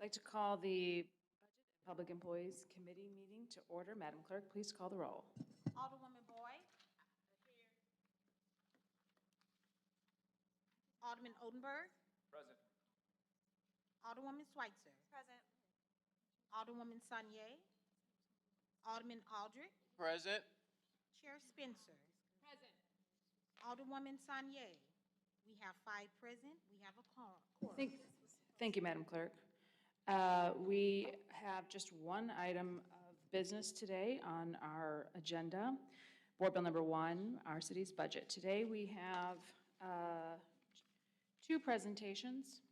I'd like to call the Budget and Public Employees Committee meeting to order. Madam Clerk, please call the roll. Alderwoman Boyd. Alderman Odenberg. Present. Alderwoman Schweitzer. Present. Alderwoman Sanye. Alderman Aldrich. Present. Chair Spencer. Present. Alderwoman Sanye. We have 5 present. We have a quorum. Thank you, Madam Clerk. We have just one item of business today on our agenda. Board Bill number 1, our city's budget. Today we have 2 presentations.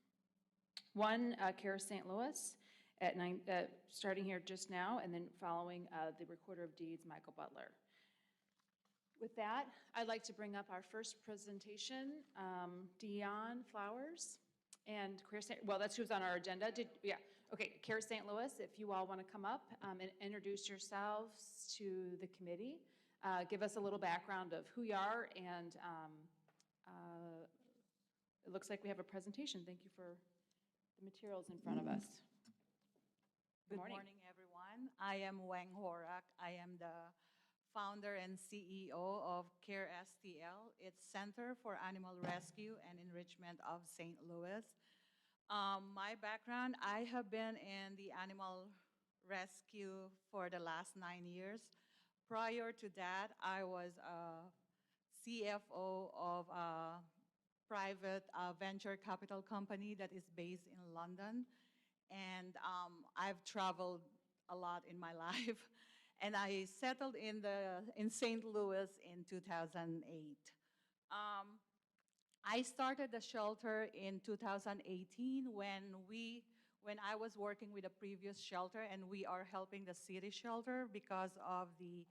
One, CARE St. Louis at 9, starting here just now, and then following the Recorder of Deeds, Michael Butler. With that, I'd like to bring up our first presentation, Dion Flowers and CARE St. Well, that's who's on our agenda. Okay, CARE St. Louis, if you all want to come up and introduce yourselves to the committee, give us a little background of who you are, and it looks like we have a presentation. Thank you for the materials in front of us. Good morning, everyone. I am Wang Horak. I am the founder and CEO of CARE STL. It's Center for Animal Rescue and Enrichment of St. Louis. My background, I have been in the animal rescue for the last 9 years. Prior to that, I was a CFO of a private venture capital company that is based in London. And I've traveled a lot in my life. And I settled in St. Louis in 2008. I started the shelter in 2018 when I was working with a previous shelter, and we are helping the city shelter because of the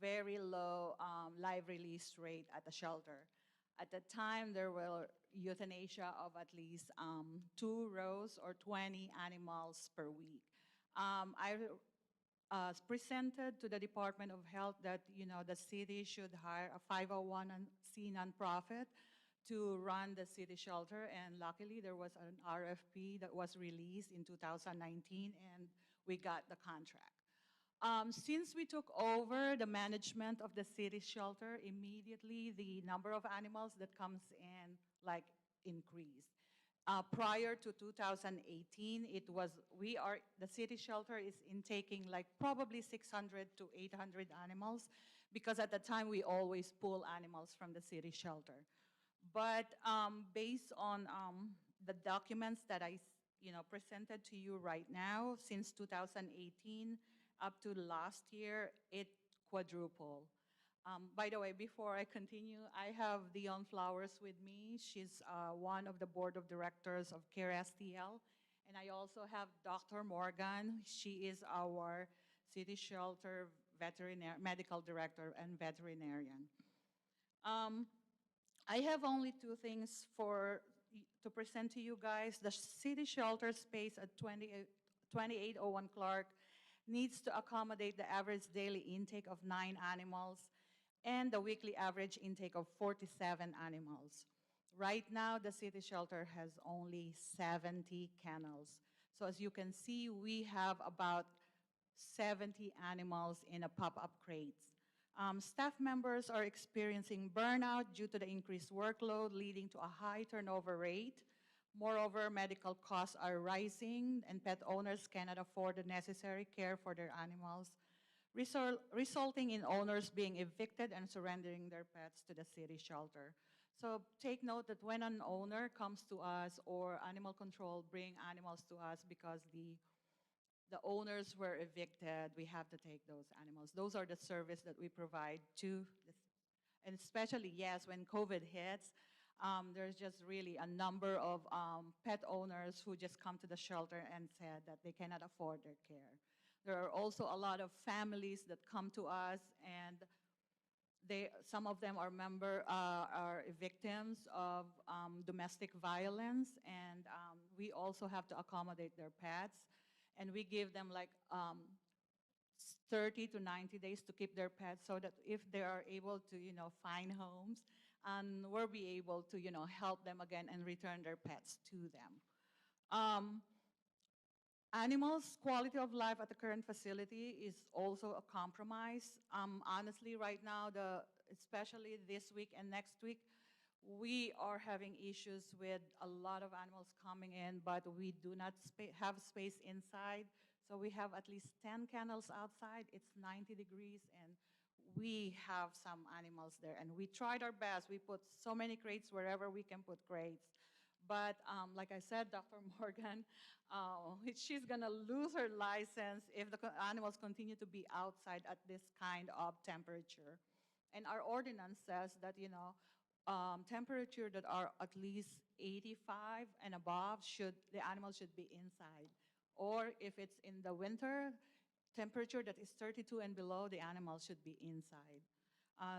very low live release rate at the shelter. At the time, there were euthanasia of at least 2 rows or 20 animals per week. I presented to the Department of Health that, the city should hire a 501c nonprofit to run the city shelter, and luckily there was an RFP that was released in 2019, and we got the contract. Since we took over the management of the city shelter, immediately the number of animals that comes in increased. Prior to 2018, the city shelter is intaking probably 600 to 800 animals, because at the time we always pull animals from the city shelter. But based on the documents that I presented to you right now, since 2018 up to last year, it quadrupled. By the way, before I continue, I have Dion Flowers with me. She's one of the board of directors of CARE STL. And I also have Dr. Morgan. She is our city shelter medical director and veterinarian. I have only 2 things to present to you guys. The city shelter space at 2801 Clark needs to accommodate the average daily intake of 9 animals and the weekly average intake of 47 animals. Right now, the city shelter has only 70 kennels. So as you can see, we have about 70 animals in a pop-up crates. Staff members are experiencing burnout due to the increased workload, leading to a high turnover rate. Moreover, medical costs are rising, and pet owners cannot afford the necessary care for their animals, resulting in owners being evicted and surrendering their pets to the city shelter. So take note that when an owner comes to us or animal control bring animals to us because the owners were evicted, we have to take those animals. Those are the service that we provide and especially, yes, when COVID hits, there's just really a number of pet owners who just come to the shelter and said that they cannot afford their care. There are also a lot of families that come to us, and some of them are victims of domestic violence, and we also have to accommodate their pets, and we give them 30 to 90 days to keep their pets, so that if they are able to, find homes, and we'll be able to, help them again and return their pets to them. Um, Animals' quality of life at the current facility is also a compromise. Honestly, right now, especially this week and next week, we are having issues with a lot of animals coming in, but we do not have space inside. So we have at least 10 kennels outside. It's 90 degrees, and we have some animals there. And we tried our best. We put so many crates wherever we can put crates. But like I said, Dr. Morgan, she's going to lose her license if the animals continue to be outside at this kind of temperature. And our ordinance says that, temperature that are at least 85 and above, the animals should be inside. Or if it's in the winter, temperature that is 32 and below, the animals should be inside.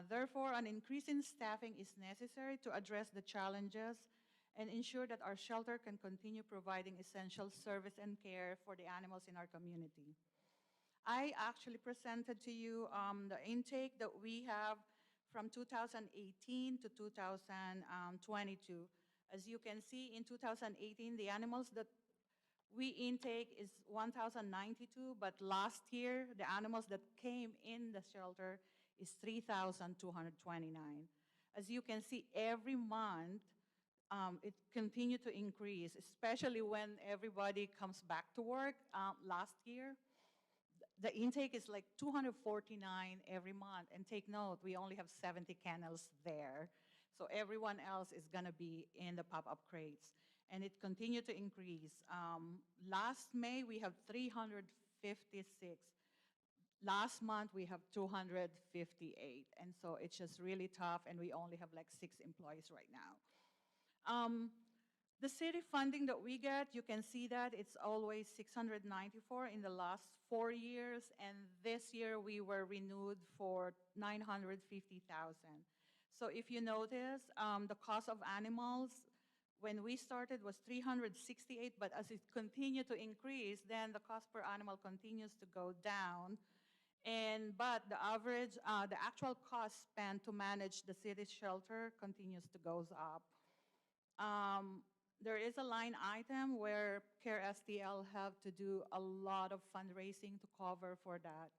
Therefore, an increase in staffing is necessary to address the challenges and ensure that our shelter can continue providing essential service and care for the animals in our community. I actually presented to you the intake that we have from 2018 to 2022. As you can see, in 2018, the animals that we intake is 1,092, but last year, the animals that came in the shelter is 3,229. As you can see, every month, it continued to increase, especially when everybody comes back to work. Last year, the intake is like 249 every month. And take note, we only have 70 kennels there. So everyone else is going to be in the pop-up crates. And it continued to increase. Last May, we have 356. Last month, we have 258. And so it's just really tough, and we only have like 6 employees right now. The city funding that we get, you can see that it's always 694 in the last 4 years, and this year we were renewed for 950,000. So if you notice, the cost of animals when we started was 368, but as it continued to increase, then the cost per animal continues to go down. But the average, the actual cost spent to manage the city shelter continues to goes up. There is a line item where CARE STL have to do a lot of fundraising to cover for that.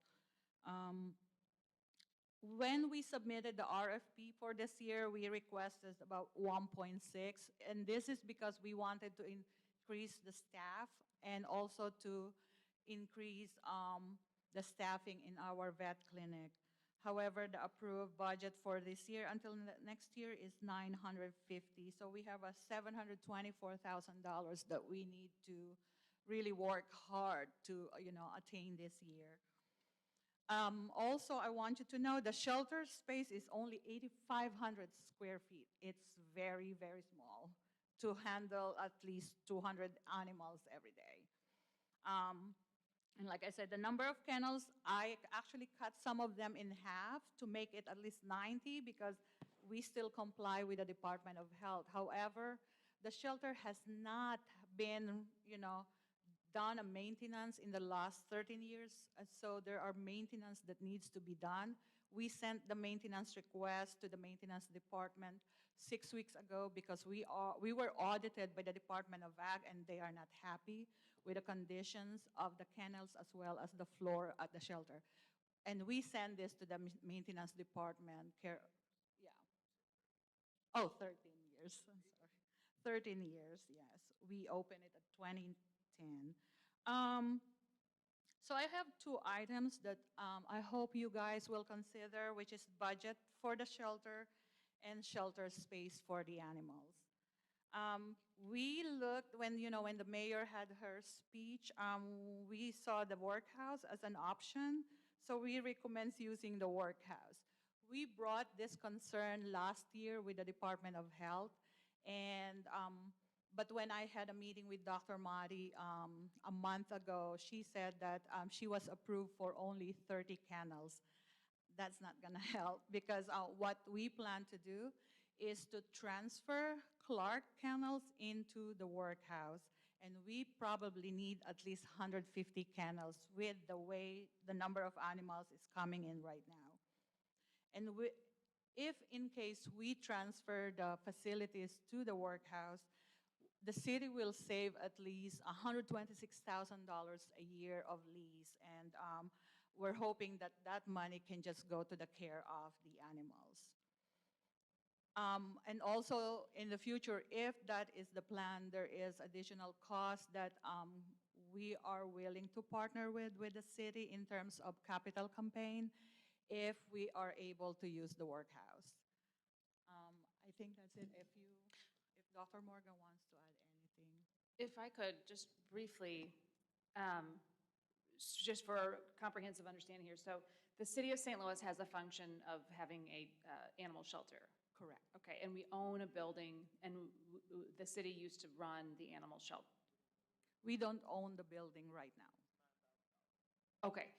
When we submitted the RFP for this year, we requested about 1.6, and this is because we wanted to increase the staff and also to increase the staffing in our vet clinic. However, the approved budget for this year until next year is $950. So we have a $724,000 that we need to really work hard to, attain this year. Also, I want you to know the shelter space is only 8,500 square feet. It's very, very small to handle at least 200 animals every day. And like I said, the number of kennels, I actually cut some of them in half to make it at least 90 because we still comply with the Department of Health. However, the shelter has not been, done a maintenance in the last 13 years. So there are maintenance that needs to be done. We sent the maintenance request to the maintenance department 6 weeks ago because we were audited by the Department of Ag, and they are not happy with the conditions of the kennels as well as the floor at the shelter. And we send this to the maintenance department. Oh, 13 years, I'm sorry. 13 years, yes. We opened it at 2010. So I have 2 items that I hope you guys will consider, which is budget for the shelter and shelter space for the animals. We looked, when the mayor had her speech, we saw the workhouse as an option, so we recommend using the workhouse. We brought this concern last year with the Department of Health, and but when I had a meeting with Dr. Madi a month ago, she said that she was approved for only 30 kennels. That's not going to help because what we plan to do is to transfer Clark kennels into the workhouse. And we probably need at least 150 kennels with the way the number of animals is coming in right now. And if in case we transfer the facilities to the workhouse, the city will save at least $126,000 a year of lease, and we're hoping that that money can just go to the care of the animals. And also in the future, if that is the plan, there is additional cost that we are willing to partner with the city in terms of capital campaign if we are able to use the workhouse. I think that's it. If Dr. Morgan wants to add anything. If I could, just briefly, just for comprehensive understanding here. So the city of St. Louis has a function of having a animal shelter. Correct. Okay, and we own a building, and the city used to run the animal shelter. We don't own the building right now. Okay,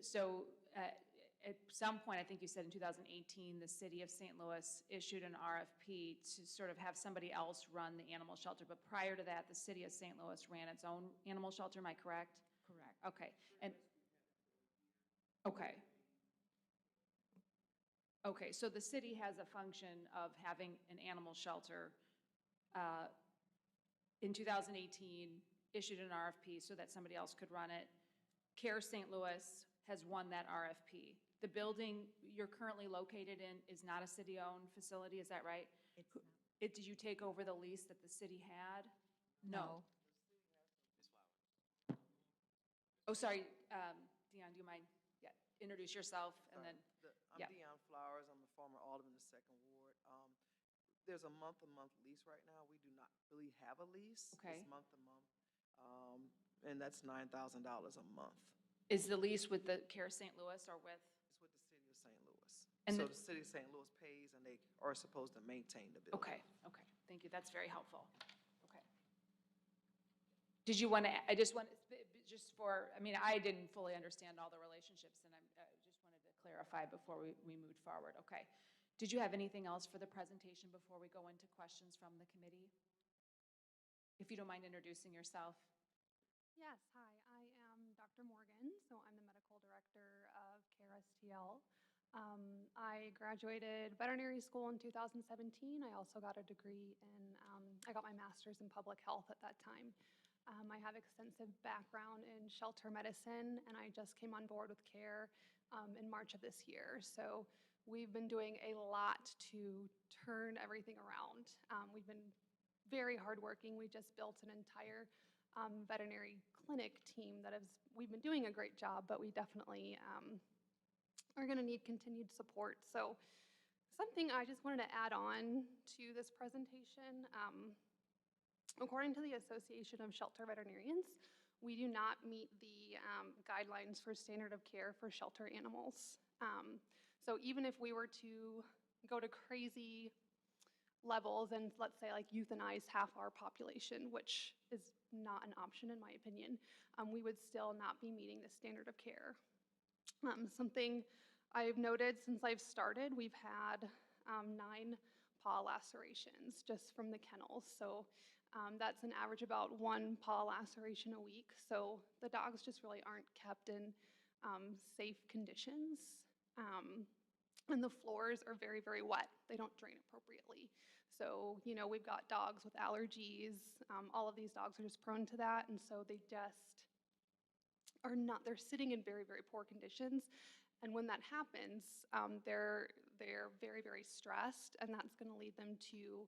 so at some point, I think you said in 2018, the city of St. Louis issued an RFP to sort of have somebody else run the animal shelter. But prior to that, the city of St. Louis ran its own animal shelter, am I correct? Correct. Okay, and, okay. Okay, so the city has a function of having an animal shelter. In 2018, issued an RFP so that somebody else could run it. CARE St. Louis has won that RFP. The building you're currently located in is not a city-owned facility, is that right? It's not. Did you take over the lease that the city had? No. Oh, sorry, Dion, do you mind? Yeah, introduce yourself and then, I'm yeah. Dion Flowers. I'm the former alderman of the Second Ward. There's a month-to-month lease right now. We do not really have a lease. Okay. It's month-to-month, and that's $9,000 a month. Is the lease with the CARE St. Louis or with? It's with the city of St. Louis. And So the- the city of St. Louis pays, and they are supposed to maintain the building. Okay, okay, thank you, that's very helpful. Okay. Did you want to, I just want, just for, I mean, I didn't fully understand all the relationships, and I just wanted to clarify before we moved forward, okay. Did you have anything else for the presentation before we go into questions from the committee? If you don't mind introducing yourself. Yes, hi, I am Dr. Morgan, so I'm the medical director of CARE STL. I graduated veterinary school in 2017. I also got a degree in, I got my master's in public health at that time. I have extensive background in shelter medicine, and I just came on board with CARE in March of this year. So we've been doing a lot to turn everything around. We've been very hardworking. We just built an entire veterinary clinic team we've been doing a great job, but we definitely are going to need continued support. So something I just wanted to add on to this presentation, according to the Association of Shelter Veterinarians, we do not meet the guidelines for standard of care for shelter animals. So even if we were to go to crazy levels and let's say like euthanize half our population, which is not an option in my opinion, we would still not be meeting the standard of care. Something I've noted since I've started, we've had 9 paw lacerations just from the kennels. So that's an average about 1 paw laceration a week. So the dogs just really aren't kept in safe conditions. And the floors are very, very wet. They don't drain appropriately. So, you know, we've got dogs with allergies. All of these dogs are just prone to that. And so they just are not, they're sitting in very, very poor conditions. And when that happens, they're very, very stressed, and that's going to lead them to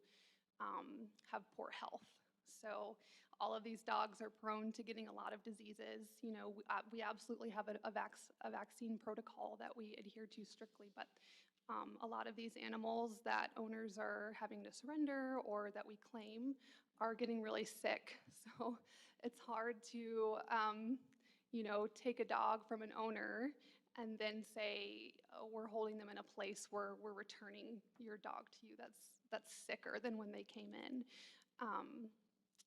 have poor health. So all of these dogs are prone to getting a lot of diseases. You know, we absolutely have a vaccine protocol that we adhere to strictly, but a lot of these animals that owners are having to surrender or that we claim are getting really sick. So it's hard to, you know, take a dog from an owner and then say, oh, we're holding them in a place where we're returning your dog to you that's sicker than when they came in.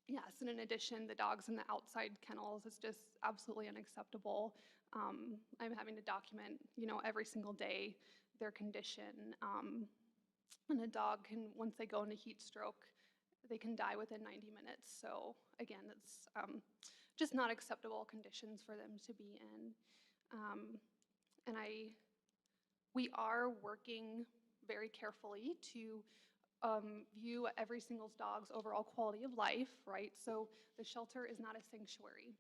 Yes, and in addition, the dogs in the outside kennels is just absolutely unacceptable. I'm having to document, you know, every single day their condition. And a dog can, once they go into heat stroke, they can die within 90 minutes. So again, it's just not acceptable conditions for them to be in. And we are working very carefully to view every single dog's overall quality of life, right? So the shelter is not a sanctuary.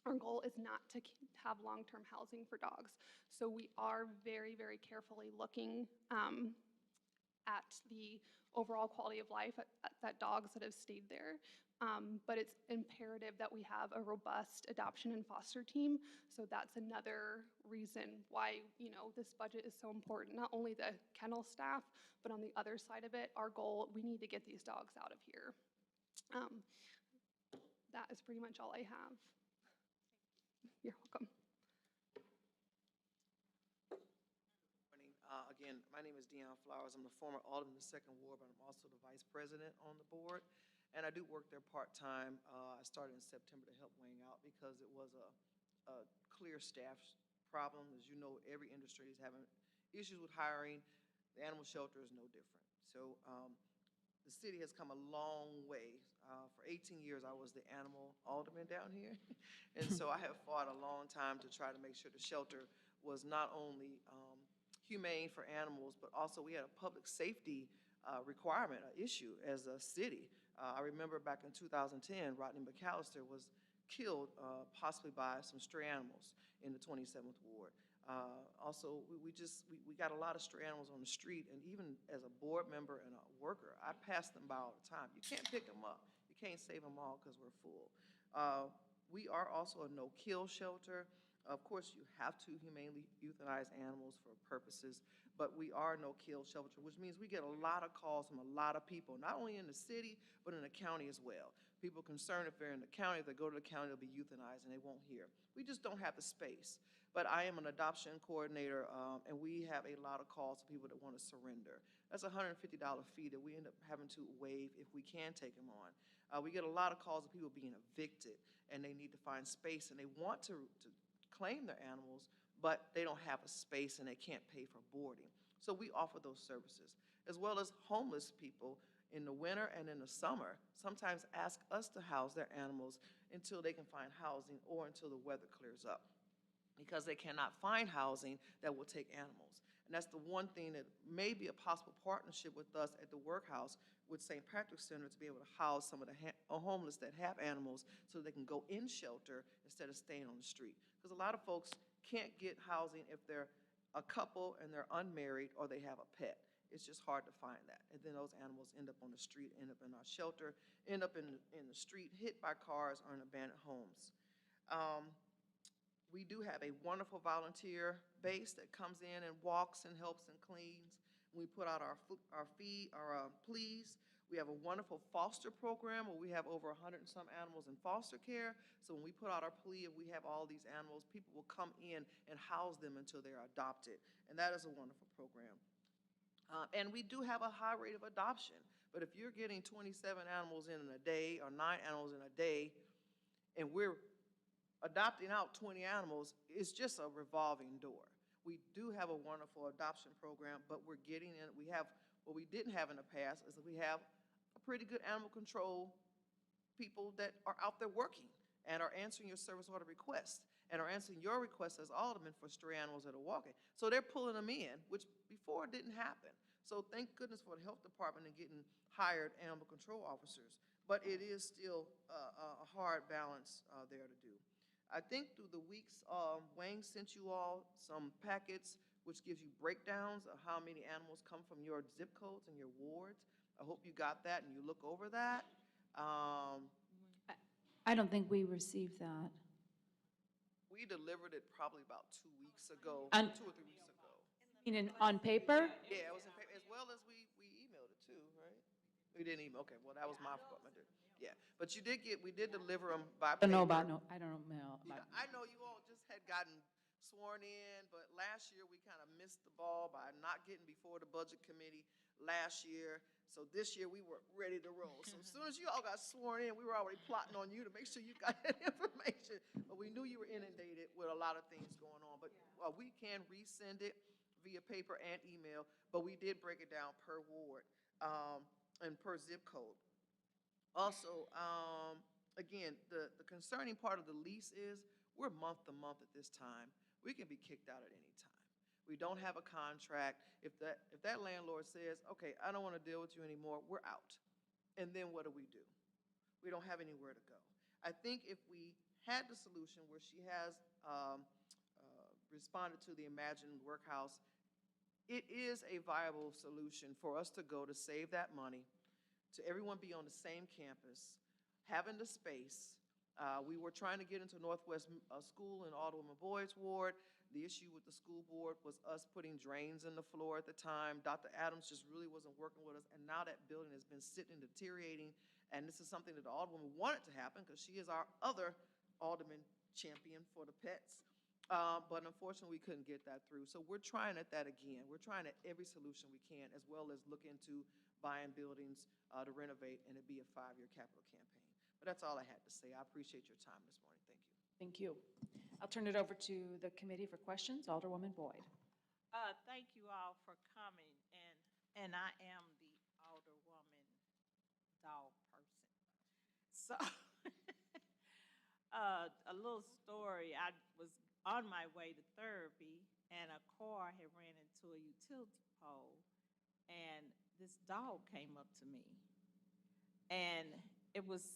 Our goal is not to have long-term housing for dogs. So we are very, very carefully looking at the overall quality of life that dogs that have stayed there. But it's imperative that we have a robust adoption and foster team. So that's another reason why, this budget is so important. Not only the kennel staff, but on the other side of it, our goal, we need to get these dogs out of here. That is pretty much all I have. You're welcome. Morning. Again, my name is Deion Flowers. I'm the former alderman of the Second Ward, but I'm also the vice president on the board. And I do work there part-time. I started in September to help Wayne out because it was a clear staff problem. As you know, every industry is having issues with hiring. The animal shelter is no different. So the city has come a long way. For 18 years, I was the animal alderman down here. And so I have fought a long time to try to make sure the shelter was not only humane for animals, but also we had a public safety requirement, an issue as a city. I remember back in 2010, Rodney McAllister was killed possibly by some stray animals in the 27th Ward. Also, we got a lot of stray animals on the street, and even as a board member and a worker, I pass them by all the time. You can't pick them up. You can't save them all because we're full. We are also a no-kill shelter. Of course, you have to humanely euthanize animals for purposes, but we are a no-kill shelter, which means we get a lot of calls from a lot of people, not only in the city, but in the county as well. People concerned if they're in the county, if they go to the county, they'll be euthanized and they won't hear. We just don't have the space. But I am an adoption coordinator, and we have a lot of calls from people that want to surrender. That's a $150 fee that we end up having to waive if we can take them on. We get a lot of calls of people being evicted, and they need to find space, and they want to claim their animals, but they don't have a space and they can't pay for boarding. So we offer those services, as well as homeless people in the winter and in the summer sometimes ask us to house their animals until they can find housing or until the weather clears up, because they cannot find housing that will take animals. And that's the one thing that may be a possible partnership with us at the workhouse with St. Patrick's Center, to be able to house some of the homeless that have animals so they can go in shelter instead of staying on the street. Because a lot of folks can't get housing if they're a couple and they're unmarried or they have a pet. It's just hard to find that. And then those animals end up on the street, end up in our shelter, end up in the street, hit by cars or in abandoned homes. We do have a wonderful volunteer base that comes in and walks and helps and cleans. We put out our pleas. We have a wonderful foster program where we have over 100 and some animals in foster care. So when we put out our plea, if we have all these animals, people will come in and house them until they're adopted. And that is a wonderful program. And we do have a high rate of adoption. But if you're getting 27 animals in a day or 9 animals in a day, and we're adopting out 20 animals, it's just a revolving door. We do have a wonderful adoption program, but we're getting in, we have, what we didn't have in the past is that we have a pretty good animal control people that are out there working and are answering your service order requests and are answering your requests as aldermen for stray animals that are walking. So they're pulling them in, which before didn't happen. So thank goodness for the health department and getting hired animal control officers. But it is still a hard balance there to do. I think through the weeks, Wayne sent you all some packets which gives you breakdowns of how many animals come from your zip codes and your wards. I hope you got that and you look over that. I don't think we received that. We delivered it probably about 2 weeks ago, 2 or 3 weeks ago. You mean on paper? Yeah, it was in paper, as well as we emailed it too, right? We didn't email, okay, well, that was my fault. Yeah, but we did deliver them by paper. I don't know about I don't know. Yeah, I know you all just had gotten sworn in, but last year we kind of missed the ball by not getting before the budget committee last year. So this year we were ready to roll. So as soon as you all got sworn in, we were already plotting on you to make sure you got that information. But we knew you were inundated with a lot of things going on. But we can resend it via paper and email, but we did break it down per ward and per zip code. Also, again, the concerning part of the lease is we're month to month at this time. We can be kicked out at any time. We don't have a contract. If that landlord says, okay, I don't want to deal with you anymore, we're out. And then what do? We don't have anywhere to go. I think if we had the solution where she has responded to the imagined workhouse, it is a viable solution for us to go to save that money, to everyone be on the same campus, having the space. We were trying to get into Northwest School in Alderman Boyd's ward. The issue with the school board was us putting drains in the floor at the time. Dr. Adams just really wasn't working with us, and now that building has been sitting and deteriorating, and this is something that the Alderwoman wanted to happen because she is our other Alderman champion for the pets. But unfortunately, we couldn't get that through. So we're trying at that again. We're trying at every solution we can, as well as look into buying buildings to renovate, and it be a 5-year capital campaign. But that's all I had to say. I appreciate your time this morning. Thank you. Thank you. I'll turn it over to the committee for questions. Alderwoman Boyd. Thank you all for coming, and I am the Alderwoman dog person. So, a little story. I was on my way to therapy, and a car had ran into a utility pole, and this dog came up to me, and it was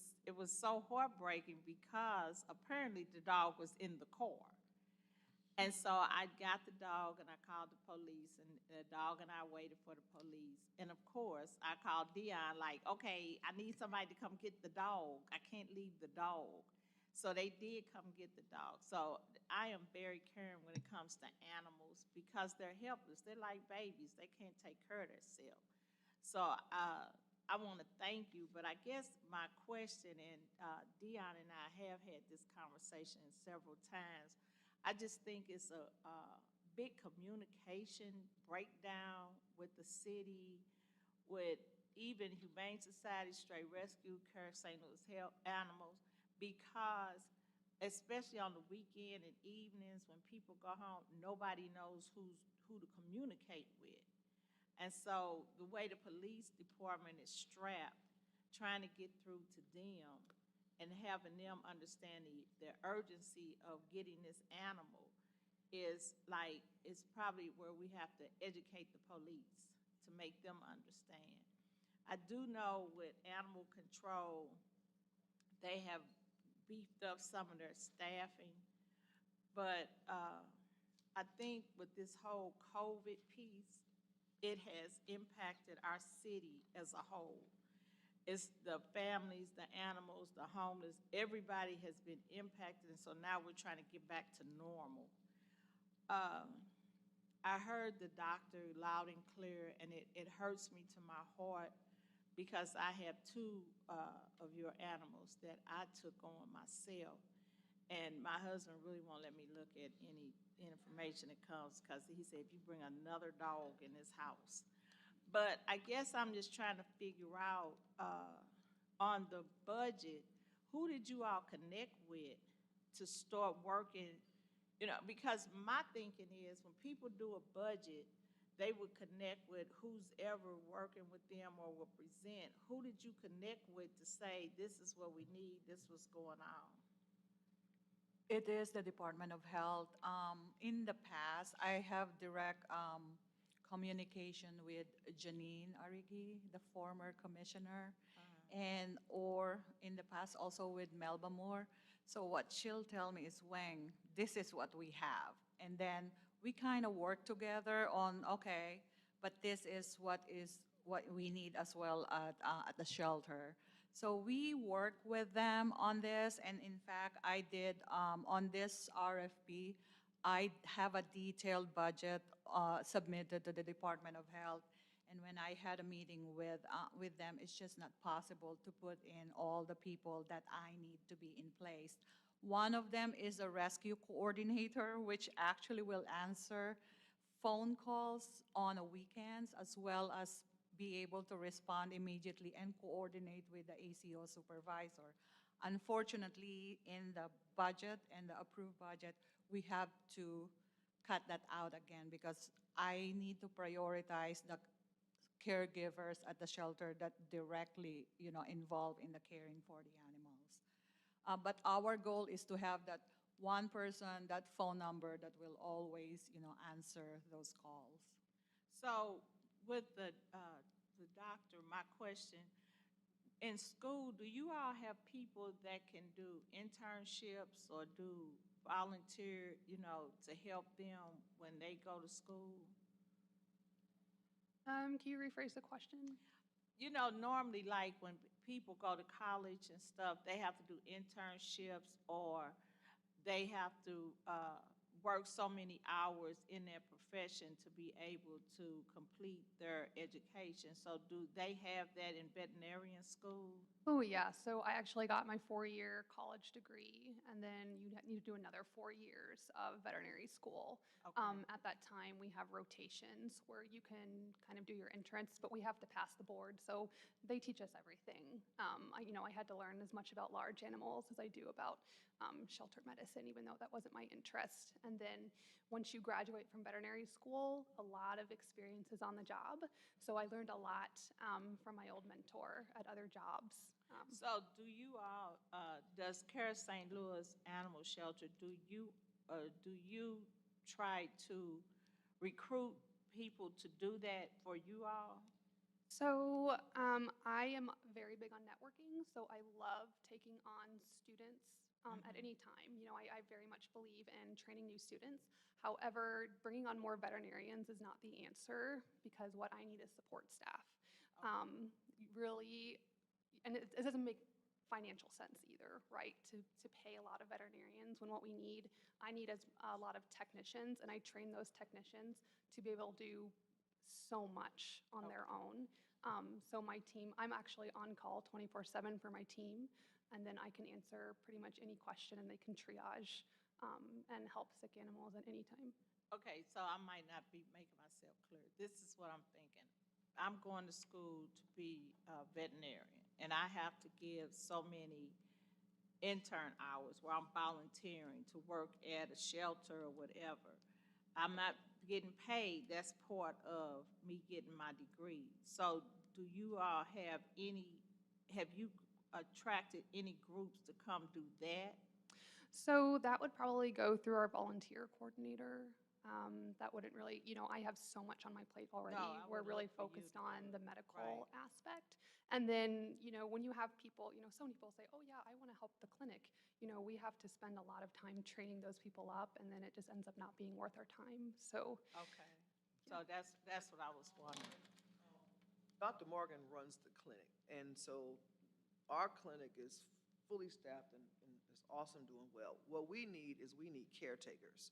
so heartbreaking because apparently the dog was in the car. And so I got the dog and I called the police, and the dog and I waited for the police. And of course, I called Dion like, okay, I need somebody to come get the dog. I can't leave the dog. So they did come get the dog. So I am very caring when it comes to animals because they're helpless. They're like babies. They can't take care of themselves. So I want to thank you, but I guess my question, and Dion and I have had this conversation several times, I just think it's a big communication breakdown with the city, with even Humane Society, Stray Rescue, Care St. Louis Health Animals, because especially on the weekend and evenings when people go home, nobody knows who to communicate with. And so the way the police department is strapped, trying to get through to them and having them understand the urgency of getting this animal is probably where we have to educate the police to make them understand. I do know with animal control, they have beefed up some of their staffing, but I think with this whole COVID piece, it has impacted our city as a whole. It's the families, the animals, the homeless, everybody has been impacted, and so now we're trying to get back to normal. I heard the doctor loud and clear, and it hurts me to my heart because I have 2 of your animals that I took on myself, and my husband really won't let me look at any information that comes because he said, if you bring another dog in this house. But I guess I'm just trying to figure out on the budget, who did you all connect with to start working? You know, because my thinking is when people do a budget, they would connect with who's ever working with them or will present. Who did you connect with to say, this is what we need, this was going on? It is the Department of Health. In the past, I have direct communication with Janine Arrighi, the former commissioner, and or in the past also with Melba Moore. So what she'll tell me is, Wang, this is what we have. And then we kind of work together on, okay, but this is what we need as well at the shelter. So we work with them on this, and in fact, I did, on this RFP, I have a detailed budget submitted to the Department of Health, and when I had a meeting with them, it's just not possible to put in all the people that I need to be in place. One of them is a rescue coordinator, which actually will answer phone calls on the weekends, as well as be able to respond immediately and coordinate with the ACO supervisor. Unfortunately, in the budget and the approved budget, we have to cut that out again because I need to prioritize the caregivers at the shelter that directly, involved in the caring for the animals. But our goal is to have that one person, that phone number that will always, answer those calls. So with the doctor, my question, in school, do you all have people that can do internships or do volunteer, to help them when they go to school? Can you rephrase the question? Normally, like when people go to college and stuff, they have to do internships or they have to work so many hours in their profession to be able to complete their education. So do they have that in veterinarian school? Oh, yeah. So I actually got my 4-year college degree, and then you need to do another 4 years of veterinary school. Okay. At that time, we have rotations where you can kind of do your entrance, but we have to pass the board. So they teach us everything. I had to learn as much about large animals as I do about shelter medicine, even though that wasn't my interest. And then once you graduate from veterinary school, a lot of experience is on the job. So I learned a lot from my old mentor at other jobs. So do you all, does Cara St. Louis Animal Shelter, do you try to recruit people to do that for you all? So I am very big on networking, so I love taking on students at any time. I very much believe in training new students. However, bringing on more veterinarians is not the answer because what I need is support staff. Really, and it doesn't make financial sense either, right? To pay a lot of veterinarians when what I need is a lot of technicians, and I train those technicians to be able to do so much on their own. So my team, I'm actually on call 24/7 for my team, and then I can answer pretty much any question, and they can triage and help sick animals at any time. Okay, so I might not be making myself clear. This is what I'm thinking. I'm going to school to be a veterinarian, and I have to give so many intern hours where I'm volunteering to work at a shelter or whatever. I'm not getting paid. That's part of me getting my degree. So do you all have you attracted any groups to come do that? So that would probably go through our volunteer coordinator. That wouldn't really, I have so much on my plate already. I We're would really love for you focused to on do the it. medical Right. aspect. And then, when you have people, some people say, oh yeah, I want to help the clinic. We have to spend a lot of time training those people up, and then it just ends up not being worth our time. So, Okay. So that's what I was wondering. Dr. Morgan runs the clinic, and so our clinic is fully staffed and is awesome, doing well. What we need caretakers,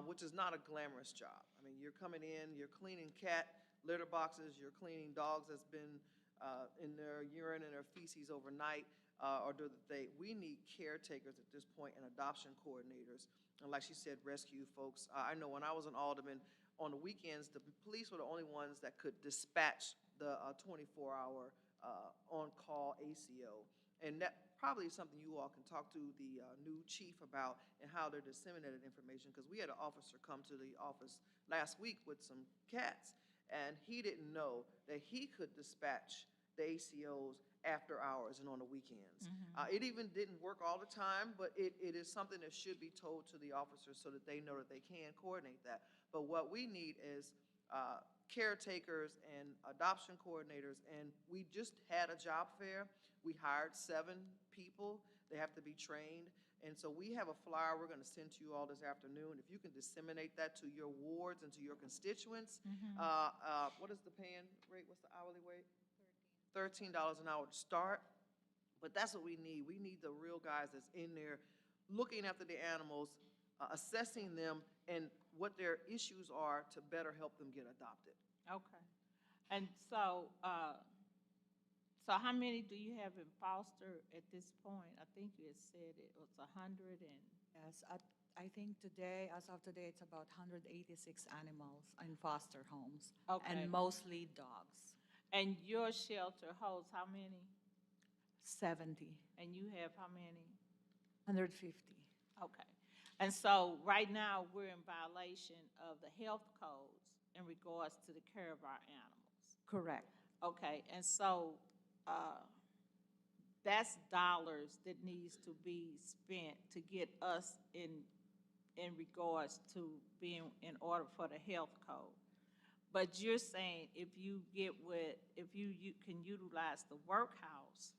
which is not a glamorous job. I mean, you're coming in, you're cleaning cat litter boxes, you're cleaning dogs that's been in their urine and their feces overnight, we need caretakers at this point and adoption coordinators. And like she said, rescue folks. I know when I was an alderman, on the weekends, the police were the only ones that could dispatch the 24-hour on-call ACO. And that probably is something you all can talk to the new chief about and how they're disseminating information, because we had an officer come to the office last week with some cats, and he didn't know that he could dispatch the ACOs after hours and on the weekends. It even didn't work all the time, but it is something that should be told to the officers so that they know that they can coordinate that. But what we need is caretakers and adoption coordinators, and we just had a job fair. We hired 7 people. They have to be trained. And so we have a flyer we're going to send to you all this afternoon. If you can disseminate that to your wards and to your constituents. What is the paying rate? What's the hourly rate? $13 an hour to start. But that's what we need. We need the real guys that's in there looking after the animals, assessing them, and what their issues are to better help them get adopted. Okay. And so, so how many do you have in foster at this point? I think you had said it was 100 and. Yes, I think today, as of today, it's about 186 animals in foster homes. Okay. And mostly dogs. And your shelter holds how many? 70, And you have how many? 150. Okay. And so right now, we're in violation of the health codes in regards to the care of our animals. Correct. Okay, and so that's dollars that needs to be spent to get us in regards to being in order for the health code. But you're saying if you can utilize the workhouse,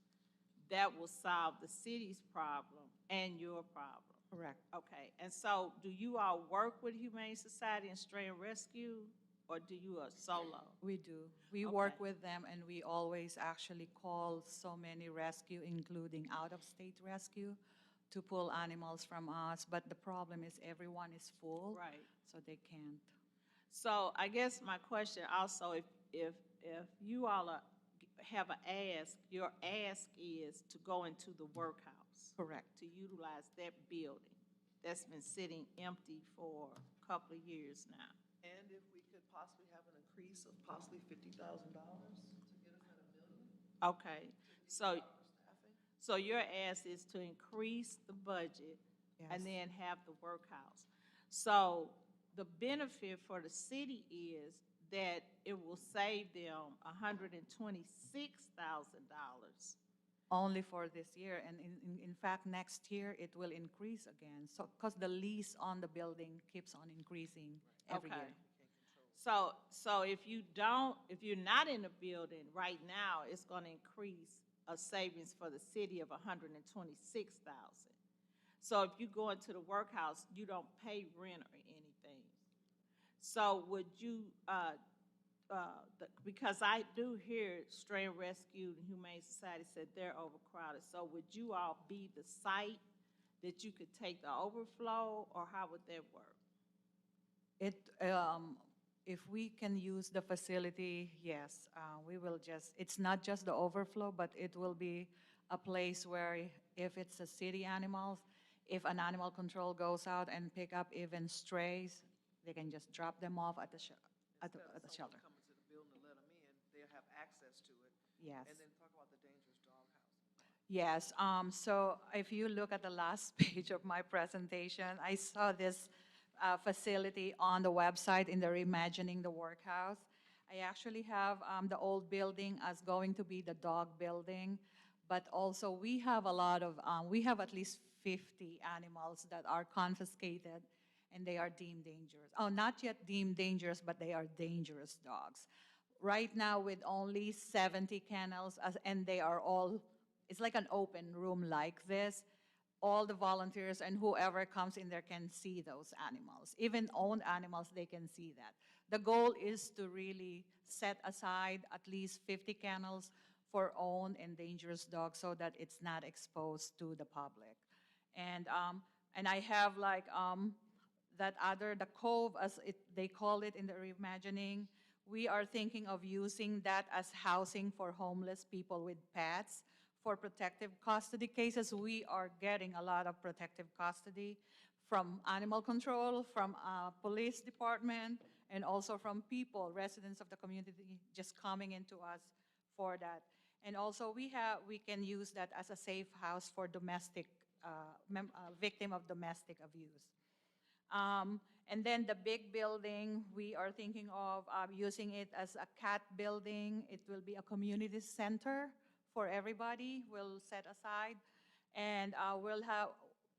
that will solve the city's problem and your problem. Correct. Okay, and so do you all work with Humane Society and Stray and Rescue, or do you solo? We do. We Okay. work with them, and we always actually call so many rescue, including out-of-state rescue, to pull animals from us. But the problem is everyone is full, Right. so they can't. So I guess my question also, if you all have an ask, your ask is to go into the workhouse. Correct. To utilize that building that's been sitting empty for a couple of years now. And if we could possibly have an increase of possibly $50,000 to get us at $1 million? Okay, so, Staffing? so your ask is to increase the budget and Yes. then have the workhouse. So the benefit for the city is that it will save them $126,000. Only for this year, and in fact, next year, it will increase again. So, because the lease on the building keeps on increasing every Okay. year. So if you're not in the building right now, it's gonna increase a savings for the city of $126,000. So if you go into the workhouse, you don't pay rent or anything. So would you, because I do hear Stray and Rescue and Humane Society said they're overcrowded, so would you all be the site that you could take the overflow, or how would that work? If we can use the facility, yes, we will it's not just the overflow, but it will be a place where if it's a city animals, if an animal control goes out and pick up even strays, they can just drop them off at the shelter. Instead of someone coming to the building to let them in, they'll have access to it. Yes. And then talk about the dangerous doghouse. Yes, so if you look at the last page of my presentation, I saw this facility on the website in the Reimagining the Workhouse. I actually have the old building as going to be the dog building, but also we have a lot of, we have at least 50 animals that are confiscated and they are deemed dangerous. Oh, not yet deemed dangerous, but they are dangerous dogs. Right now with only 70 kennels, and they are all, it's like an open room like this. All the volunteers and whoever comes in there can see those animals. Even owned animals, they can see that. The goal is to really set aside at least 50 kennels for owned and dangerous dogs so that it's not exposed to the public. And I have like the cove, as they call it in the Reimagining. We are thinking of using that as housing for homeless people with pets. For protective custody cases, we are getting a lot of protective custody from animal control, from police department, and also from people, residents of the community, just coming into us for that. And also we can use that as a safe house for domestic, victim of domestic abuse. And then the big building, we are thinking of using it as a cat building. It will be a community center for everybody. We'll set aside, and we'll have,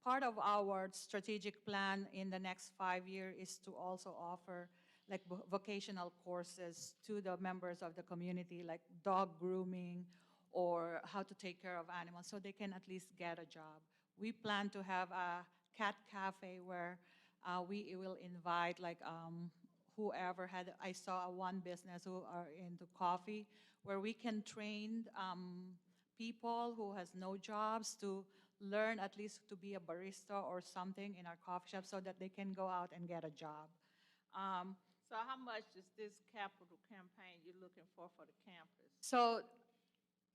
part of our strategic plan in the next 5 years is to also offer like vocational courses to the members of the community, like dog grooming or how to take care of animals, so they can at least get a job. We plan to have a cat cafe where we will invite like whoever had, I saw one business who are into coffee, where we can train people who has no jobs to learn at least to be a barista or something in our coffee shop so that they can go out and get a job. So how much is this capital campaign you're looking for the campus? So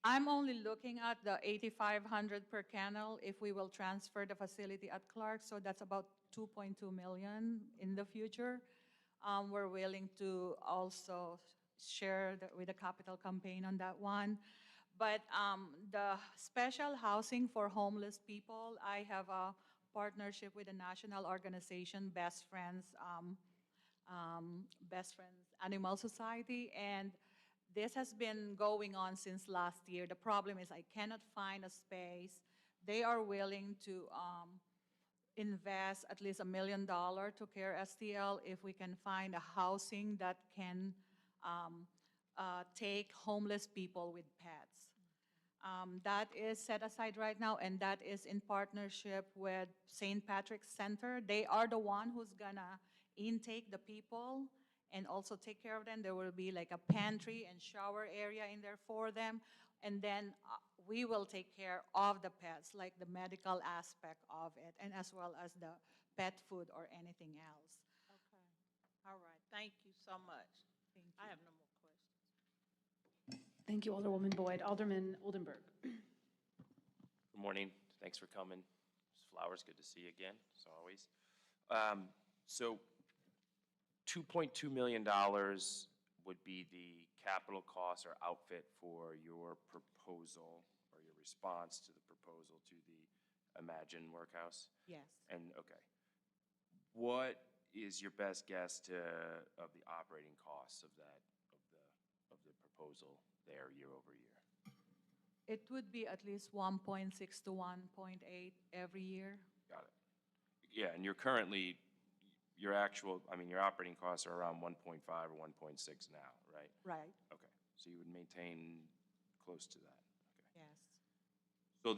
I'm only looking at the 8,500 per kennel if we will transfer the facility at Clark, so that's about 2.2 million in the future. We're willing to also share with the capital campaign on that one. But the special housing for homeless people, I have a partnership with a national organization, Best Friends Animal Society, and This has been going on since last year. The problem is I cannot find a space. They are willing to invest at least $1 million to Care STL if we can find a housing that can take homeless people with pets. That is set aside right now, and that is in partnership with St. Patrick's Center. They are the one who's gonna intake the people and also take care of them. There will be like a pantry and shower area in there for them. And then we will take care of the pets, like the medical aspect of it, and as well as the pet food or anything else. Okay. All right. Thank you so much. Thank you. I have no more questions. Thank you, Alderwoman Boyd. Alderman Oldenburg. Good morning. Thanks for coming. Ms. Flowers, good to see you again, as always. So $2.2 million would be the capital cost or outfit for your proposal or your response to the proposal to the Imagine Workhouse? Yes. And, okay. What is your best guess of the operating costs of the proposal there year over year? It would be at least 1.6 to 1.8 every year. Got it. Yeah, and you're currently, your operating costs are around 1.5 or 1.6 now, right? Right, Okay, so you would maintain close to that. Okay. yes. So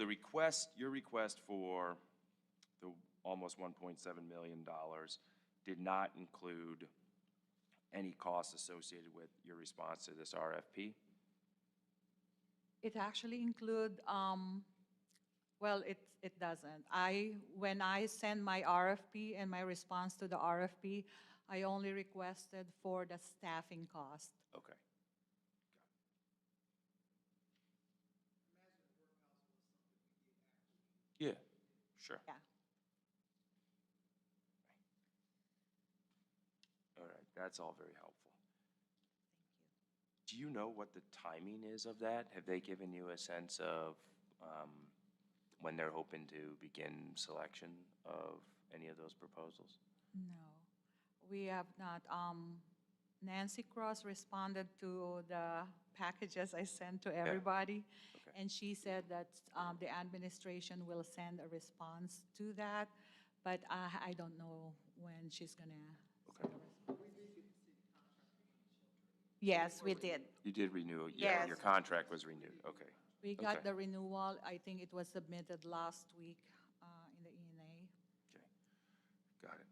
your request for the almost $1.7 million did not include any costs associated with your response to this RFP? It actually include, well, it doesn't. When I send my RFP and my response to the RFP, I only requested for the staffing cost. Okay. Yeah, sure. Yeah. All right, that's all very helpful. Do you know what the timing is of that? Have they given you a sense of when they're hoping to begin selection of any of those proposals? No, we have not. Nancy Cross responded to the packages I sent to everybody, Okay. and she said that the administration will send a response to that, but I don't know when she's gonna. Okay. Yes, we did. You did renew, yeah, Yes. your contract was renewed, okay. We got Okay. the renewal. I think it was submitted last week in the ENA. Okay, got it.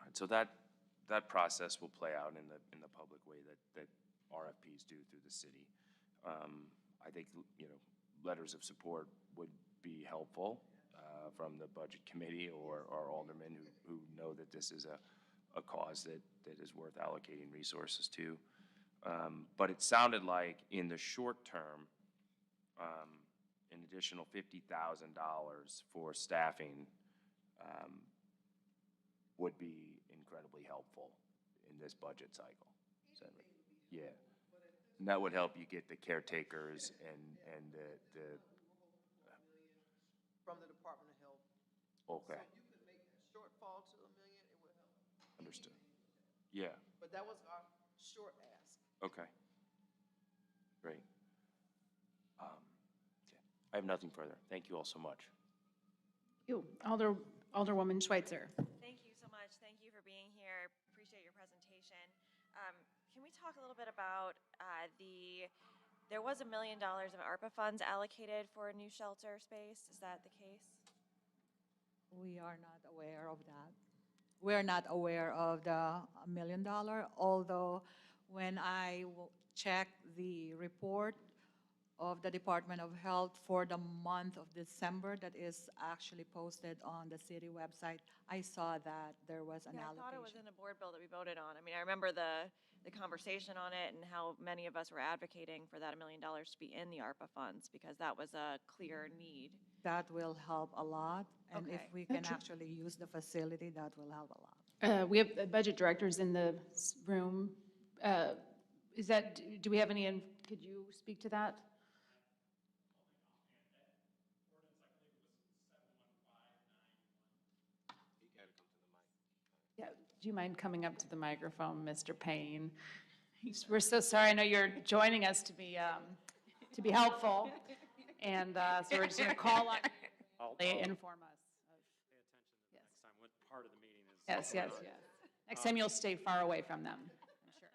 All right, so that process will play out in the public way that RFPs do through the city. I think, letters of support would be helpful from the budget committee or aldermen who know that this is a cause that is worth allocating resources to. But it sounded like in the short term, an additional $50,000 for staffing would be incredibly helpful in this budget cycle. Yeah. And that would help you get the caretakers and the From the Department of Health. okay, So if you could make that shortfall to $1 million, it would help. understood. Yeah, But that was our short ask. okay. Great. Okay. I have nothing further. Thank you all so much. You, Alderwoman Schweitzer. Thank you so much. Thank you for being here. Appreciate your presentation. Can we talk a little bit about there was $1 million of ARPA funds allocated for a new shelter space. Is that the case? We are not aware of that. We're not aware of the $1 million, although when I checked the report of the Department of Health for the month of December that is actually posted on the city website, I saw that there was an Yeah, I allocation. thought it was in a board bill that we voted on. I mean, I remember the conversation on it and how many of us were advocating for that $1 million to be in the ARPA funds because that was a clear need. That will help a lot, and if Okay. we can actually use the facility, that will help a lot. We have budget directors in the room. Do we have any, could you speak to that? Yeah, do you mind coming up to the microphone, Mr. Payne? We're so sorry. I know you're joining us to be helpful. And so we're just going to call on I'll you pay to inform us. attention to the next time, what part of the meeting is. Yes, going yes, on. yes. Next time you'll stay far away from them, I'm sure.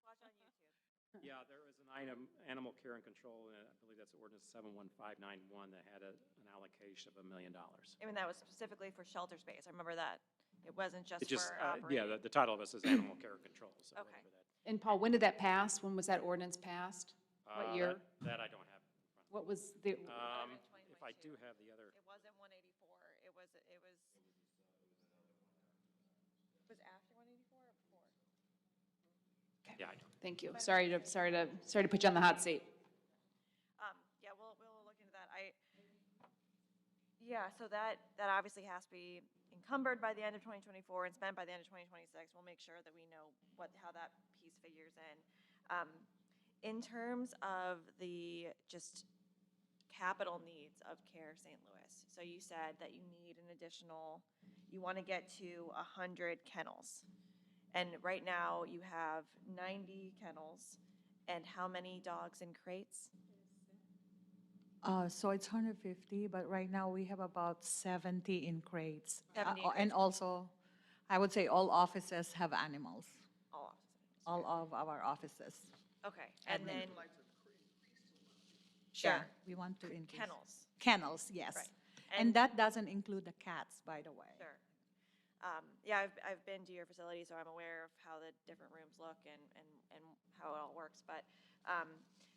Watch on YouTube. Yeah, there was an item, animal care and control, I believe that's ordinance 71591 that had an allocation of $1 million. I mean, that was specifically for shelter space. I remember that. It wasn't just It just, for yeah, operating. the title of it says animal care and control, so Okay. whatever that. And Paul, when did that pass? When was that ordinance passed? What year? That I don't have in front of me. What was the, If I do have the other, It wasn't 184. It was after 184 or before? yeah, I don't. thank you. Sorry to put you on the hot seat. Yeah, we'll look into that. Yeah, so that obviously has to be encumbered by the end of 2024 and spent by the end of 2026. We'll make sure that we know how that piece figures in. In terms of the just capital needs of Care St. Louis, so you said that you need an additional, you want to get to 100 kennels. And right now you have 90 kennels. And how many dogs in crates? So it's 150, but right now we have about 70 in crates. 70 in And crates. also, I would say all offices have animals, All offices. all of our offices. Okay, and then, Yeah, sure, we want to increase. kennels, Kennels, yes. Right. And that doesn't include the cats, by the way. sure. Yeah, I've been to your facility, so I'm aware of how the different rooms look and how it all works. But,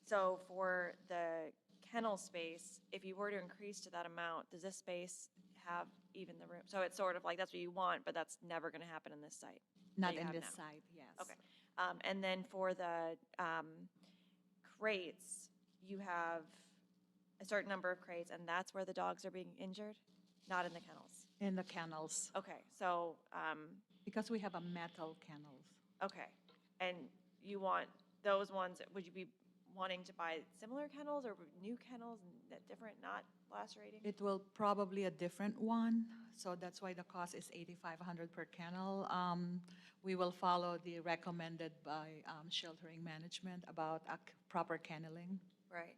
so for the kennel space, if you were to increase to that amount, does this space have even the room? So it's sort of like, that's what you want, but that's never going to happen in this site? Not you in have this now. site, yes. Okay. And then for the crates, you have a certain number of crates, and that's where the dogs are being injured? Not in the kennels? In the kennels, Okay, so, because we have a metal kennels. okay. And you want those ones, would you be wanting to buy similar kennels or new kennels and different, not lacerating? It will probably a different one, so that's why the cost is $8,500 per kennel. We will follow the recommended by sheltering management about proper kenneling. Right.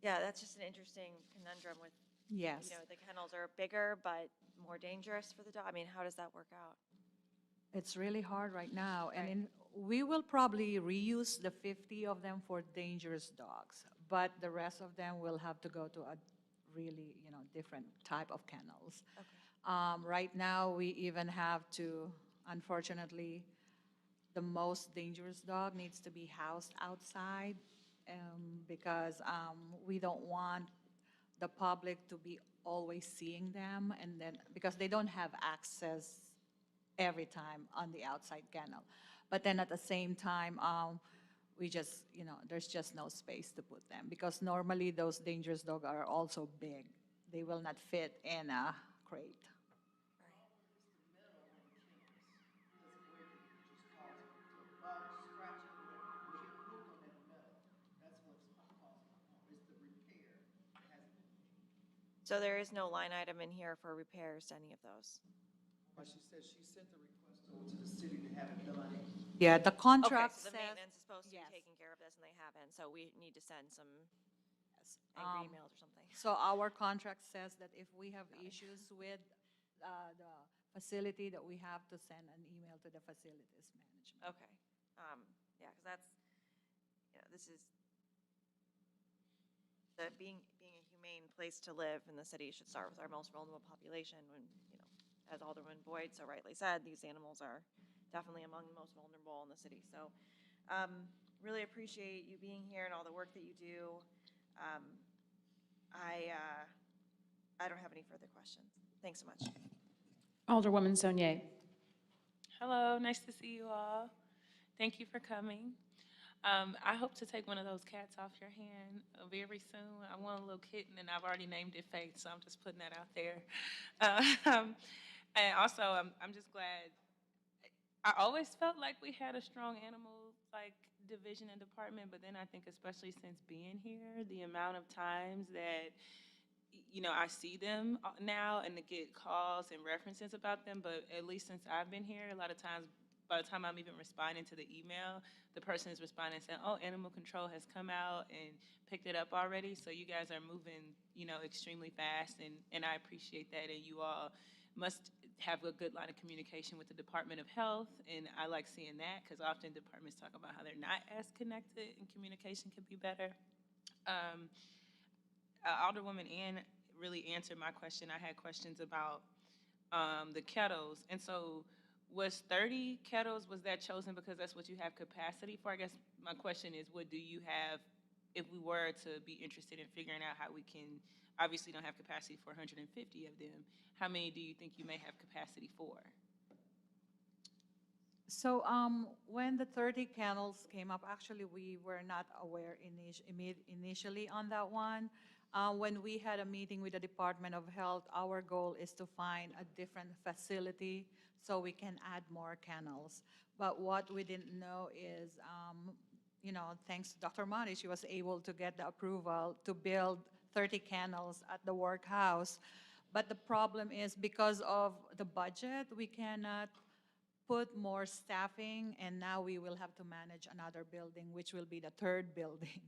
Yeah, that's just an interesting conundrum with, Yes. the kennels are bigger but more dangerous for the dog. I mean, how does that work out? It's really hard right now, and Right. we will probably reuse the 50 of them for dangerous dogs, but the rest of them will have to go to a really, different type of kennels. Okay. Right now, we even have to, unfortunately, the most dangerous dog needs to be housed outside because we don't want the public to be always seeing them, and then, because they don't have access every time on the outside kennel. But then at the same time, we just, there's just no space to put them, because normally those dangerous dogs are also big. They will not fit in a crate. So there is no line item in here for repairs to any of those? But she said she sent the request over to the city to have it done. Yeah, the Okay, contract so the says. maintenance is supposed to be Yes. taking care of this and they haven't, so we need to send some Um, angry emails or something. So our contract says that if we have issues with the facility, that we have to send an email to the facilities management. Okay, yeah, because that's, this is, being a humane place to live in the city should start with our most vulnerable population when, as Alderman Boyd so rightly said, these animals are definitely among the most vulnerable in the city. So, really appreciate you being here and all the work that you do. I don't have any further questions. Thanks so much. Alderwoman Sonier. Hello, nice to see you all. Thank you for coming. I hope to take one of those cats off your hand very soon. I want a little kitten, and I've already named it Faith, so I'm just putting that out there. And also, I'm just glad. I always felt like we had a strong animal division and department, but then I think especially since being here, the amount of times that I see them now and to get calls and references about them, but at least since I've been here, a lot of times by the time I'm even responding to the email, the person is responding saying, oh, animal control has come out and picked it up already. So you guys are moving, extremely fast, and I appreciate that. And you all must have a good line of communication with the Department of Health, and I like seeing that because often departments talk about how they're not as connected and communication could be better. Alderwoman Ann really answered my question. I had questions about the kettles. And so was 30 kettles, was that chosen because that's what you have capacity for? I guess my question is, what do you have, if we were to be interested in figuring out how we can, obviously don't have capacity for 150 of them, how many do you think you may have capacity for? So when the 30 kennels came up, actually, we were not aware initially on that one. When we had a meeting with the Department of Health, our goal is to find a different facility so we can add more kennels. But what we didn't know is, thanks to Dr. Madi, she was able to get the approval to build 30 kennels at the workhouse. But the problem is because of the budget, we cannot put more staffing, and now we will have to manage another building, which will be the third building.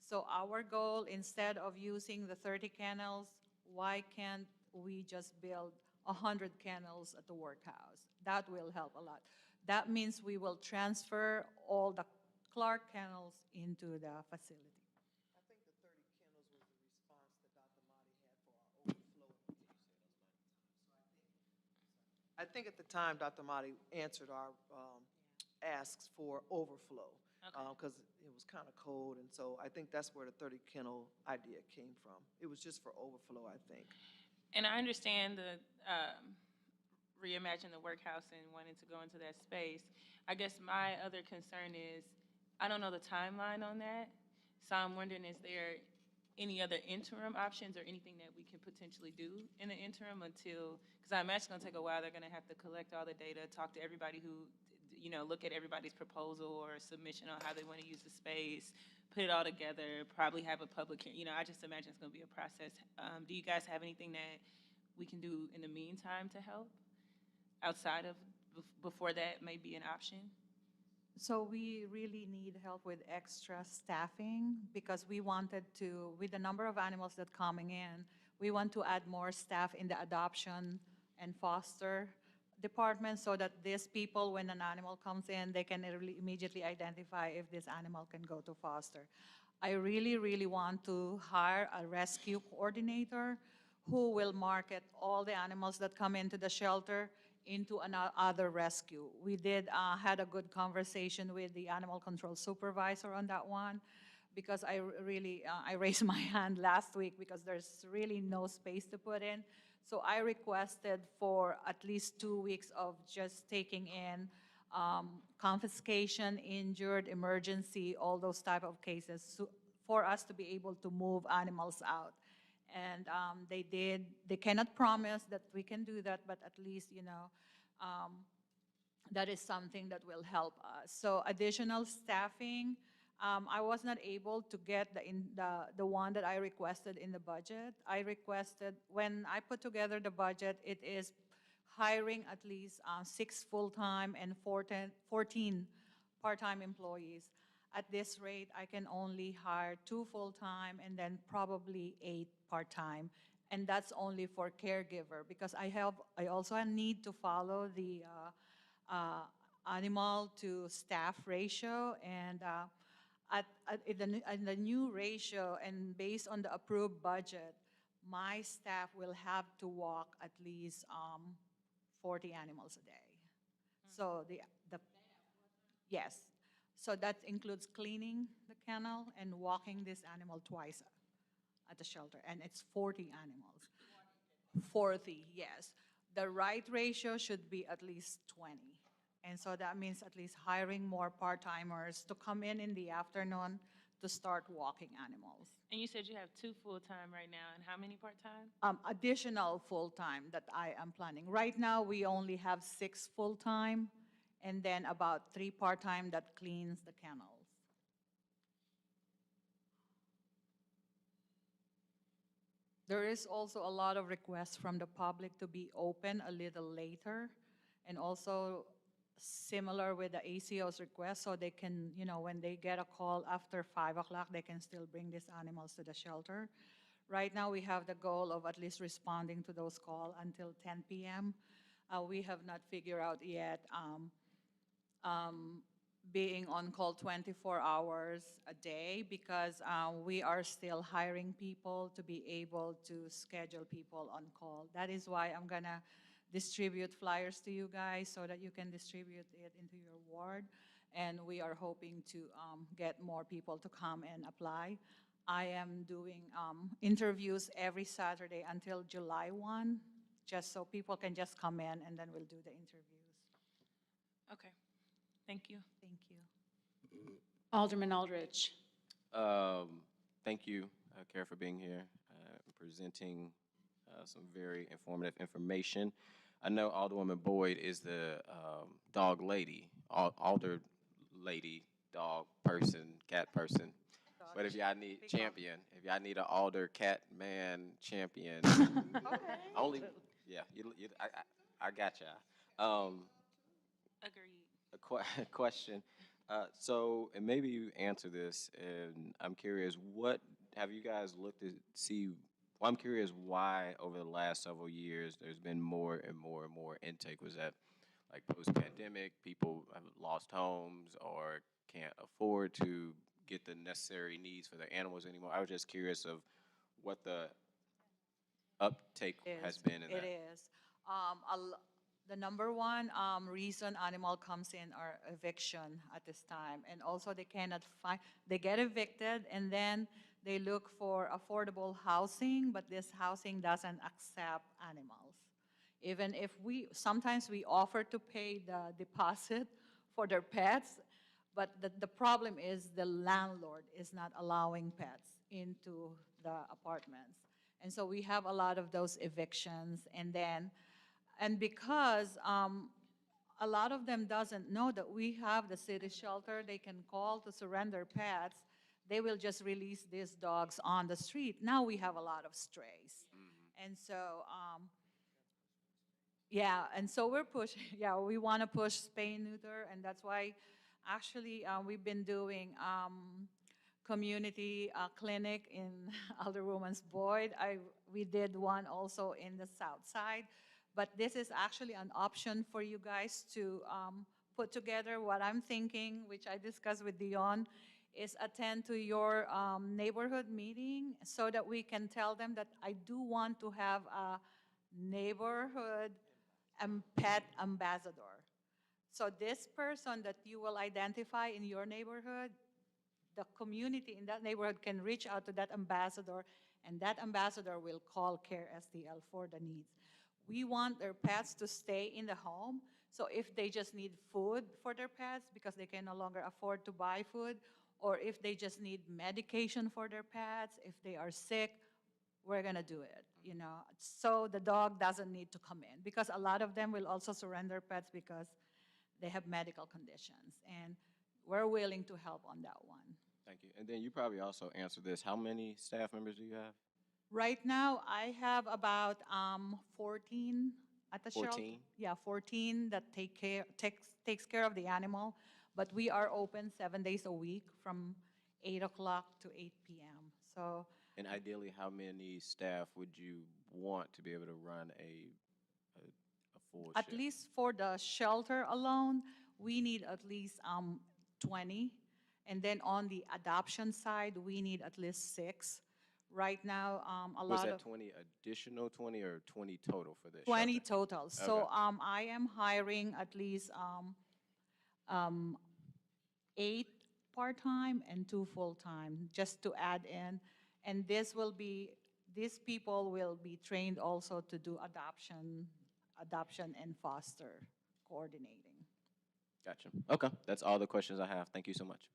So our goal, instead of using the 30 kennels, why can't we just build 100 kennels at the workhouse? That will help a lot. That means we will transfer all the Clark kennels into the facility. I think the 30 kennels was the response that Dr. Madi had for our overflow. I think at the time, Dr. Madi answered our asks for overflow because it was kind of cold, and so I think that's where the 30 kennel idea came from. It was just for overflow, I think. And I understand the reimagine the workhouse and wanting to go into that space. I guess my other concern is, I don't know the timeline on that, so I'm wondering, is there any other interim options or anything that we can potentially do in the interim until, because I imagine it's going to take a while. They're going to have to collect all the data, talk to everybody who, look at everybody's proposal or submission on how they want to use the space, put it all together, probably have a public hearing. I just imagine it's going to be a process. Do you guys have anything that we can do in the meantime to help outside of before that may be an option? So we really need help with extra staffing because we wanted to, with the number of animals that coming in, we want to add more staff in the adoption and foster department so that these people, when an animal comes in, they can really immediately identify if this animal can go to foster. I really, really want to hire a rescue coordinator who will market all the animals that come into the shelter into another rescue. We had a good conversation with the animal control supervisor on that one because I raised my hand last week because there's really no space to put in. So I requested for at least 2 weeks of just taking in confiscation, injured, emergency, all those type of cases for us to be able to move animals out. And they did. They cannot promise that we can do that, but at least, that is something that will help us. So additional staffing, I was not able to get the one that I requested in the budget. I requested, when I put together the budget, it is hiring at least 6 full-time and 14 part-time employees. At this rate, I can only hire 2 full-time and then probably 8 part-time. And that's only for caregiver because I also need to follow the animal to staff ratio. And in the new ratio and based on the approved budget, my staff will have to walk at least 40 animals a day. So yes. So that includes cleaning the kennel and walking this animal twice at the shelter, and it's 40 animals. 40, yes. The right ratio should be at least 20. And so that means at least hiring more part-timers to come in the afternoon to start walking animals. And you said you have 2 full-time right now, and how many part-time? Additional full-time that I am planning. Right now, we only have 6 full-time, and then about 3 part-time that cleans the kennels. There is also a lot of requests from the public to be open a little later, and also similar with the ACO's request, so they can, when they get a call after 5 o'clock, they can still bring these animals to the shelter. Right now, we have the goal of at least responding to those calls until 10 p.m. We have not figured out yet being on call 24 hours a day because we are still hiring people to be able to schedule people on call. That is why I'm going to distribute flyers to you guys so that you can distribute it into your ward. And we are hoping to get more people to come and apply. I am doing interviews every Saturday until July 1, just so people can just come in and then we'll do the interviews. Okay, thank you. Thank you. Alderman Aldrich. Thank you, Kara, for being here, presenting some very informative information. I know Alderwoman Boyd is the dog lady, alder lady, dog person, cat person. But if y'all need champion, if y'all need an alder cat man champion, only, yeah, I got y'all. Agreed. A question. So, and maybe you answer this, and I'm curious, what have you guys looked to see? Well, I'm curious why over the last several years there's been more and more and more intake. Was that like post-pandemic, people have lost homes or can't afford to get the necessary needs for their animals anymore? I was just curious of what the uptake has been in that. It is. The number one reason animal comes in are eviction at this time. And also they cannot find, they get evicted and then they look for affordable housing, but this housing doesn't accept animals. Even if sometimes we offer to pay the deposit for their pets, but the problem is the landlord is not allowing pets into the apartments. And so we have a lot of those evictions. And because a lot of them doesn't know that we have the city shelter, they can call to surrender pets, they will just release these dogs on the street. Now we have a lot of strays. And so, yeah, and so we're pushing, yeah, we want to push spay and neuter, and that's why actually we've been doing community clinic in Alderwoman's Boyd. We did one also in the South Side. But this is actually an option for you guys to put together. What I'm thinking, which I discussed with Dion, is attend to your neighborhood meeting so that we can tell them that I do want to have a neighborhood and pet ambassador. So this person that you will identify in your neighborhood, the community in that neighborhood can reach out to that ambassador, and that ambassador will call CARE STL for the needs. We want their pets to stay in the home. So if they just need food for their pets because they can no longer afford to buy food, or if they just need medication for their pets, if they are sick, we're gonna do it, So the dog doesn't need to come in because a lot of them will also surrender pets because they have medical conditions. And we're willing to help on that one. Thank you. And then you probably also answered this. How many staff members do you have? Right now, I have about 14 at the shelter. 14? Yeah, 14 that takes care of the animal. But we are open 7 days a week from 8 o'clock to 8 p.m. So. And ideally, how many staff would you want to be able to run a full At shift? least for the shelter alone, we need at least 20. And then on the adoption side, we need at least 6. Right now, a lot of. Was that 20 additional 20 or 20 total for this 20 shelter? total. So Okay. I am hiring at least 8 part-time and 2 full-time just to add in. And these people will be trained also to do adoption and foster coordinating. Gotcha. Okay, that's all the questions I have. Thank you so much.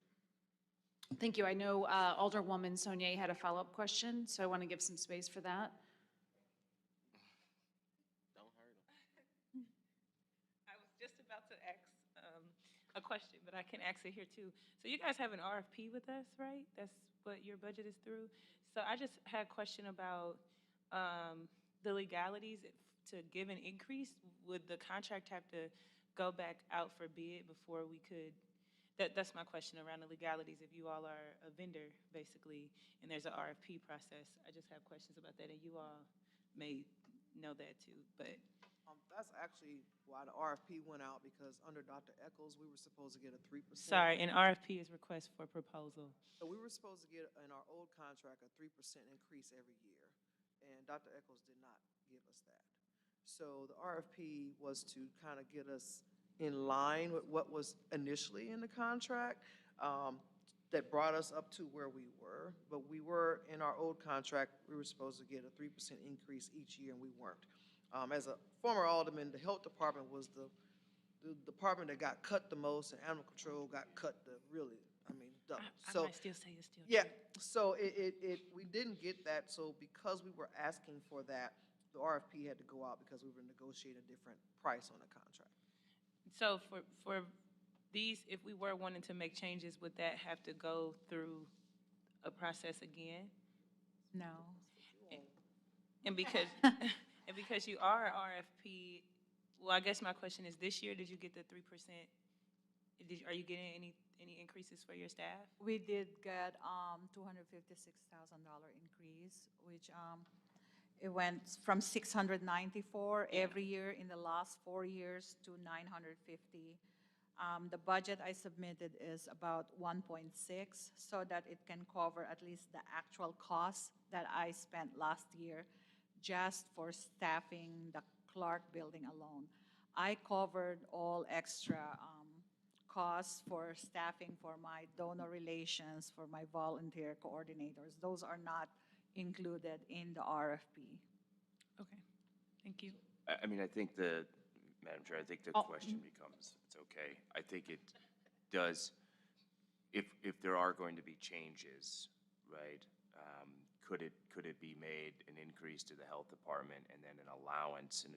Thank you. I know Alderwoman Sonier had a follow-up question, so I want to give some space for that. Don't hurt them. I was just about to ask a question, but I can ask it here too. So you guys have an RFP with us, right? That's what your budget is through. So I just had a question about the legalities to give an increase. Would the contract have to go back out for bid before we could, that's my question around the legalities. If you all are a vendor, basically, and there's an RFP process, I just have questions about that, and you all may know that too, but. That's actually why the RFP went out, because under Dr. Eccles, we were supposed to get a 3%. Sorry, an RFP is request for proposal. So we were supposed to get, in our old contract, a 3% increase every year, and Dr. Eccles did not give us that. So the RFP was to kind of get us in line with what was initially in the contract, that brought us up to where we were. But we were, in our old contract, we were supposed to get a 3% increase each year, and we weren't. As a former alderman, the health department was the department that got cut the most, and animal control got cut double. I might still say it's still. Yeah, so we didn't get that, so because we were asking for that, the RFP had to go out because we were negotiating a different price on the contract. So for these, if we were wanting to make changes, would that have to go through a process again? No. And because, and because you are RFP, well, I guess my question is, this year, did you get the 3%? Are you getting any increases for your staff? We did get $256,000 increase, which it went from 694 every year in the last 4 years to 950. The budget I submitted is about 1.6, so that it can cover at least the actual costs that I spent last year just for staffing the Clark building alone. I covered all extra costs for staffing for my donor relations, for my volunteer coordinators. Those are not included in the RFP. Okay, thank you. I mean, I think Madam Chair, I think the question becomes, it's okay. I think it does, if there are going to be changes, right, could it be made an increase to the health department and then an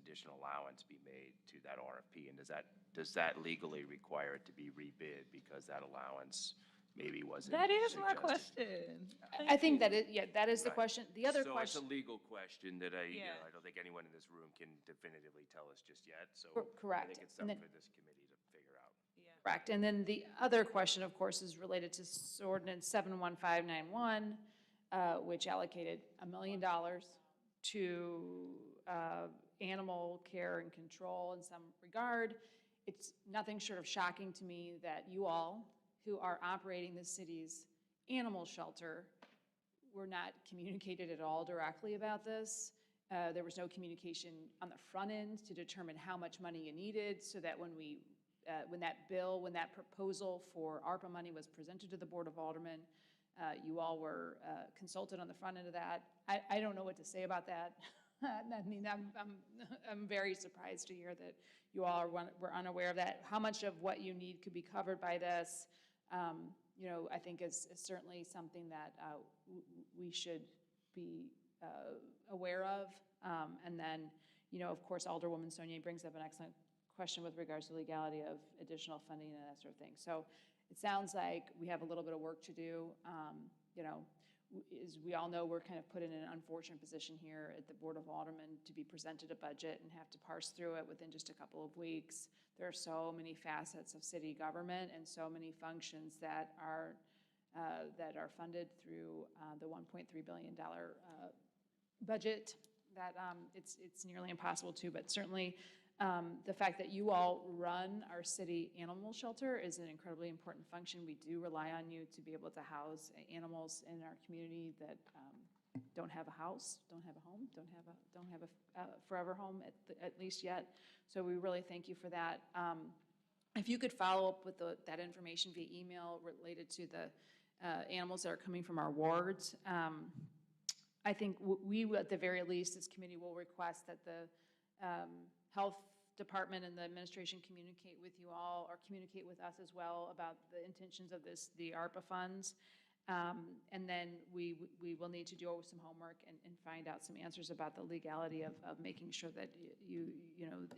additional allowance be made to that RFP? And does that legally require it to be rebid because that allowance maybe wasn't That is my suggested? question. I think that that is the Right. question. The other So question. it's a legal question that Yeah. I don't think anyone in this room can definitively tell us just yet. So Correct. I think it's And something then- for this committee to figure out. Yeah. Correct. And then the other question, of course, is related to ordinance 71591, which allocated $1 million to animal care and control in some regard. It's nothing short of shocking to me that you all, who are operating the city's animal shelter, were not communicated at all directly about this. There was no communication on the front end to determine how much money you needed, so that when that proposal for ARPA money was presented to the Board of Aldermen, you all were consulted on the front end of that. I don't know what to say about that. I mean, I'm very surprised to hear that you all were unaware of that. How much of what you need could be covered by this, I think is certainly something that we should be aware of. And then, of course, Alderwoman Sonia brings up an excellent question with regards to legality of additional funding and that sort of thing. So it sounds like we have a little bit of work to do. As we all know, we're kind of put in an unfortunate position here at the Board of Aldermen to be presented a budget and have to parse through it within just a couple of weeks. There are so many facets of city government and so many functions that are funded through the $1.3 billion budget that it's nearly impossible to, but certainly the fact that you all run our city animal shelter is an incredibly important function. We do rely on you to be able to house animals in our community that don't have a house, don't have a home, don't have a forever home at least yet. So we really thank you for that. If you could follow up with that information via email related to the animals that are coming from our wards, I think we, at the very least, this committee will request that the health department and the administration communicate with you all, or communicate with us as well, about the intentions of the ARPA funds. And then we will need to do some homework and find out some answers about the legality of making sure that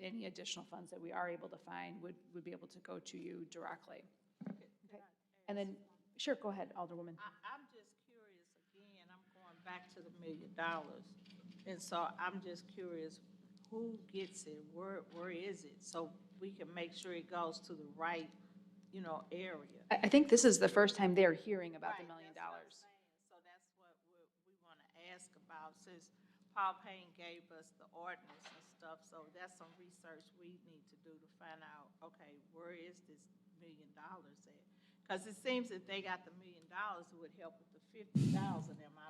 any additional funds that we are able to find would be able to go to you directly. Okay. And then, sure, go ahead, Alderwoman. I'm just curious, again, I'm going back to the $1 million. And so I'm just curious, who gets it? Where is it? So we can make sure it goes to the right, area. I think this is the first time they're hearing about the $1 million. That's what I'm saying. So that's what we want to ask about, since Paul Payne gave us the ordinance and stuff, so that's some research we need to do to find out, okay, where is this $1 million at? Because it seems that they got the $1 million, it would help with the 50,000, am I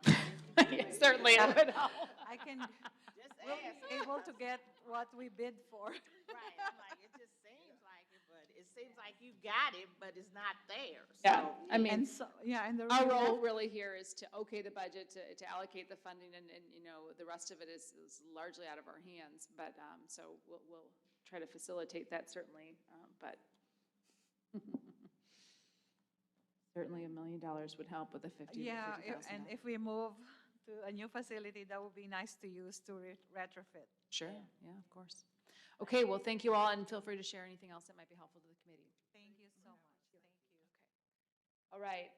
right? Certainly it would help. I can, Just we'll ask. be able to get what we bid for. Right, I'm like, it just seems like it, but it seems like you got it, but it's not there, Yeah, so. I mean, And so, yeah, and the. our reason- role really here is to okay the budget, to allocate the funding, and, the rest of it is largely out of our hands. But, so we'll try to facilitate that certainly, but certainly $1 million would help with the 50 to Yeah, $50,000. and if we move to a new facility, that would be nice to use to retrofit. Sure, yeah, of course. Okay, well, thank you all, and feel free to share anything else that might be helpful to the committee. Thank you so much. Thank you. Okay. All right,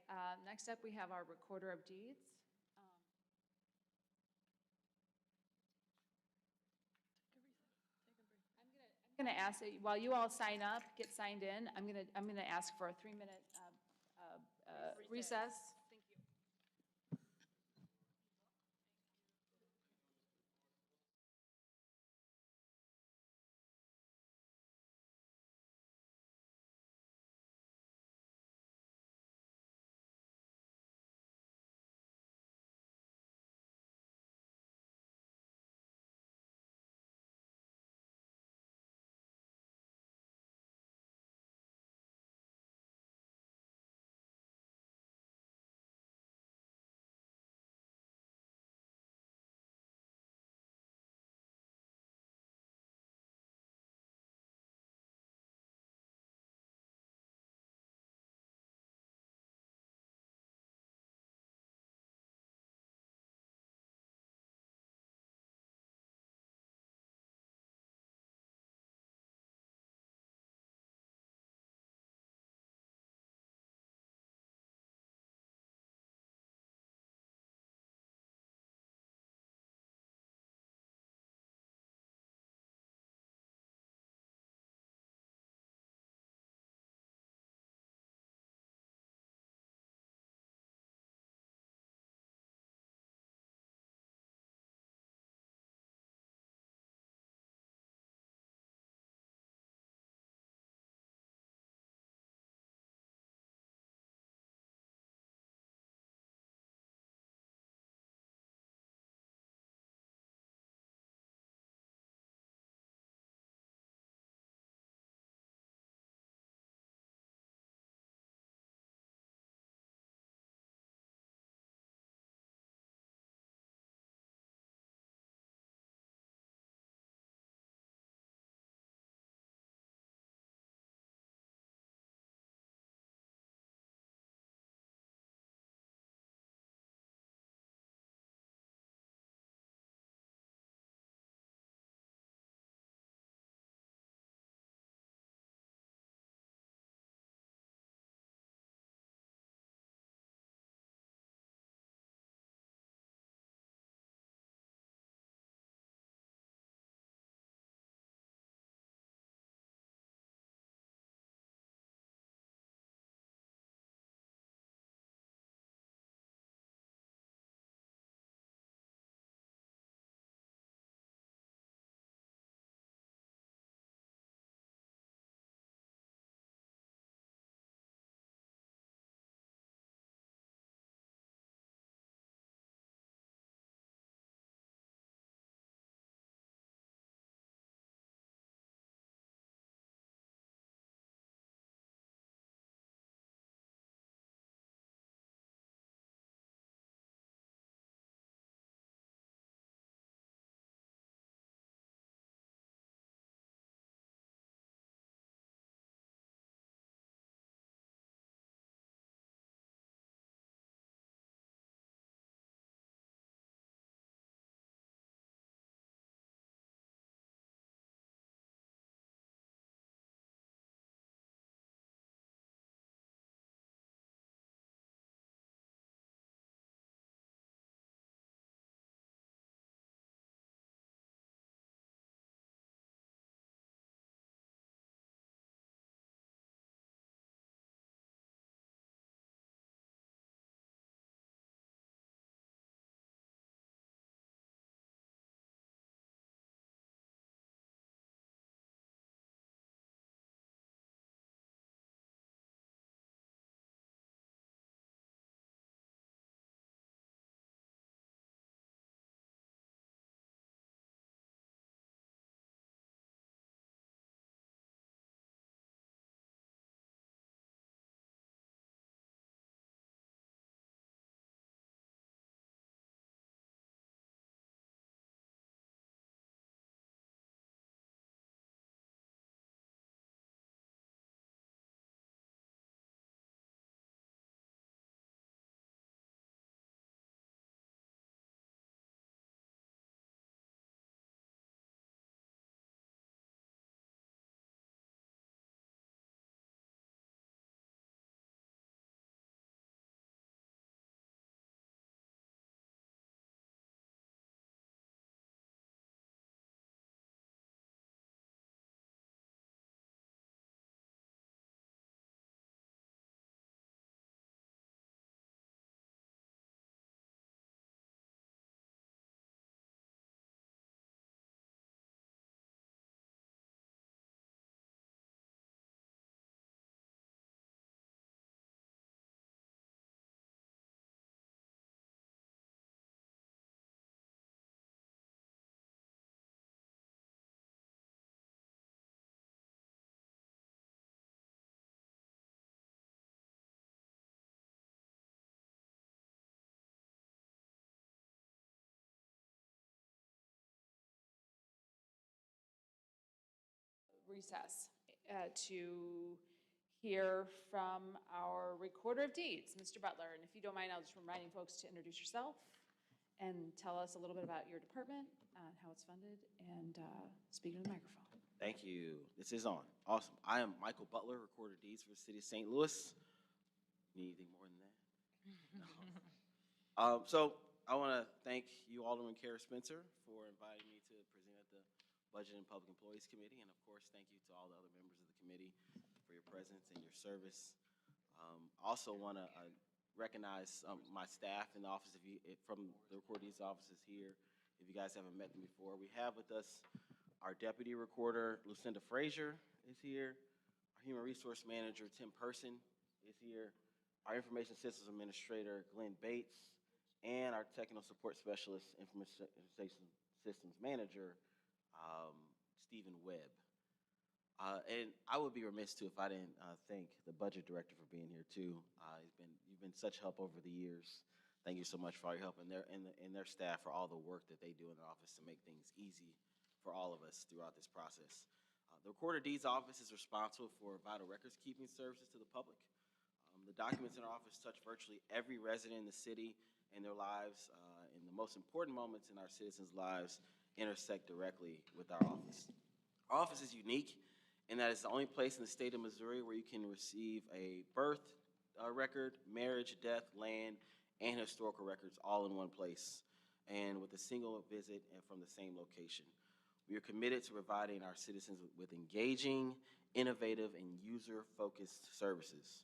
next up, we have our Recorder of Deeds. I'm going to ask, while you all sign up, get signed in, I'm going to ask for a 3-minute recess. recess to hear from our Recorder of Deeds, Mr. Butler. And if you don't mind, I'll just reminding folks to introduce yourself and tell us a little bit about your department, how it's funded, and speak into the microphone. Thank you. This is on. Awesome. I am Michael Butler, Recorder of Deeds for the City of St. Louis. Need anything more than that? No. So I want to thank you, Alderman Kara Spencer, for inviting me to present at the Budget and Public Employees Committee. And of course, thank you to all the other members of the committee for your presence and your service. I also want to recognize my staff in the office from the Recorder of Deeds offices here. If you guys haven't met them before, we have with us our Deputy Recorder, Lucinda Frazier, is here. Our Human Resource Manager, Tim Person, is here. Our Information Systems Administrator, Glenn Bates, and our Technical Support Specialist, Information Systems Manager, Stephen Webb. And I would be remiss, too, if I didn't thank the Budget Director for being here, too. You've been such help over the years. Thank you so much for all your help, and their staff for all the work that they do in their office to make things easy for all of us throughout this process. The Recorder of Deeds office is responsible for vital records keeping services to the public. The documents in our office touch virtually every resident in the city and their lives, and the most important moments in our citizens' lives intersect directly with our office. Our office is unique in that it's the only place in the state of Missouri where you can receive a birth record, marriage, death, land, and historical records all in one place, and with a single visit and from the same location. We are committed to providing our citizens with engaging, innovative, and user-focused services.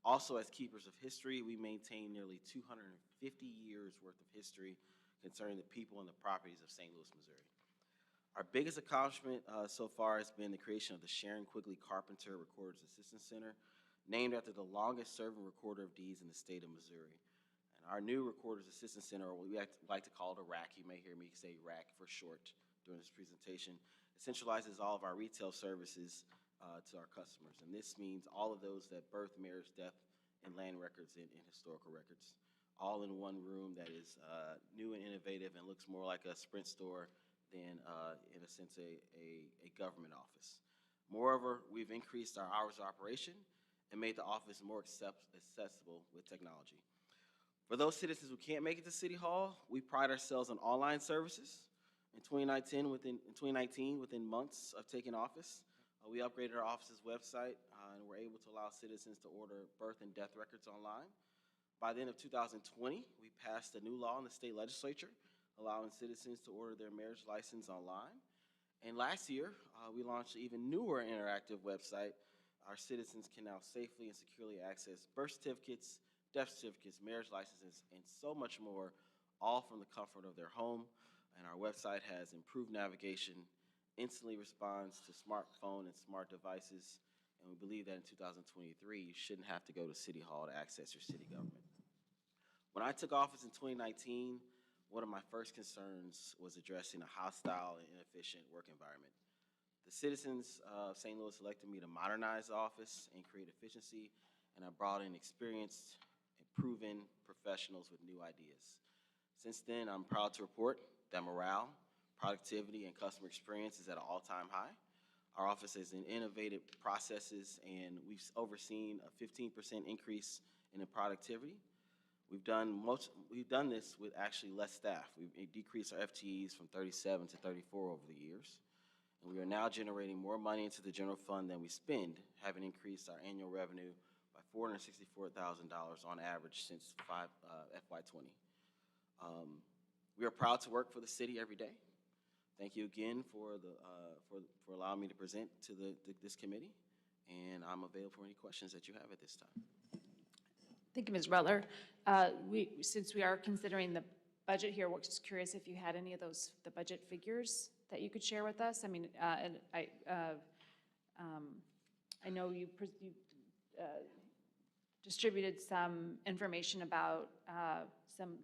Also, as keepers of history, we maintain nearly 250 years worth of history concerning the people and the properties of St. Louis, Missouri. Our biggest accomplishment so far has been the creation of the Sharon Quigley Carpenter Recorder's Assistance Center, named after the longest-serving Recorder of Deeds in the state of Missouri. And our new Recorder's Assistance Center, or we like to call it a RAC, you may hear me say RAC for short during this presentation, it centralizes all of our retail services to our customers. And this means all of those that birth, marriage, death, and land records and historical records, all in one room that is new and innovative and looks more like a Sprint store than, in a sense, a government office. Moreover, we've increased our hours of operation and made the office more accessible with technology. For those citizens who can't make it to City Hall, we pride ourselves on online services. In 2019, within months of taking office, we upgraded our office's website and were able to allow citizens to order birth and death records online. By the end of 2020, we passed a new law in the state legislature allowing citizens to order their marriage license online. And last year, we launched an even newer interactive website. Our citizens can now safely and securely access birth certificates, death certificates, marriage licenses, and so much more, all from the comfort of their home. And our website has improved navigation, instantly responds to smartphone and smart devices, and we believe that in 2023, you shouldn't have to go to City Hall to access your city government. When I took office in 2019, one of my first concerns was addressing a hostile and inefficient work environment. The citizens of St. Louis elected me to modernize the office and create efficiency, and I brought in experienced and proven professionals with new ideas. Since then, I'm proud to report that morale, productivity, and customer experience is at an all-time high. Our office has innovative processes, and we've overseen a 15% increase in the productivity. We've done this with actually less staff. We've decreased our FTEs from 37 to 34 over the years. And we are now generating more money into the general fund than we spend, having increased our annual revenue by $464,000 on average since FY20. We are proud to work for the city every day. Thank you again for allowing me to present to this committee, and I'm available for any questions that you have at this time. Thank you, Mr. Butler. Since we are considering the budget here, we're just curious if you had any of the budget figures that you could share with us. I mean, and I know you distributed some information about some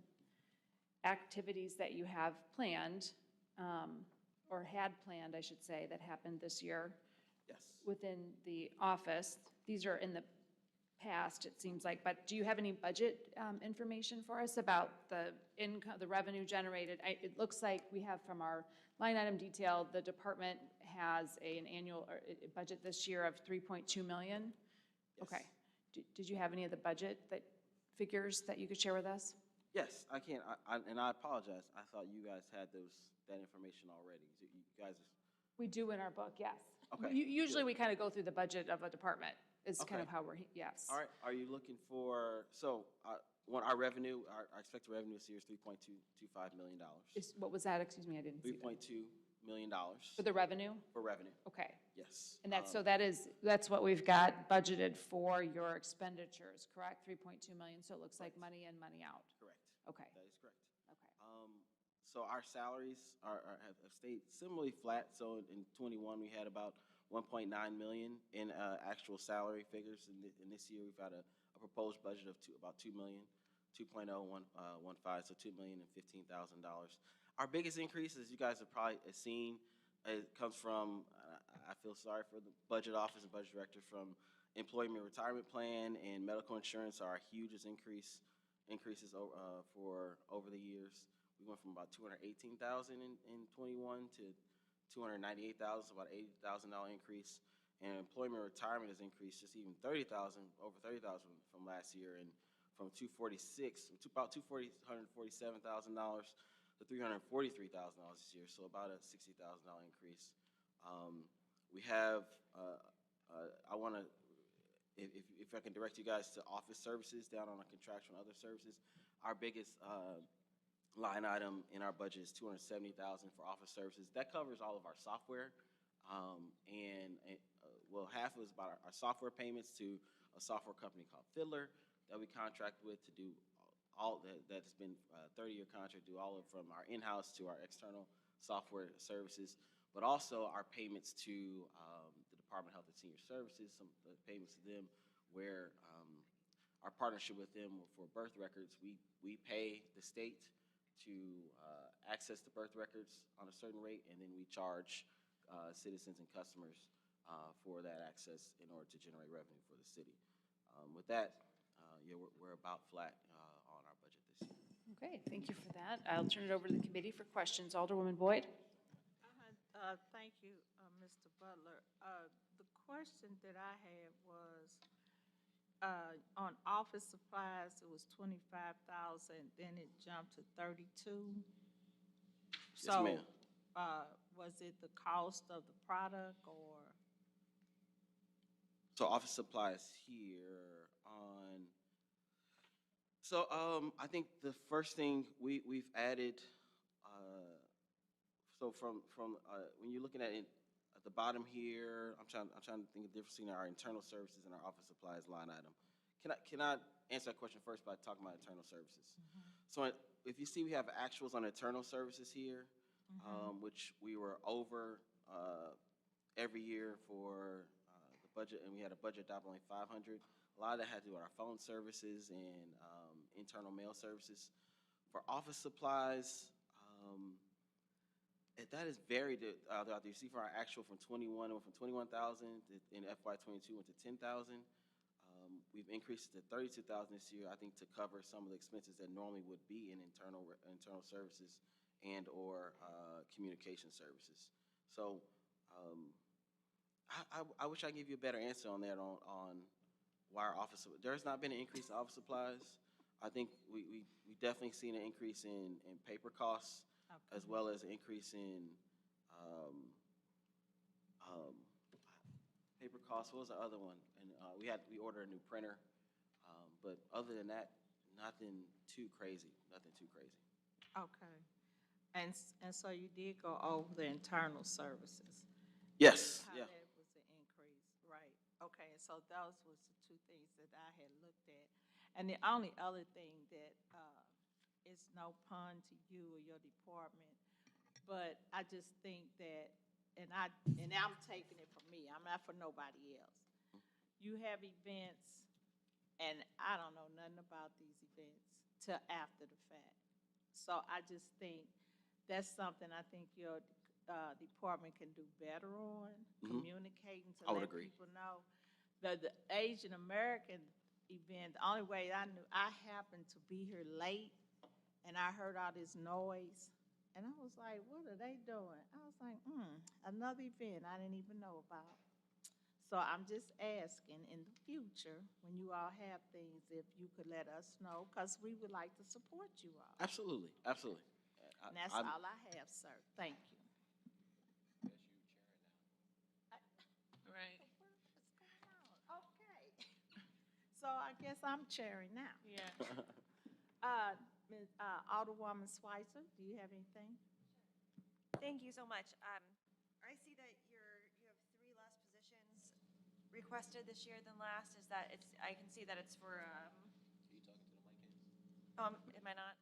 activities that you have planned, or had planned, I should say, that happened this year. Yes. Within the office. These are in the passed, it seems like, but do you have any budget information for us about the income, the revenue generated? It looks like we have from our line item detail, the department has an annual budget this year of 3.2 million? Yes. Okay. Did you have any of the budget figures that you could share with us? Yes, I can. And I apologize. I thought you guys had that information already. You guys, We do in our book, yes. Okay, Usually good. we kind of go through the budget of a department, is kind of Okay. how we're, yes. all right, are you looking for, our revenue, our expected revenue this year is $3.225 million. What was that? Excuse me, I didn't see that. $3.2 million For the revenue? for revenue, Okay. yes. And that's what we've got budgeted for your expenditures, correct? 3.2 million, so it looks like money in, money out. Correct. Okay, That is correct. okay. So our salaries have stayed similarly flat. So in '21, we had about 1.9 million in actual salary figures. In this year, we've got a proposed budget of about 2 million, 2.015, so $2,015,000. Our biggest increase, as you guys have probably seen, it comes from, I feel sorry for the budget office and budget director, from employment retirement plan and medical insurance are our hugest increases for over the years. We went from about 218,000 in '21 to 298,000, so about $80,000 increase. And employment retirement has increased just even over 30,000 from last year, and from about $147,000 to $343,000 this year, so about a $60,000 increase. We have, I want to, if I can direct you guys to office services down on our contractual and other services, our biggest line item in our budget is $270,000 for office services. That covers all of our software, well, half of it is about our software payments to a software company called Fiddler that we contract with to do all that's been a 30-year contract, do all of from our in-house to our external software services, but also our payments to the Department of Health and Senior Services, some payments to them where our partnership with them for birth records, we pay the state to access the birth records on a certain rate, and then we charge citizens and customers for that access in order to generate revenue for the city. With that, we're about flat on our budget this year. Okay, thank you for that. I'll turn it over to the committee for questions. Alderwoman Boyd? Thank you, Mr. Butler. The question that I had was, on office supplies, it was 25,000, then it jumped to 32. Yes, ma'am. Was it the cost of the product or? So office supplies here on, I think the first thing we've added, so from when you're looking at it at the bottom here, I'm trying to think of the difference between our internal services and our office supplies line item. Can I answer that question first by talking about internal services? So if you see, we have actuals on internal services here, which we were over every year for the budget, and we had a budget drop only 500. A lot of that had to do with our phone services and internal mail services. For office supplies, that is varied throughout the year. You see, for our actual from 21, it went from 21,000 in FY22 went to 10,000. We've increased it to 32,000 this year, I think, to cover some of the expenses that normally would be in internal services and or communication services. So I wish I could give you a better answer on that on why our office. There's not been an increase in office supplies. I think we definitely seen an increase in paper costs, as well as an increase in paper costs. What was the other one? And we ordered a new printer, but other than that, nothing too crazy. Nothing too crazy. Okay. And so you did go over the internal services? Yes. How Yeah. that was an increase, right? Okay, so those was the two things that I had looked at. And the only other thing that is no pun to you or your department, but I just think that, and I'm taking it for me, I'm not for nobody else. You have events, and I don't know nothing about these events till after the fact. So I just think that's something I think your department can do better on, communicating to I would let agree. people know. The Asian American event. The only way I knew, I happened to be here late, and I heard all this noise, and I was like, what are they doing? I was like, another event I didn't even know about. So I'm just asking, in the future, when you all have things, if you could let us know, because we would like to support you all. Absolutely, absolutely. And that's I'm- all I have, sir. Thank you. Right. Okay. So I guess I'm chairing now. Yeah. Alderwoman Schweitzer, do you have anything? Thank you so much. I see that you have 3 less positions requested this year than last. Is that it's? I can see that it's for. Are you talking to the mic? Am I not?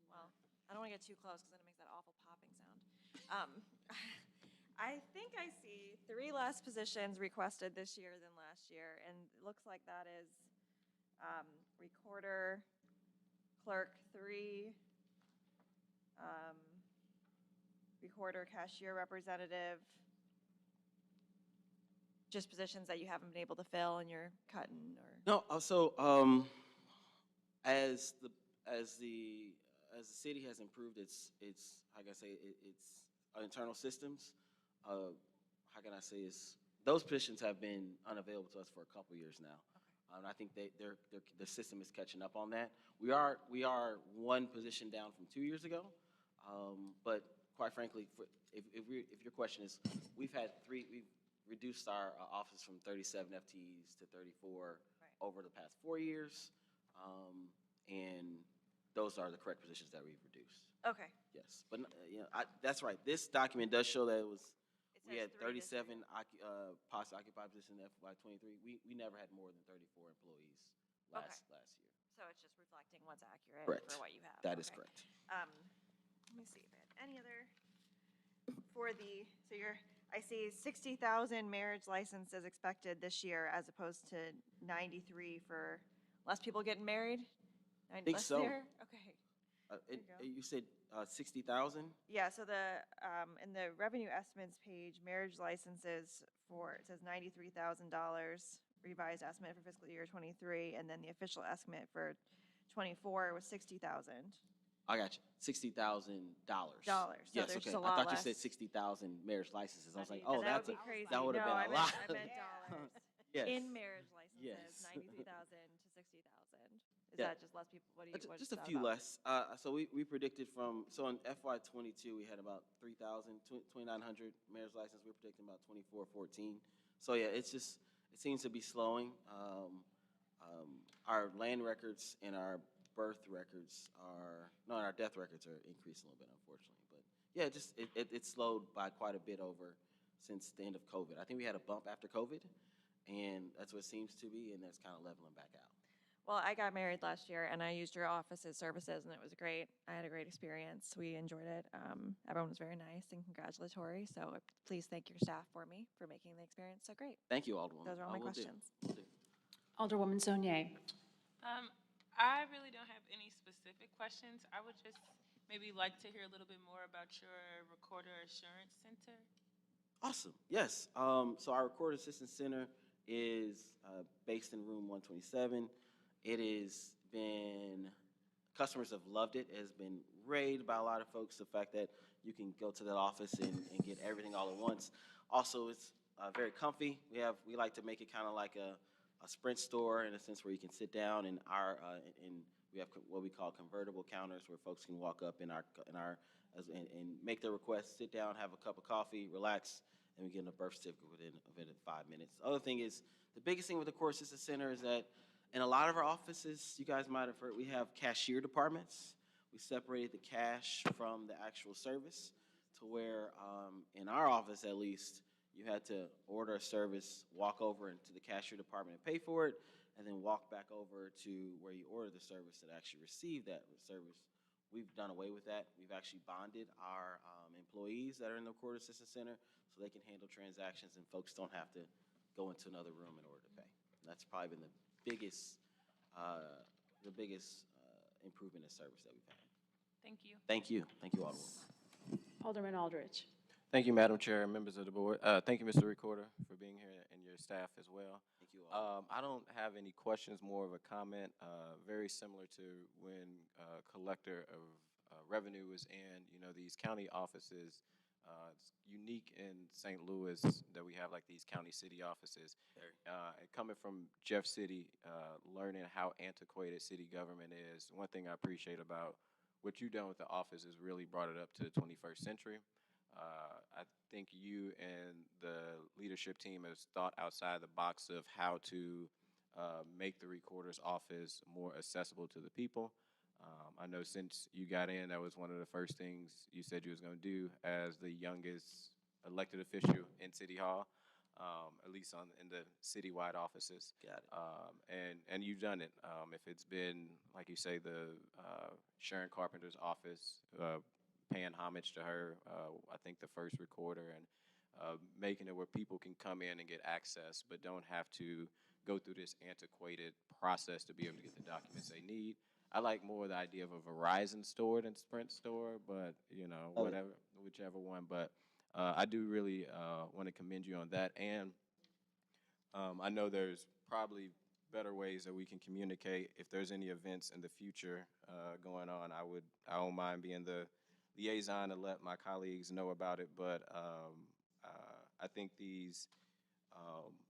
Well, I don't want to get too close because then it makes that awful popping sound. I think I see 3 less positions requested this year than last year, and it looks like that is recorder, clerk 3, recorder, cashier representative, just positions that you haven't been able to fill and you're cutting or? No, so, as the city has improved its, how can I say, its internal systems, how can I say, those positions have been unavailable to us for a couple years now. And I think the system is catching up on that. We are 1 position down from 2 years ago, but quite frankly, if your question is, we've reduced our office from 37 FTEs to 34 over the past 4 years, and those are the correct positions that we've reduced. Okay. Yes, but that's right. This document does show that we had says 3 this 37 possibly occupied positions in FY23. We never had more than 34 employees last year. So it's just reflecting what's accurate Correct. for what you have. That is Okay. correct. Let me see if I had any other, I see 60,000 marriage licenses expected this year as opposed to 93 for less people getting married? Think Less so. there? Okay. you go. You said 60,000? Yeah, so in the revenue estimates page, marriage licenses it says $93,000 revised estimate for fiscal year '23, and then the official estimate for '24 was 60,000. I got you. $60,000. So Yes, there's okay. just a I lot thought you less. said 60,000 marriage licenses. I was like, And oh, that that would be crazy. would have No, been a lot. I meant dollars. Yes. In marriage licenses, Yes. 93,000 to 60,000. Is Yeah. that just less people? What do you? Just a few less. So we predicted so in FY22, we had about 2,900 marriage licenses. We're predicting about 2,414. So yeah, it seems to be slowing. Our land records and our our death records are increasing a little bit, unfortunately. But yeah, it slowed by quite a bit since the end of COVID. I think we had a bump after COVID, and that's what it seems to be, and that's kind of leveling back out. Well, I got married last year, and I used your office's services, and it was great. I had a great experience. We enjoyed it. Everyone was very nice and congratulatory. So please thank your staff for me for making the experience so great. Thank you, Alderwoman. Those are all my Will do. questions. Will do. Alderwoman Saunier. I really don't have any specific questions. I would just maybe like to hear a little bit more about your Recorder Assurance Center. Awesome. Yes. So our Recorder Assistance Center is based in room 127. It has been, customers have loved it. It has been raved by a lot of folks, the fact that you can go to that office and get everything all at once. Also, it's very comfy. We like to make it kind of like a Sprint store in a sense where you can sit down and we have what we call convertible counters where folks can walk up and make their request, sit down, have a cup of coffee, relax, and we get a birth certificate within 5 minutes. The other thing is, the biggest thing with the Court Assistance Center is that in a lot of our offices, you guys might have heard, we have cashier departments. We separated the cash from the actual service to where, in our office at least, you had to order a service, walk over into the cashier department and pay for it, and then walk back over to where you order the service and actually receive that service. We've done away with that. We've actually bonded our employees that are in the Court Assistance Center so they can handle transactions and folks don't have to go into another room in order to pay. And that's probably been the biggest improvement in service that we've had. Thank you. Thank you. Thank you, Alderwoman. Alderman Aldrich. Thank you, Madam Chair and members of the board. Thank you, Mr. Recorder, for being here and your staff as well. Thank you all. I don't have any questions, more of a comment, very similar to when Collector of Revenue was in, these county offices. It's unique in St. Louis that we have like these county city offices. And coming from Jeff City, learning how antiquated city government is, one thing I appreciate about what you've done with the office is really brought it up to the 21st century. I think you and the leadership team has thought outside the box of how to make the recorder's office more accessible to the people. I know since you got in, that was one of the first things you said you was going to do as the youngest elected official in City Hall, at least in the citywide offices. Got it. And you've done it. If it's been, like you say, the Sharon Carpenter's office, paying homage to her, I think the first recorder, and making it where people can come in and get access, but don't have to go through this antiquated process to be able to get the documents they need. I like more the idea of a Verizon store than Sprint store, but whatever, whichever one. But I do really want to commend you on that, and I know there's probably better ways that we can communicate. If there's any events in the future going on, I don't mind being the liaison to let my colleagues know about it. But I think these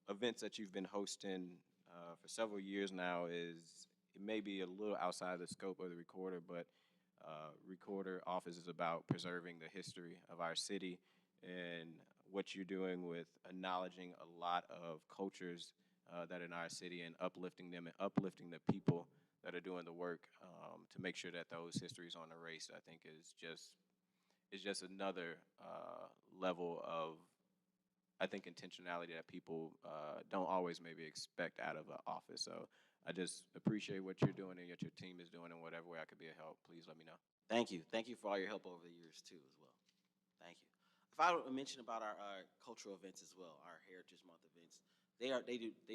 events that you've been hosting for several years now it may be a little outside the scope of the recorder, but recorder office is about preserving the history of our city, and what you're doing with acknowledging a lot of cultures that are in our city and uplifting them and uplifting the people that are doing the work to make sure that those histories aren't erased, I think is just another level of, I think, intentionality that people don't always maybe expect out of an office. So I just appreciate what you're doing and what your team is doing, and whatever way I could be a help, please let me know. Thank you. Thank you for all your help over the years, too, as well. Thank you. If I would mention about our cultural events as well, our Heritage Month events, they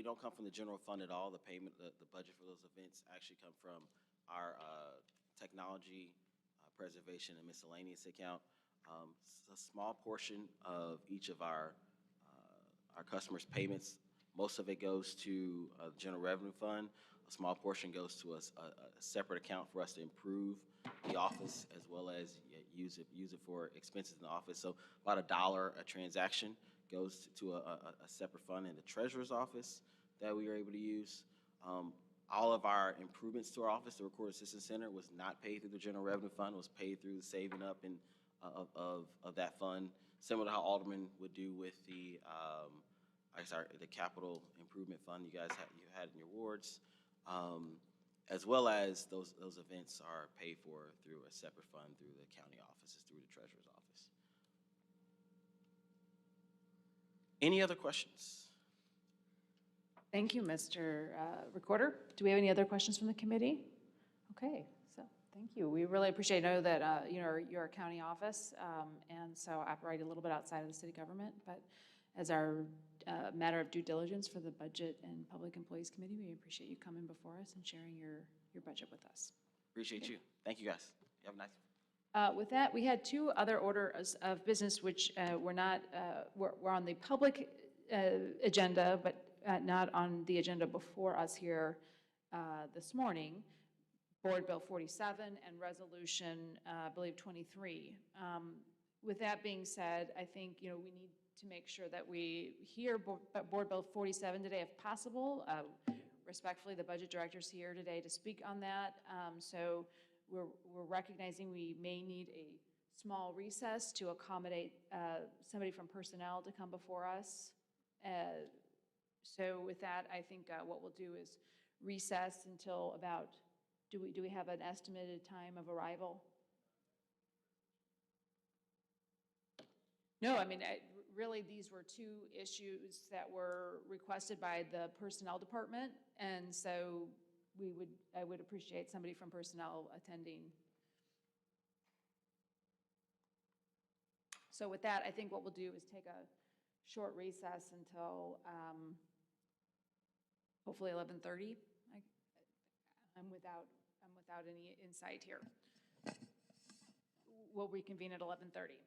don't come from the general fund at all. The payment, the budget for those events actually come from our technology, preservation, and miscellaneous account. A small portion of each of our customers' payments, most of it goes to the general revenue fund. A small portion goes to a separate account for us to improve the office, as well as use it for expenses in the office. So about $1 a transaction goes to a separate fund in the treasurer's office that we are able to use. All of our improvements to our office, the Recorder Assistance Center, was not paid through the general revenue fund. It was paid through the saving up of that fund, similar to how Alderman would do with the capital improvement fund you guys had in your wards, as well as those events are paid for through a separate fund through the county offices, through the treasurer's office. Any other questions? Thank you, Mr. Recorder. Do we have any other questions from the committee? Okay, so thank you. We really appreciate, I know that you're a county office, and so operate a little bit outside of the city government, but as our matter of due diligence for the Budget and Public Employees Committee, we appreciate you coming before us and sharing your budget with us. Appreciate you. Thank you, guys. You have a nice. With that, we had two other orders of business which were on the public agenda, but not on the agenda before us here this morning. Board Bill 47 and Resolution, I believe, 23. With that being said, I think we need to make sure that we hear Board Bill 47 today if possible. Respectfully, the budget director's here today to speak on that. So we're recognizing we may need a small recess to accommodate somebody from personnel to come before us. So with that, I think what we'll do is recess until about, do we have an estimated time of arrival? No, I mean, really, these were two issues that were requested by the personnel department, and so I would appreciate somebody from personnel attending. So with that, I think what we'll do is take a short recess until hopefully 11:30. I'm without any insight here. We'll reconvene at 11:30.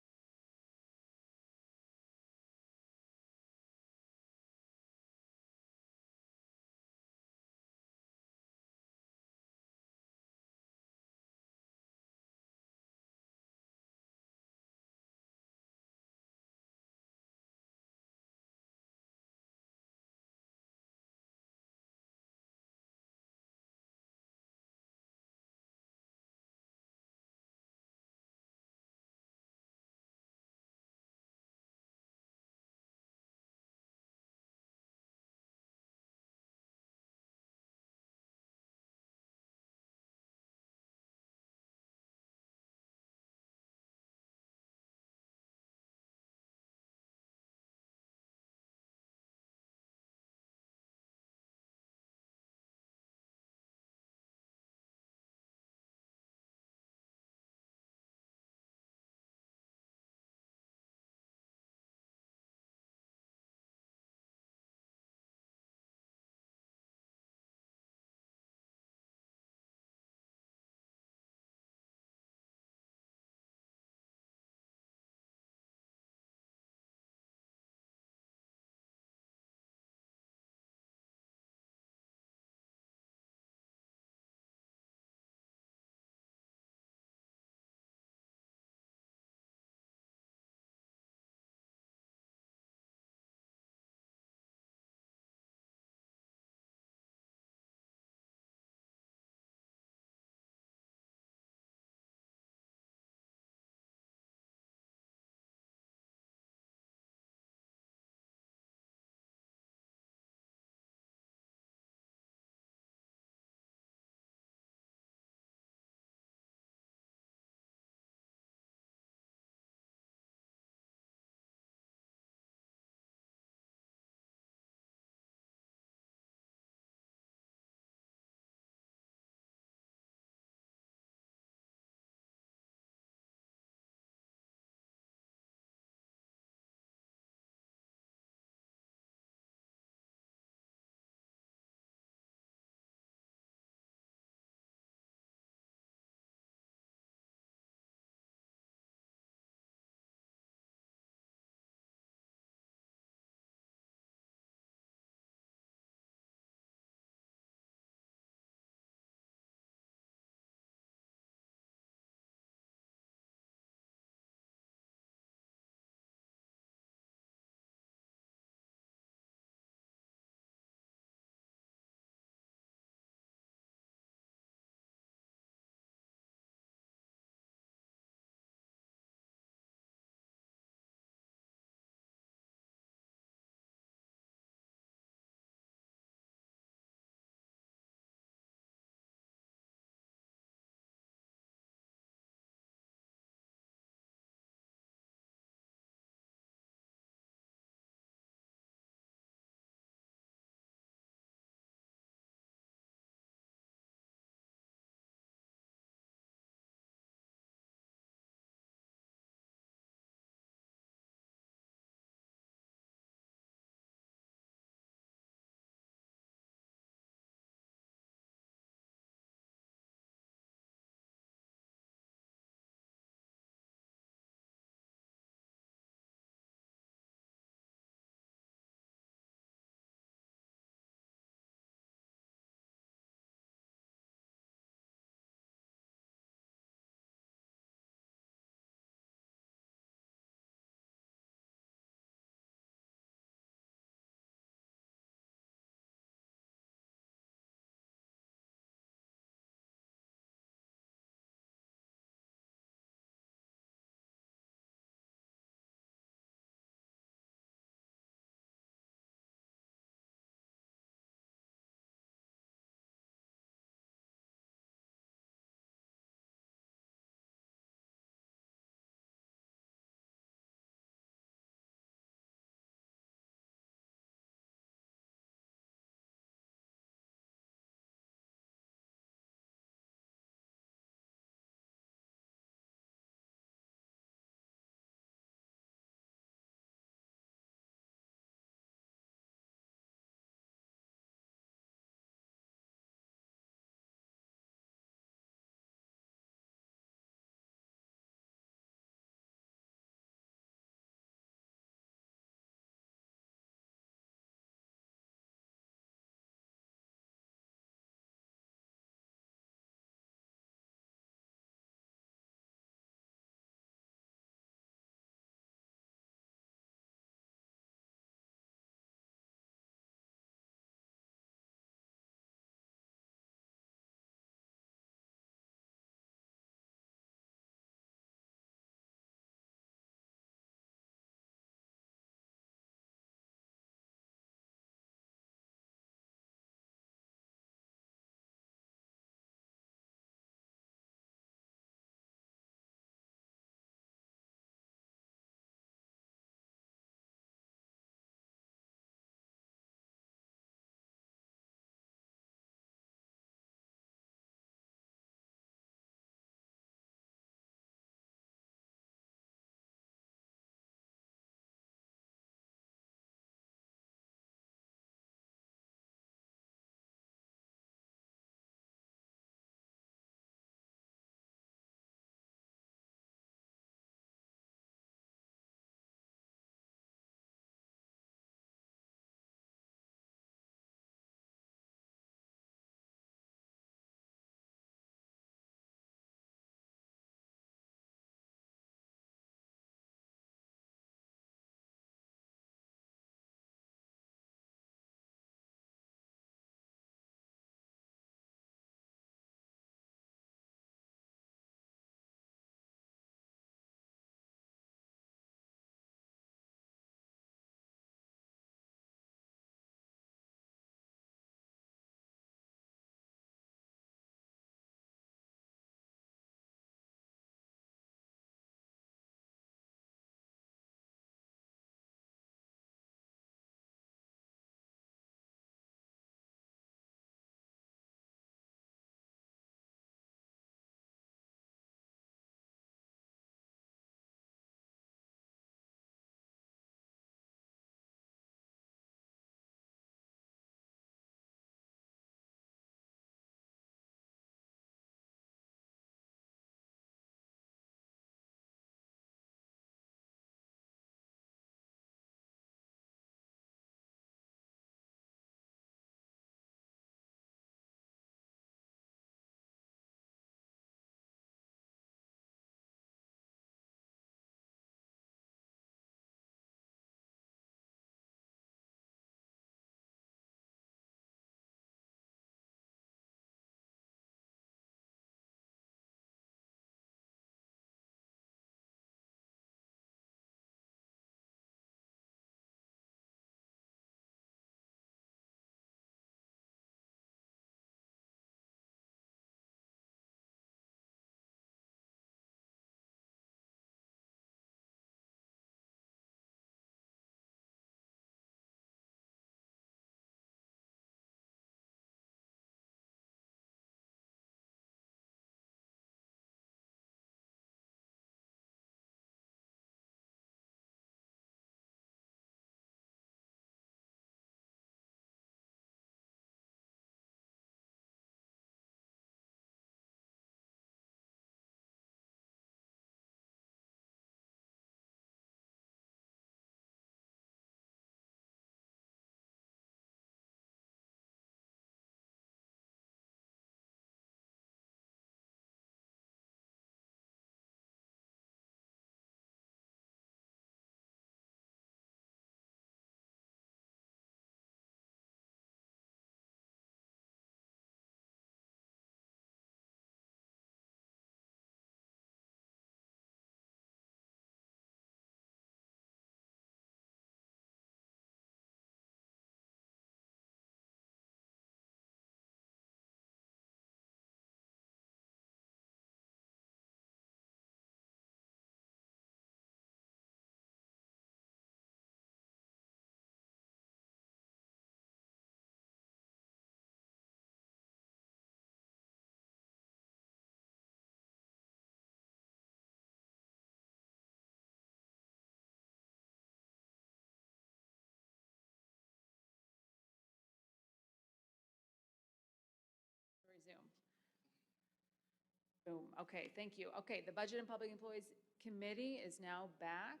Boom, okay, thank you. Okay, the Budget and Public Employees Committee is now back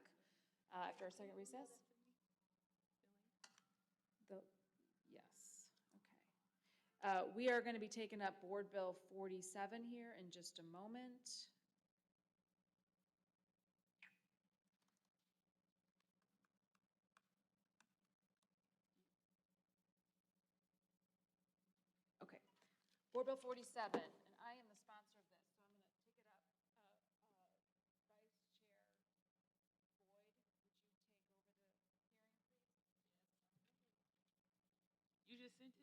after our second recess. Yes, okay. We are going to be taking up Board Bill 47 here in just a moment. Okay, Board Bill 47, and I am the sponsor of this, so I'm going to take it up. Vice Chair Boyd, would you take over the hearing, please? You just sent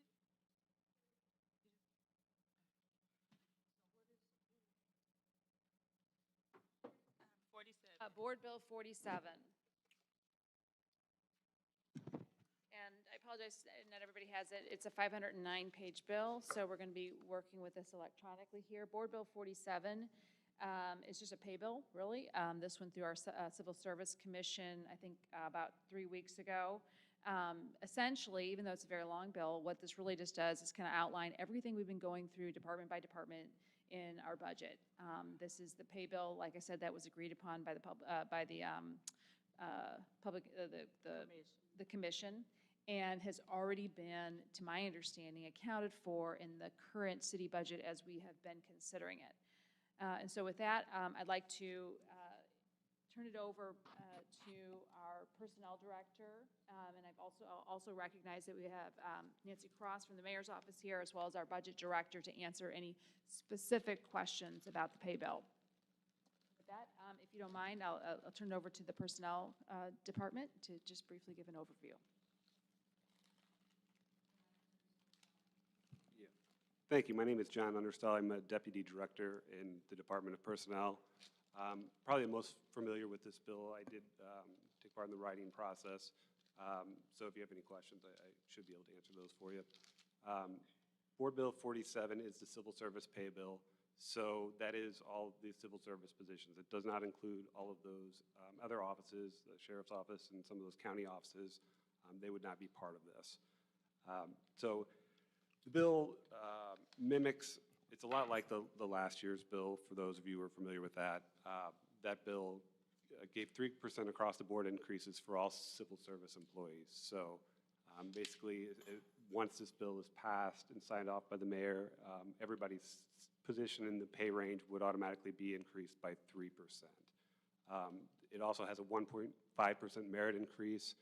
it? 47. Board Bill 47. And I apologize, not everybody has it. It's a 509-page bill, so we're going to be working with this electronically here. Board Bill 47 is just a pay bill, really. This went through our Civil Service Commission, I think, about 3 weeks ago. Essentially, even though it's a very long bill, what this really just does is kind of outline everything we've been going through department by department in our budget. This is the pay bill, like I said, that was agreed upon by the commission, and has already been, to my understanding, accounted for in the current city budget as we have been considering it. And so with that, I'd like to turn it over to our personnel director, and I've also recognized that we have Nancy Cross from the mayor's office here, as well as our budget director, to answer any specific questions about the pay bill. With that, if you don't mind, I'll turn it over to the personnel department to just briefly give an overview. Thank you. My name is John Understall. I'm a deputy director in the Department of Personnel. Probably the most familiar with this bill. I did take part in the writing process. So if you have any questions, I should be able to answer those for you. Board Bill 47 is the civil service pay bill. So that is all the civil service positions. It does not include all of those other offices, the sheriff's office and some of those county offices. They would not be part of this. So the bill mimics, it's a lot like the last year's bill, for those of you who are familiar with that. That bill gave 3% across the board increases for all civil service employees. So basically, once this bill is passed and signed off by the mayor, everybody's position in the pay range would automatically be increased by 3%. It also has a 1.5% merit increase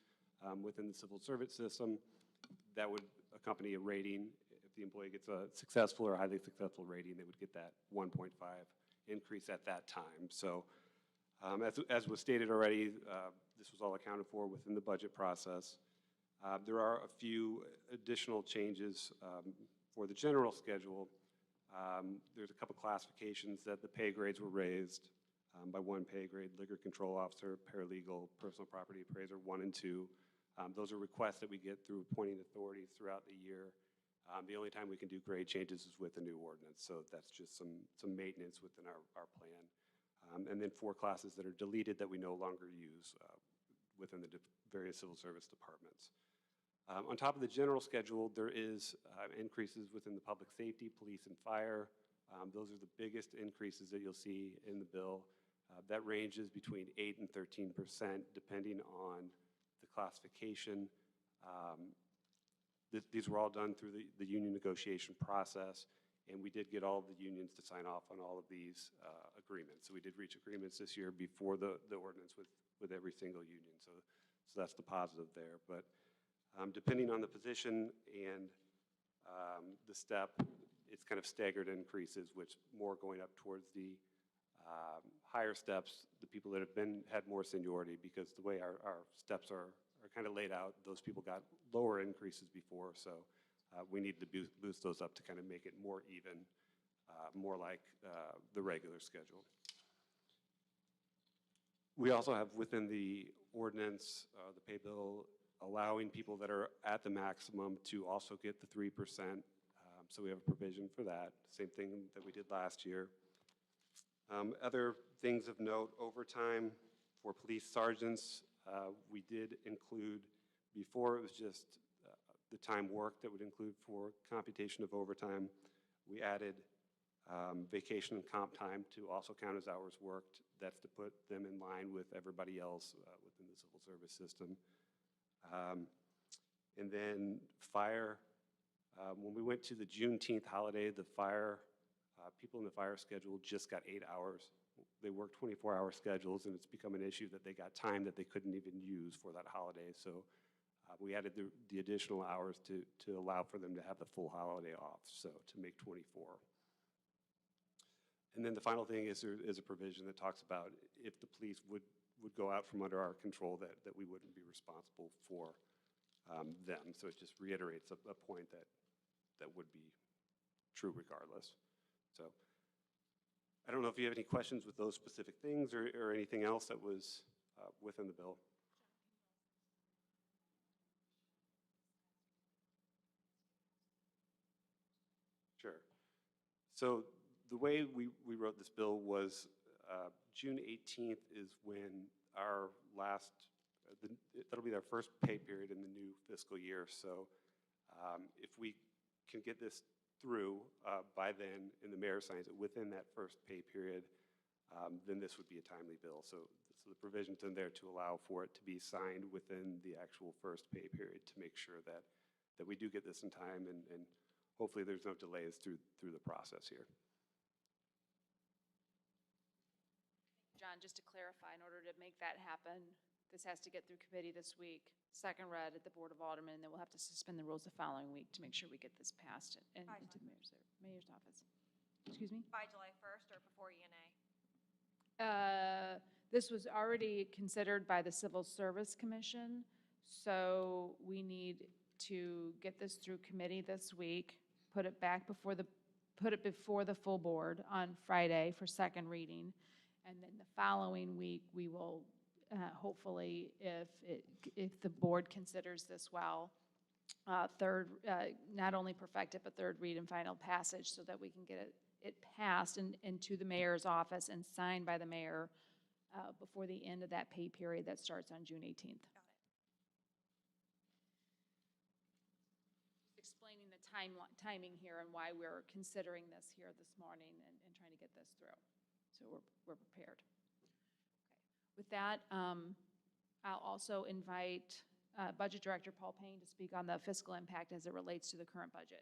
within the civil service system that would accompany a rating. If the employee gets a successful or highly successful rating, they would get that 1.5 increase at that time. So as was stated already, this was all accounted for within the budget process. There are a few additional changes for the general schedule. There's a couple classifications that the pay grades were raised by one pay grade: liquor control officer, paralegal, personal property appraiser 1 and 2. Those are requests that we get through appointing authorities throughout the year. The only time we can do grade changes is with a new ordinance, so that's just some maintenance within our plan. And then 4 classes that are deleted that we no longer use within the various civil service departments. On top of the general schedule, there is increases within the public safety, police, and fire. Those are the biggest increases that you'll see in the bill. That ranges between 8 and 13%, depending on the classification. These were all done through the union negotiation process, and we did get all of the unions to sign off on all of these agreements. So we did reach agreements this year before the ordinance with every single union. So that's the positive there. But depending on the position and the step, it's kind of staggered increases, which more going up towards the higher steps, the people that have had more seniority, because the way our steps are kind of laid out, those people got lower increases before, so we need to boost those up to kind of make it more even, more like the regular schedule. We also have within the ordinance, the pay bill, allowing people that are at the maximum to also get the 3%. So we have a provision for that. Same thing that we did last year. Other things of note: overtime for police sergeants. We did include, before it was just the time worked that would include for computation of overtime. We added Vacation and comp time to also count as hours worked. That's to put them in line with everybody else within the civil service system. And then fire, when we went to the Juneteenth holiday, the fire, people in the fire schedule just got 8 hours. They work 24-hour schedules, and it's become an issue that they got time that they couldn't even use for that holiday. So we added the additional hours to allow for them to have the full holiday off, so to make 24. And then the final thing is there is a provision that talks about if the police would go out from under our control, that we wouldn't be responsible for them. So it just reiterates a point that would be true regardless. So I don't know if you have any questions with those specific things or anything else that was within the bill. Sure. So the way we wrote this bill was June 18th is when our last, that'll be our first pay period in the new fiscal year. So if we can get this through by then, and the mayor signs it within that first pay period, then this would be a timely bill. So the provision's in there to allow for it to be signed within the actual first pay period to make sure that we do get this in time, and hopefully there's no delays through the process here. John, just to clarify, in order to make that happen, this has to get through committee this week, second read at the Board of Aldermen, and then we'll have to suspend the rules the following week to make sure we get this passed into the mayor's office. Excuse me? By July 1st or before ENA? This was already considered by the Civil Service Commission, so we need to get this through committee this week, put it before the full board on Friday for second reading, and then the following week we will hopefully, if the board considers this well, not only perfect it, but third read and final passage so that we can get it passed into the mayor's office and signed by the mayor before the end of that pay period that starts on June 18th. Got it. Explaining the timing here and why we're considering this here this morning and trying to get this through. So we're prepared. Okay. With that, I'll also invite Budget Director Paul Payne to speak on the fiscal impact as it relates to the current budget.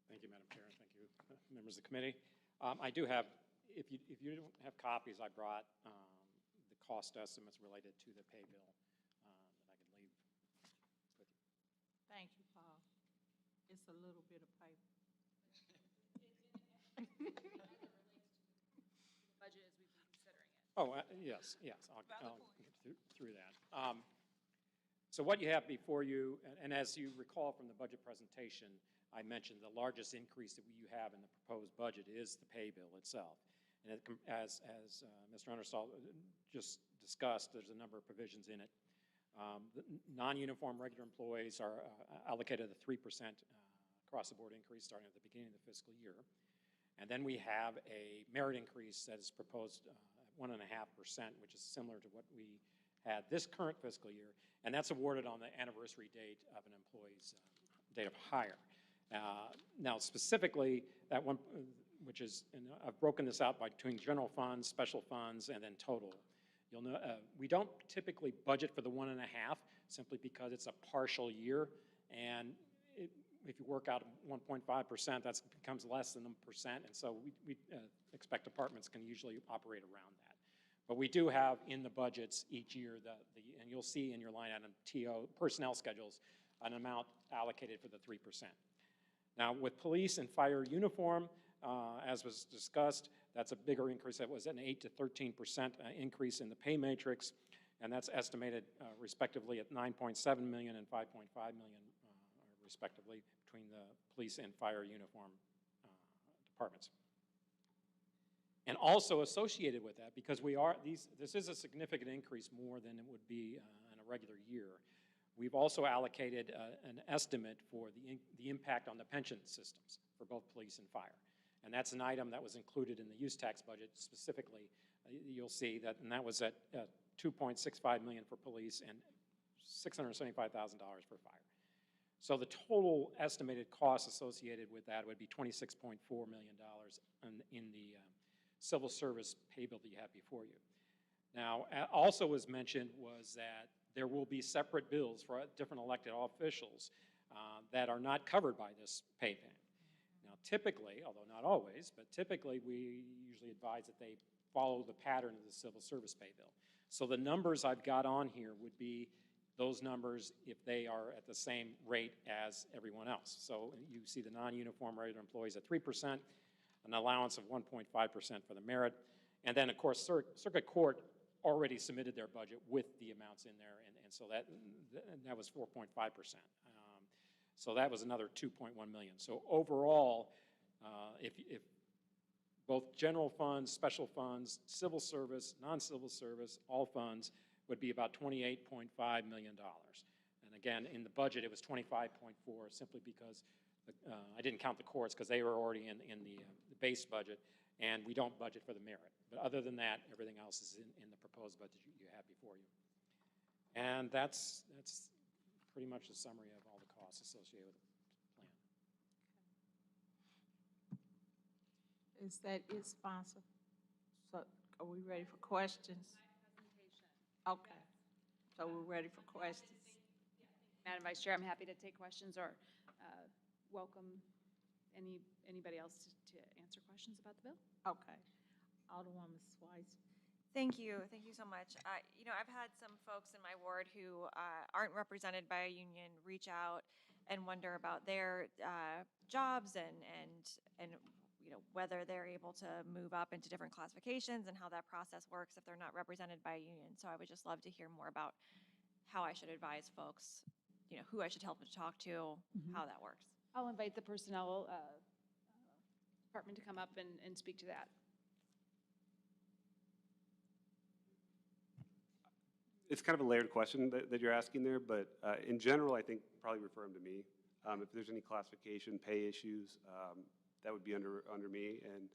Thank you, Madam Chair, and thank you, members of the committee. I do have, if you don't have copies, I brought the cost estimates related to the pay bill that I could leave with you. Thank you, Paul. It's a little bit of paper. Budget as we've been considering it. Oh, yes, I'll get through that. So what you have before you, and as you recall from the budget presentation, I mentioned the largest increase that you have in the proposed budget is the pay bill itself. And as Mr. Understall just discussed, there's a number of provisions in it. The non-uniform regular employees are allocated a 3% across-the-board increase starting at the beginning of the fiscal year. And then we have a merit increase that is proposed at 1.5%, which is similar to what we had this current fiscal year, and that's awarded on the anniversary date of an employee's date of hire. Now, specifically, that one, which is, and I've broken this out between general funds, special funds, and then total. You'll know we don't typically budget for the 1.5 simply because it's a partial year, and if you work out 1.5%, that becomes less than 1%, and so we expect departments can usually operate around that. But we do have in the budgets each year, and you'll see in your line item TO personnel schedules, an amount allocated for the 3%. Now, with police and fire uniform, as was discussed, that's a bigger increase. That was an 8 to 13% increase in the pay matrix, and that's estimated respectively at $9.7 million and $5.5 million, respectively, between the police and fire uniform departments. And also associated with that, because this is a significant increase more than it would be in a regular year, we've also allocated an estimate for the impact on the pension systems for both police and fire. And that's an item that was included in the use tax budget specifically. You'll see that, and that was at $2.65 million for police and $675,000 for fire. So the total estimated cost associated with that would be $26.4 million in the civil service pay bill that you have before you. Now, also was mentioned was that there will be separate bills for different elected officials that are not covered by this pay plan. Now, typically, although not always, but typically we usually advise that they follow the pattern of the civil service pay bill. So the numbers I've got on here would be those numbers if they are at the same rate as everyone else. So you see the non-uniform regular employees at 3%, an allowance of 1.5% for the merit, and then, of course, Circuit Court already submitted their budget with the amounts in there, and so that was 4.5%. So that was another 2.1 million. So overall, if both general funds, special funds, civil service, non-civil service, all funds would be about $28.5 million. And again, in the budget, it was 25.4 simply because I didn't count the courts because they were already in the base budget, and we don't budget for the merit. But other than that, everything else is in the proposed budget you have before you. And that's pretty much the summary of all the costs associated with the plan. Is that it, sponsor? So are we ready for questions? Okay, so we're ready for questions. Madam Vice Chair, I'm happy to take questions or welcome anybody else to answer questions about the bill. Okay. Alderwoman Switzer. Thank you so much. You know, I've had some folks in my ward who aren't represented by a union reach out and wonder about their jobs and you know, whether they're able to move up into different classifications and how that process works if they're not represented by a union. So I would just love to hear more about how I should advise folks, you know, who I should help to talk to, how that works. I'll invite the personnel department to come up and speak to that. It's kind of a layered question that you're asking there, but in general, I think probably refer them to me. If there's any classification, pay issues, that would be under me. And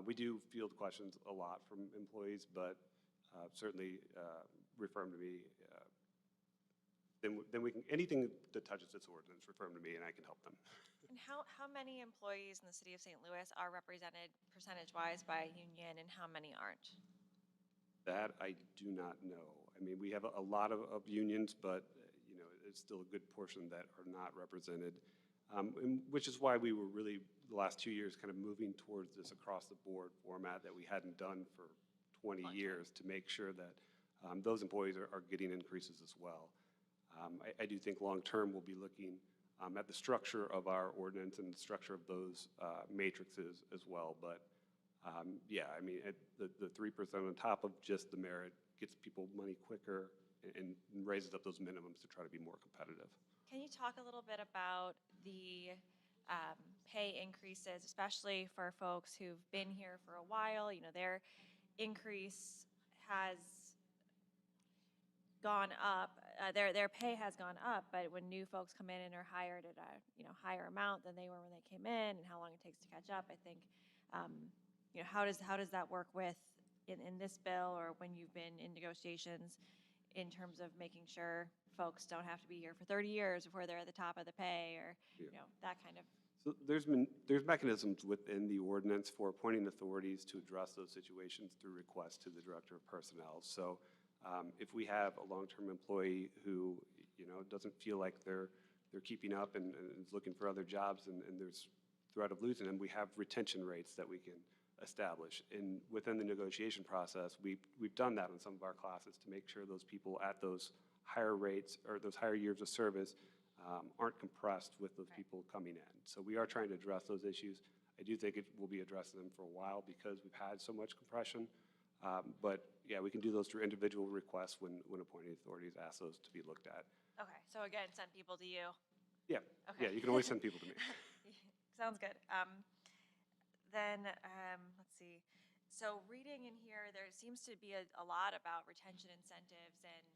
we do field questions a lot from employees, but certainly refer them to me. Then we can, anything that touches this ordinance, refer them to me and I can help them. And how many employees in the city of St. Louis are represented percentage-wise by a union and how many aren't? That I do not know. I mean, we have a lot of unions, but you know, it's still a good portion that are not represented, which is why we were really the last 2 years kind of moving towards this across the board format that we hadn't done for 20 years to make sure that those employees are getting increases as well. I do think long-term we'll be looking at the structure of our ordinance and the structure of those matrices as well. But yeah, I mean, the 3% on top of just the merit gets people money quicker and raises up those minimums to try to be more competitive. Can you talk a little bit about the pay increases, especially for folks who've been here for a while? You know, their increase has gone up, their pay has gone up, but when new folks come in and are hired at a higher amount than they were when they came in, and how long it takes to catch up, I think, you know, how does that work with in this bill or when you've been in negotiations in terms of making sure folks don't have to be here for 30 years before they're at the top of the pay or you know, that kind of. So there's mechanisms within the ordinance for appointing authorities to address those situations through request to the Director of Personnel. So if we have a long-term employee who, you know, doesn't feel like they're keeping up and is looking for other jobs and there's threat of losing them, we have retention rates that we can establish. And within the negotiation process, we've done that in some of our classes to make sure those people at those higher rates or those higher years of service aren't compressed with those people coming in. So we are trying to address those issues. I do think it will be addressing them for a while because we've had so much compression. But yeah, we can do those through individual requests when appointing authorities ask those to be looked at. Okay, so again, send people to you. Yeah, okay. Yeah, you can always send people to me. Sounds good. Then let's see. So reading in here, there seems to be a lot about retention incentives and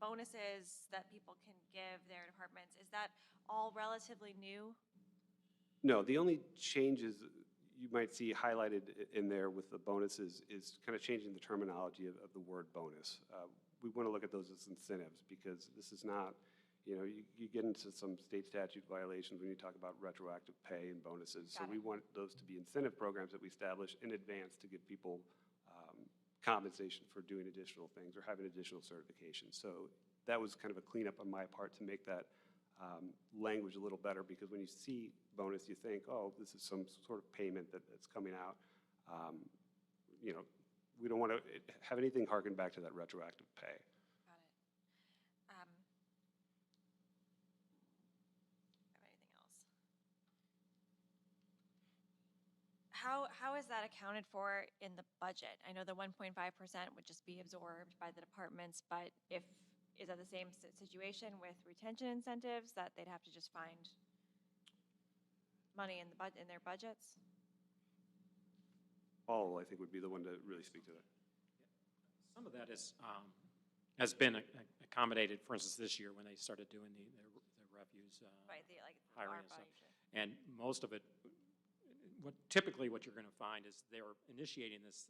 bonuses that people can give their departments. Is that all relatively new? No, the only changes you might see highlighted in there with the bonuses is kind of changing the terminology of the word bonus. We want to look at those as incentives because this is not, you know, you get into some state statute violations when you talk about retroactive pay and bonuses. So we want those to be incentive programs that we establish in advance to give people compensation for doing additional things or having additional certifications. So that was kind of a cleanup on my part to make that language a little better, because when you see bonus, you think, oh, this is some sort of payment that's coming out. You know, we don't want to have anything harken back to that retroactive pay. Got it. Have anything else? How is that accounted for in the budget? I know the 1.5% would just be absorbed by the departments, but is that the same situation with retention incentives, that they'd have to just find money in their budgets? Paul, I think, would be the one to really speak to that. Some of that has been accommodated, for instance, this year when they started doing the refuse Right, hiring and stuff. And most of it, typically what you're going to find is they're initiating this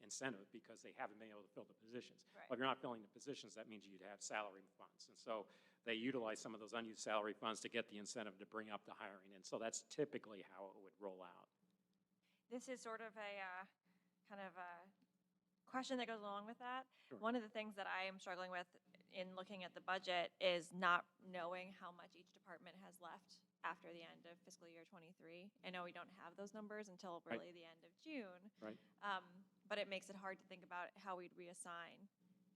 incentive because they haven't been able to fill the positions. Right. Well, if you're not filling the positions, that means you'd have salary funds. And so they utilize some of those unused salary funds to get the incentive to bring up the hiring. And so that's typically how it would roll out. This is sort of a kind of a question that goes along with that. Sure. One of the things that I am struggling with in looking at the budget is not knowing how much each department has left after the end of fiscal year 23. I know we don't have those numbers until really the end of June. Right. But it makes it hard to think about how we'd reassign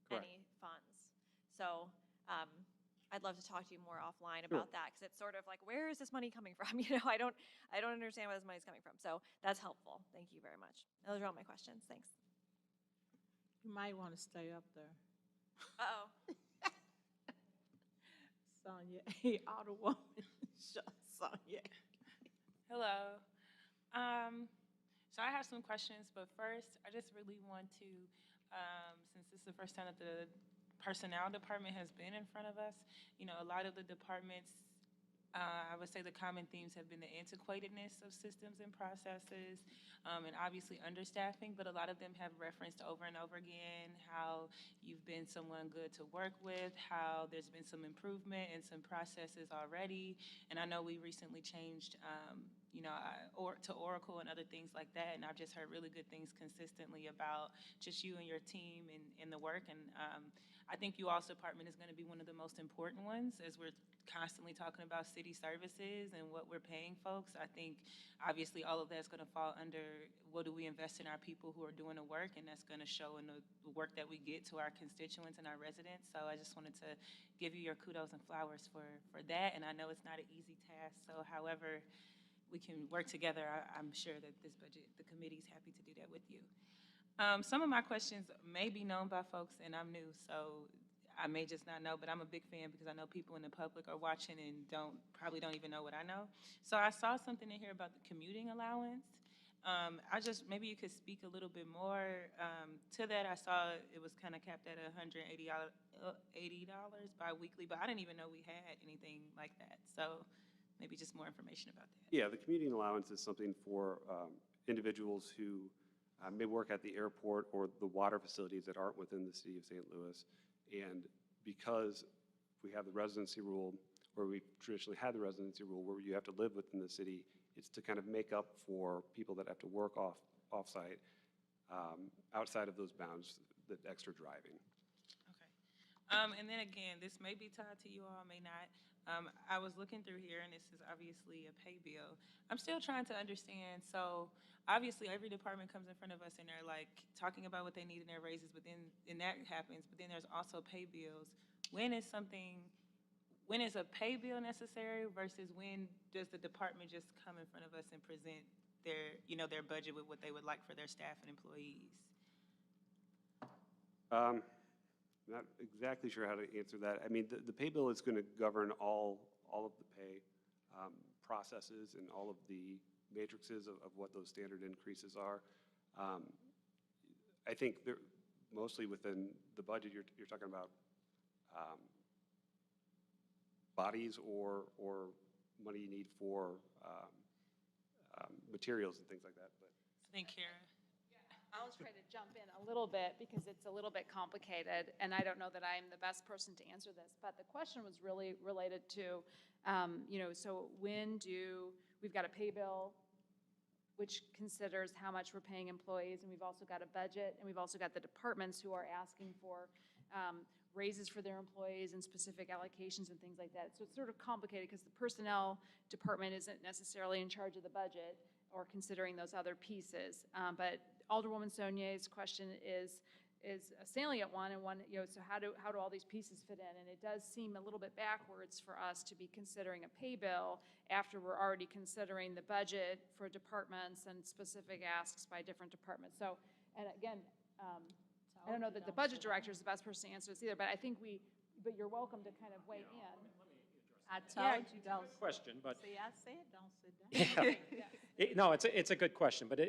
Correct. any funds. So I'd love to talk to you more offline about that, because it's sort of like, where is this money coming from? You know, I don't understand where this money's coming from. So that's helpful. Thank you very much. Those are all my questions. Thanks. You might want to stay up there. Uh-oh. Sonia, Alderwoman Sonia. Hello. So I have some questions, but first, I just really want to, since this is the first time that the personnel department has been in front of us, you know, a lot of the departments, I would say the common themes have been the antiquatedness of systems and processes, and obviously understaffing, but a lot of them have referenced over and over again how you've been someone good to work with, how there's been some improvement in some processes already, and I know we recently changed, you know, to Oracle and other things like that, and I've just heard really good things consistently about just you and your team and the work, and I think you all's department is going to be one of the most important ones as we're constantly talking about city services and what we're paying folks. I think obviously all of that's going to fall under what do we invest in our people who are doing the work, and that's going to show in the work that we get to our constituents and our residents. So I just wanted to give you your kudos and flowers for that, and I know it's not an easy task, so however we can work together, I'm sure that this budget, the committee's happy to do that with you. Some of my questions may be known by folks, and I'm new, so I may just not know, but I'm a big fan because I know people in the public are watching and probably don't even know what I know. So I saw something in here about the commuting allowance. Maybe you could speak a little bit more to that. I saw it was kind of capped at $180 biweekly, but I didn't even know we had anything like that. So maybe just more information about that. Yeah, the commuting allowance is something for individuals who may work at the airport or the water facilities that aren't within the city of St. Louis. And because we have the residency rule, or we traditionally had the residency rule where you have to live within the city, it's to kind of make up for people that have to work off-site outside of those bounds, the extra driving. Okay. And then again, this may be tied to you all, may not. I was looking through here, and this is obviously a pay bill. I'm still trying to understand. So obviously, every department comes in front of us, and they're like talking about what they need in their raises, but then, and that happens, but then there's also pay bills. When is a pay bill necessary versus when does the department just come in front of us and present their, you know, their budget with what they would like for their staff and employees? Not exactly sure how to answer that. I mean, the pay bill is going to govern all of the pay processes and all of the matrices of what those standard increases are. I think mostly within the budget, you're talking about bodies or money you need for materials and things like that. But I think Kara. I'll try to jump in a little bit because it's a little bit complicated, and I don't know that I'm the best person to answer this, but the question was really related to, so we've got a pay bill, which considers how much we're paying employees, and we've also got a budget, and we've also got the departments who are asking for raises for their employees and specific allocations and things like that. So it's sort of complicated because the personnel department isn't necessarily in charge of the budget or considering those other pieces. But Alderwoman Saulnier's question is a salient one, and one, so how do all these pieces fit in? And it does seem a little bit backwards for us to be considering a pay bill after we're already considering the budget for departments and specific asks by different departments. So, and again, I don't know that the budget director is the best person to answer this either, but I think but you're welcome to kind of weigh in. I told you don't. Question, but. See, I said don't sit down. No, it's a good question, but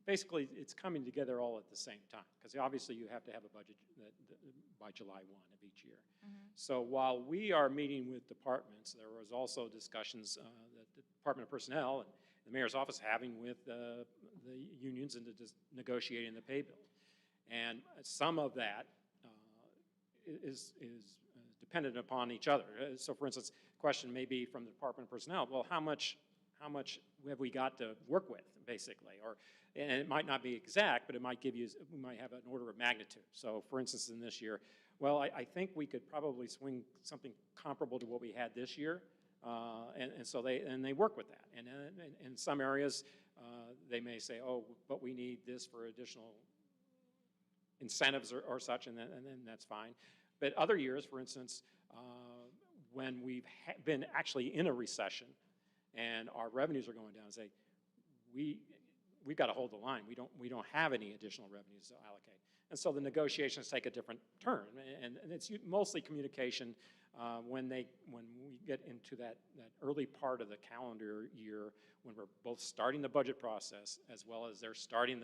basically, it's coming together all at the same time, because obviously you have to have a budget by July 1 of each year. So while we are meeting with departments, there was also discussions that the Department of Personnel and the mayor's office having with the unions and negotiating the pay bill. And some of that is dependent upon each other. So for instance, question may be from the Department of Personnel, well, how much have we got to work with, basically? And it might not be exact, but it might give you, we might have an order of magnitude. So for instance, in this year, well, I think we could probably swing something comparable to what we had this year. And so they work with that. And in some areas, they may say, oh, but we need this for additional incentives or such, and then that's fine. But other years, for instance, when we've been actually in a recession and our revenues are going down, say, we've got to hold the line. We don't have any additional revenues to allocate. And so the negotiations take a different turn. And it's mostly communication when we get into that early part of the calendar year, when we're both starting the budget process as well as they're starting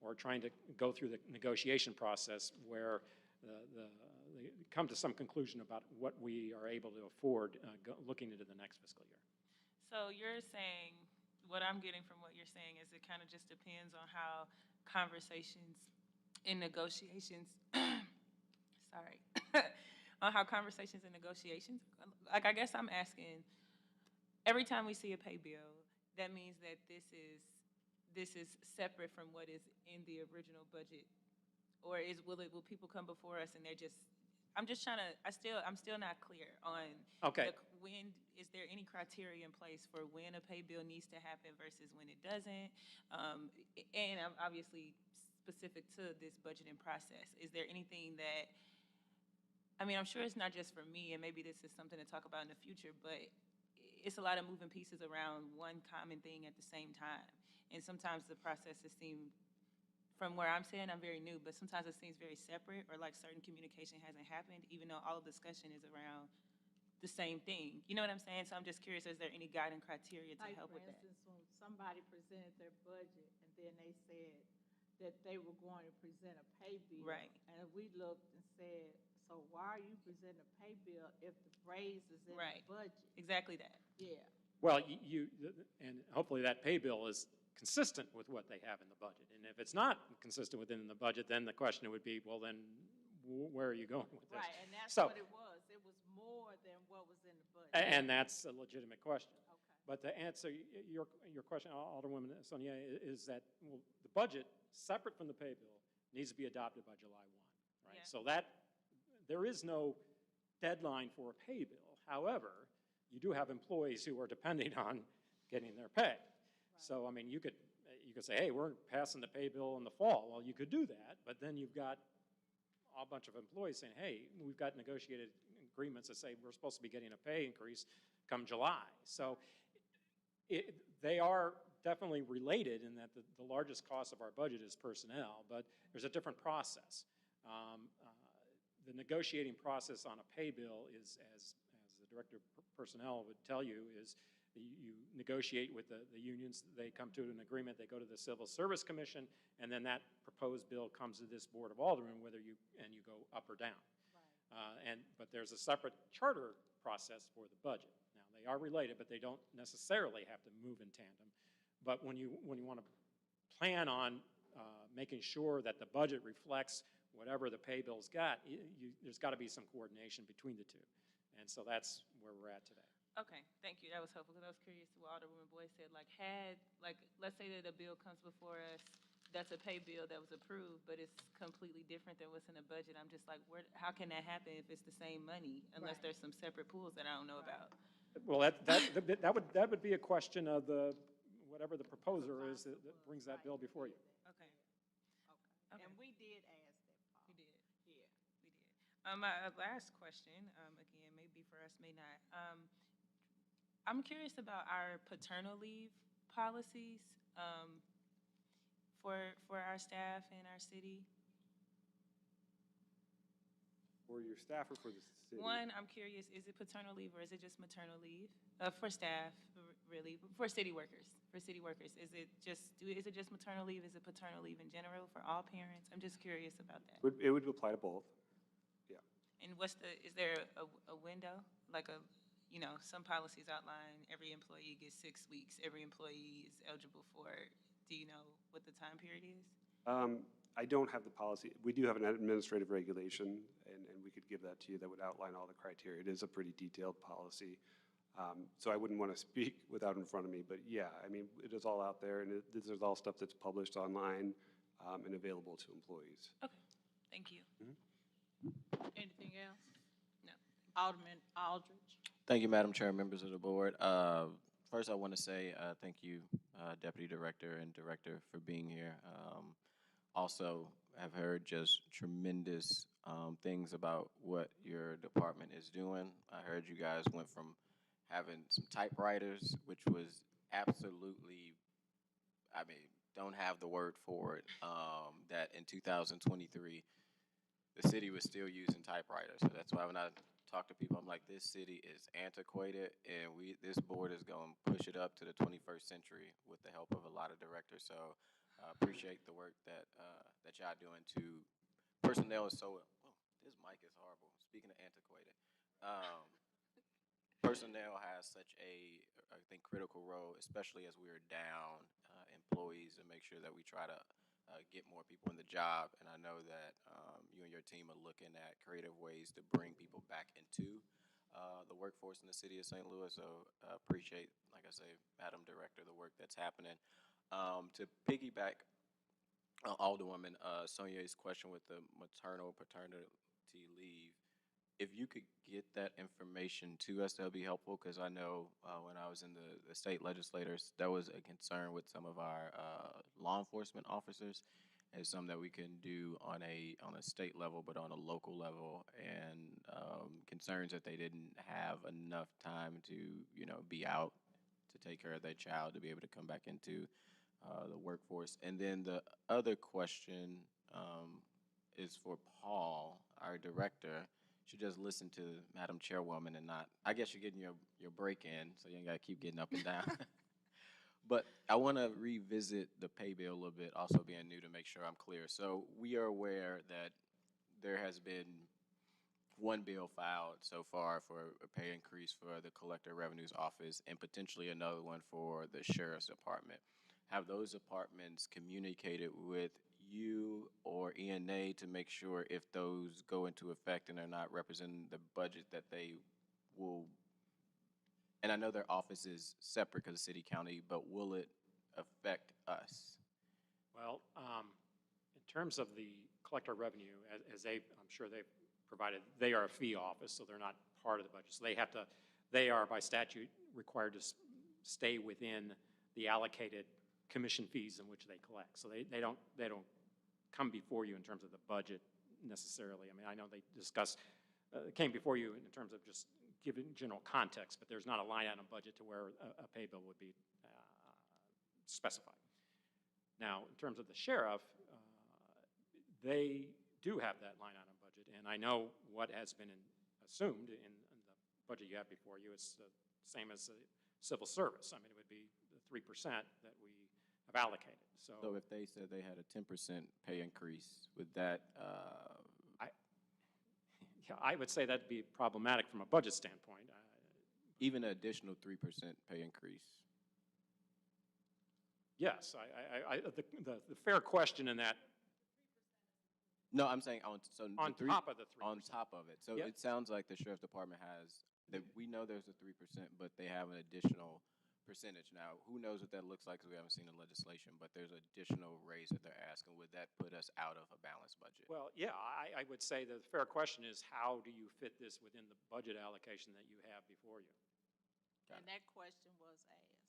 or trying to go through the negotiation process, where they come to some conclusion about what we are able to afford looking into the next fiscal year. So you're saying, what I'm getting from what you're saying is it kind of just depends on how conversations and negotiations, sorry, on how conversations and negotiations, like I guess I'm asking, every time we see a pay bill, that means that this is separate from what is in the original budget, or will people come before us and they're just? I'm just trying to. I'm still not clear on. Okay. When is there any criteria in place for when a pay bill needs to happen versus when it doesn't? And I'm obviously specific to this budgeting process. Is there anything that? I mean, I'm sure it's not just for me, and maybe this is something to talk about in the future, but it's a lot of moving pieces around one common thing at the same time. And sometimes the processes seem, from where I'm saying, I'm very new, but sometimes it seems very separate, or like certain communication hasn't happened, even though all of discussion is around the same thing. You know what I'm saying? So I'm just curious, is there any guiding criteria to help with that? For instance, when somebody presented their budget, and then they said that they were going to present a pay bill. Right. And we looked and said, so why are you presenting a pay bill if the raise is in the budget? Exactly that. Yeah. Well, and hopefully that pay bill is consistent with what they have in the budget. And if it's not consistent within the budget, then the question would be, well, then where are you going with this? Right, and that's what it was. It was more than what was in the budget. And that's a legitimate question. Okay. But to answer your question, Alderwoman Saulnier, is that the budget, separate from the pay bill, needs to be adopted by July 1, right? Yeah. So there is no deadline for a pay bill. However, you do have employees who are depending on getting their pay. So, I mean, you could say, hey, we're passing the pay bill in the fall. Well, you could do that, but then you've got a bunch of employees saying, hey, we've got negotiated agreements that say we're supposed to be getting a pay increase come July. So they are definitely related in that the largest cost of our budget is personnel, but there's a different process. The negotiating process on a pay bill is, as the Director of Personnel would tell you, is you negotiate with the unions, they come to an agreement, they go to the Civil Service Commission, and then that proposed bill comes to this Board of Aldermen, whether you go up or down. Right. But there's a separate charter process for the budget. Now, they are related, but they don't necessarily have to move in tandem. But when you want to plan on making sure that the budget reflects whatever the pay bill's got, there's got to be some coordination between the two. And so that's where we're at today. Okay, thank you. That was helpful, because I was curious what Alderwoman Boyd said, like, let's say that a bill comes before us, that's a pay bill that was approved, but it's completely different than what's in the budget. I'm just like, how can that happen if it's the same money, unless there's some separate pools that I don't know about? Well, that would be a question of whatever the proposer is that brings that bill before you. Okay. Okay. And we did ask that, Paul. We did. Yeah. We did. My last question, again, may be for us, may not. I'm curious about our paternal leave policies for our staff in our city. For your staff or for the city? One, I'm curious, is it paternal leave or is it just maternal leave? For staff, really, for city workers. Is it just maternal leave? Is it paternal leave in general for all parents? I'm just curious about that. It would apply to both, yeah. And is there a window? Like some policies outline every employee gets 6 weeks, every employee is eligible for it. Do you know what the time period is? I don't have the policy. We do have an administrative regulation, and we could give that to you that would outline all the criteria. It is a pretty detailed policy. So I wouldn't want to speak without it in front of me, but yeah, I mean, it is all out there, and this is all stuff that's published online and available to employees. Okay, thank you. Anything else? No. Alderman Aldridge. Thank you, Madam Chair, members of the board. First, I want to say thank you, Deputy Director and Director, for being here. Also, I've heard just tremendous things about what your department is doing. I heard you guys went from having some typewriters, which was absolutely, I mean, don't have the word for it, that in 2023, the city was still using typewriters. So that's why when I talk to people, I'm like, this city is antiquated, and this board is going to push it up to the 21st century with the help of a lot of directors. So I appreciate the work that y'all doing to personnel. Is so, this mic is horrible. Speaking of antiquated, personnel has such a, I think, critical role, especially as we're down employees, and make sure that we try to get more people in the job. And I know that you and your team are looking at creative ways to bring people back into the workforce in the city of St. Louis. So appreciate, like I say, Madam Director, the work that's happening. To piggyback Alderwoman Sonia's question with the maternal paternity leave, if you could get that information to us, that would be helpful, because I know when I was in the state legislators, that was a concern with some of our law enforcement officers, and something that we can do on a state level, but on a local level, and concerns that they didn't have enough time to be out to take care of their child to be able to come back into the workforce. And then the other question is for Paul, our director. You just listen to Madam Chairwoman and not, I guess you're getting your break in, so you ain't got to keep getting up and down. But I want to revisit the pay bill a little bit, also being new, to make sure I'm clear. So we are aware that there has been one bill filed so far for a pay increase for the Collector Revenue's Office, and potentially another one for the Sheriff's Department. Have those departments communicated with you or ENA to make sure if those go into effect and are not representing the budget that they will, and I know their office is separate because of city county, but will it affect us? Well, in terms of the collector revenue, as I'm sure they've provided, they are a fee office, so they're not part of the budget. So they are by statute required to stay within the allocated commission fees in which they collect. So they don't come before you in terms of the budget necessarily. I mean, I know they came before you in terms of just giving general context, but there's not a line item budget to where a pay bill would be specified. Now, in terms of the sheriff, they do have that line item budget, and I know what has been assumed in the budget you have before you. It's the same as the civil service. I mean, it would be the 3% that we have allocated. So if they said they had a 10% pay increase, would that? I would say that'd be problematic from a budget standpoint. Even an additional 3% pay increase. Yes, the fair question in that, No, I'm saying so. on top of the 3%. On top of it. So Yep. it sounds like the sheriff's department has, that we know there's a 3%, but they have an additional percentage. Now, who knows what that looks like because we haven't seen the legislation, but there's an additional raise that they're asking. Would that put us out of a balanced budget? Well, yeah, I would say the fair question is, how do you fit this within the budget allocation that you have before you? And that question was asked.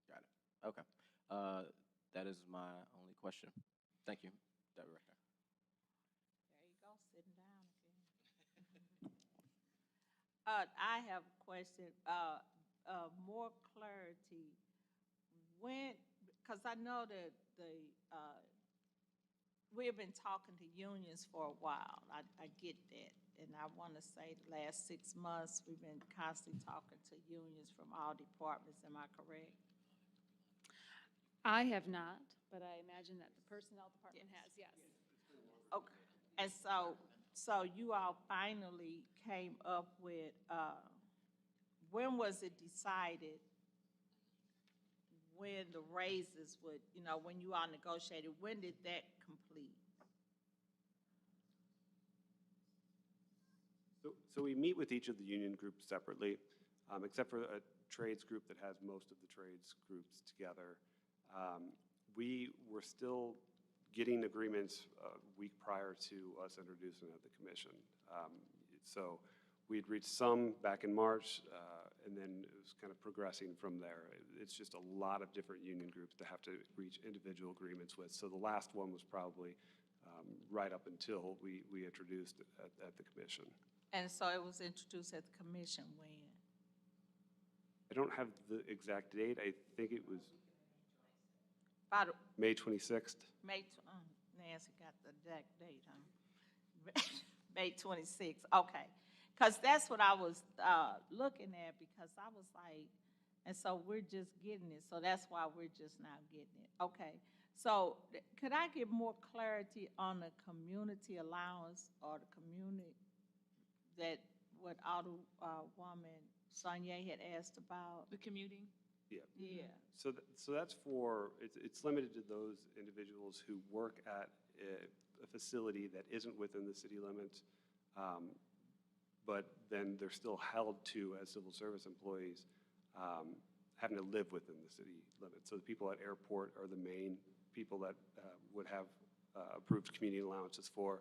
Got it. Okay. That is my only question. Thank you, Director. There you go, sitting down again. I have a question, more clarity. When, because I know that we have been talking to unions for a while. I get that. And I want to say the last 6 months, we've been constantly talking to unions from all departments. Am I correct? I have not, but I imagine that the personnel department has, yes. Okay. And so you all finally came up with, when was it decided when the raises would, when you all negotiated, when did that complete? So we meet with each of the union groups separately, except for a trades group that has most of the trades groups together. We were still getting agreements a week prior to us introducing it at the commission. So we'd reached some back in March, and then it was kind of progressing from there. It's just a lot of different union groups to have to reach individual agreements with. So the last one was probably right up until we introduced it at the commission. And so it was introduced at the commission when? I don't have the exact date. I think it was About May 26th. Nancy got the exact date, huh? May 26th, okay. Because that's what I was looking at, because I was like, and so we're just getting it, so that's why we're just now getting it. Okay, so could I get more clarity on the community allowance or the community that what Alderwoman Sonia had asked about? The commuting? Yeah. Yeah. So that's for, it's limited to those individuals who work at a facility that isn't within the city limits, but then they're still held to, as civil service employees, having to live within the city limits. So the people at airport are the main people that would have approved community allowances for.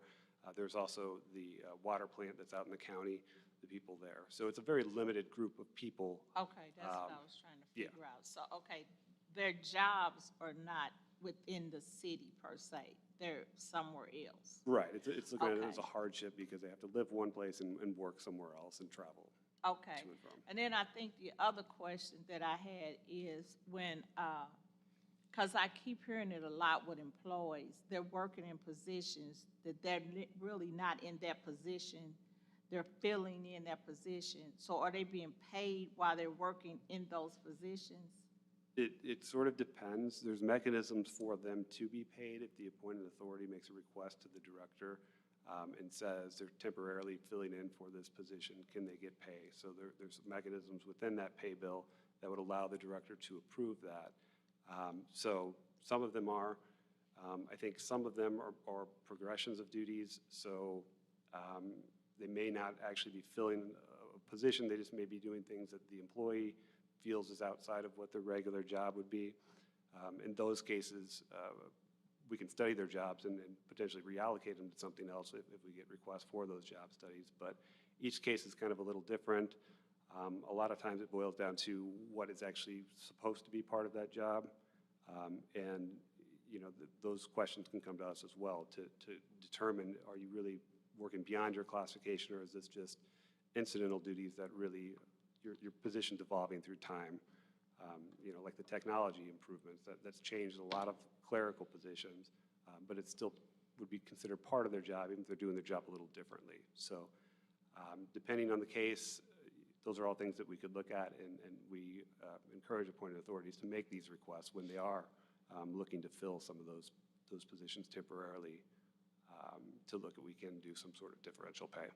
There's also the water plant that's out in the county, the people there. So it's a very limited group of people. Okay, that's what I was trying to figure out. So, okay, their jobs are not within the city per se. They're somewhere else. Right. It's looking at it as a Okay. hardship because they have to live one place and work somewhere else and travel Okay. to and from. And then I think the other question that I had is when, because I keep hearing it a lot with employees, they're working in positions that they're really not in that position. They're filling in that position. So are they being paid while they're working in those positions? It sort of depends. There's mechanisms for them to be paid if the appointed authority makes a request to the director and says they're temporarily filling in for this position, can they get pay? So there's mechanisms within that pay bill that would allow the director to approve that. So some of them are. I think some of them are progressions of duties. So they may not actually be filling a position. They just may be doing things that the employee feels is outside of what their regular job would be. In those cases, we can study their jobs and potentially reallocate them to something else if we get requests for those job studies. But each case is kind of a little different. A lot of times it boils down to what is actually supposed to be part of that job. And those questions can come to us as well to determine, are you really working beyond your classification, or is this just incidental duties that really your position's evolving through time? Like the technology improvements, that's changed a lot of clerical positions, but it still would be considered part of their job, even if they're doing their job a little differently. So depending on the case, those are all things that we could look at, and we encourage appointed authorities to make these requests when they are looking to fill some of those positions temporarily, to look at we can do some sort of differential pay.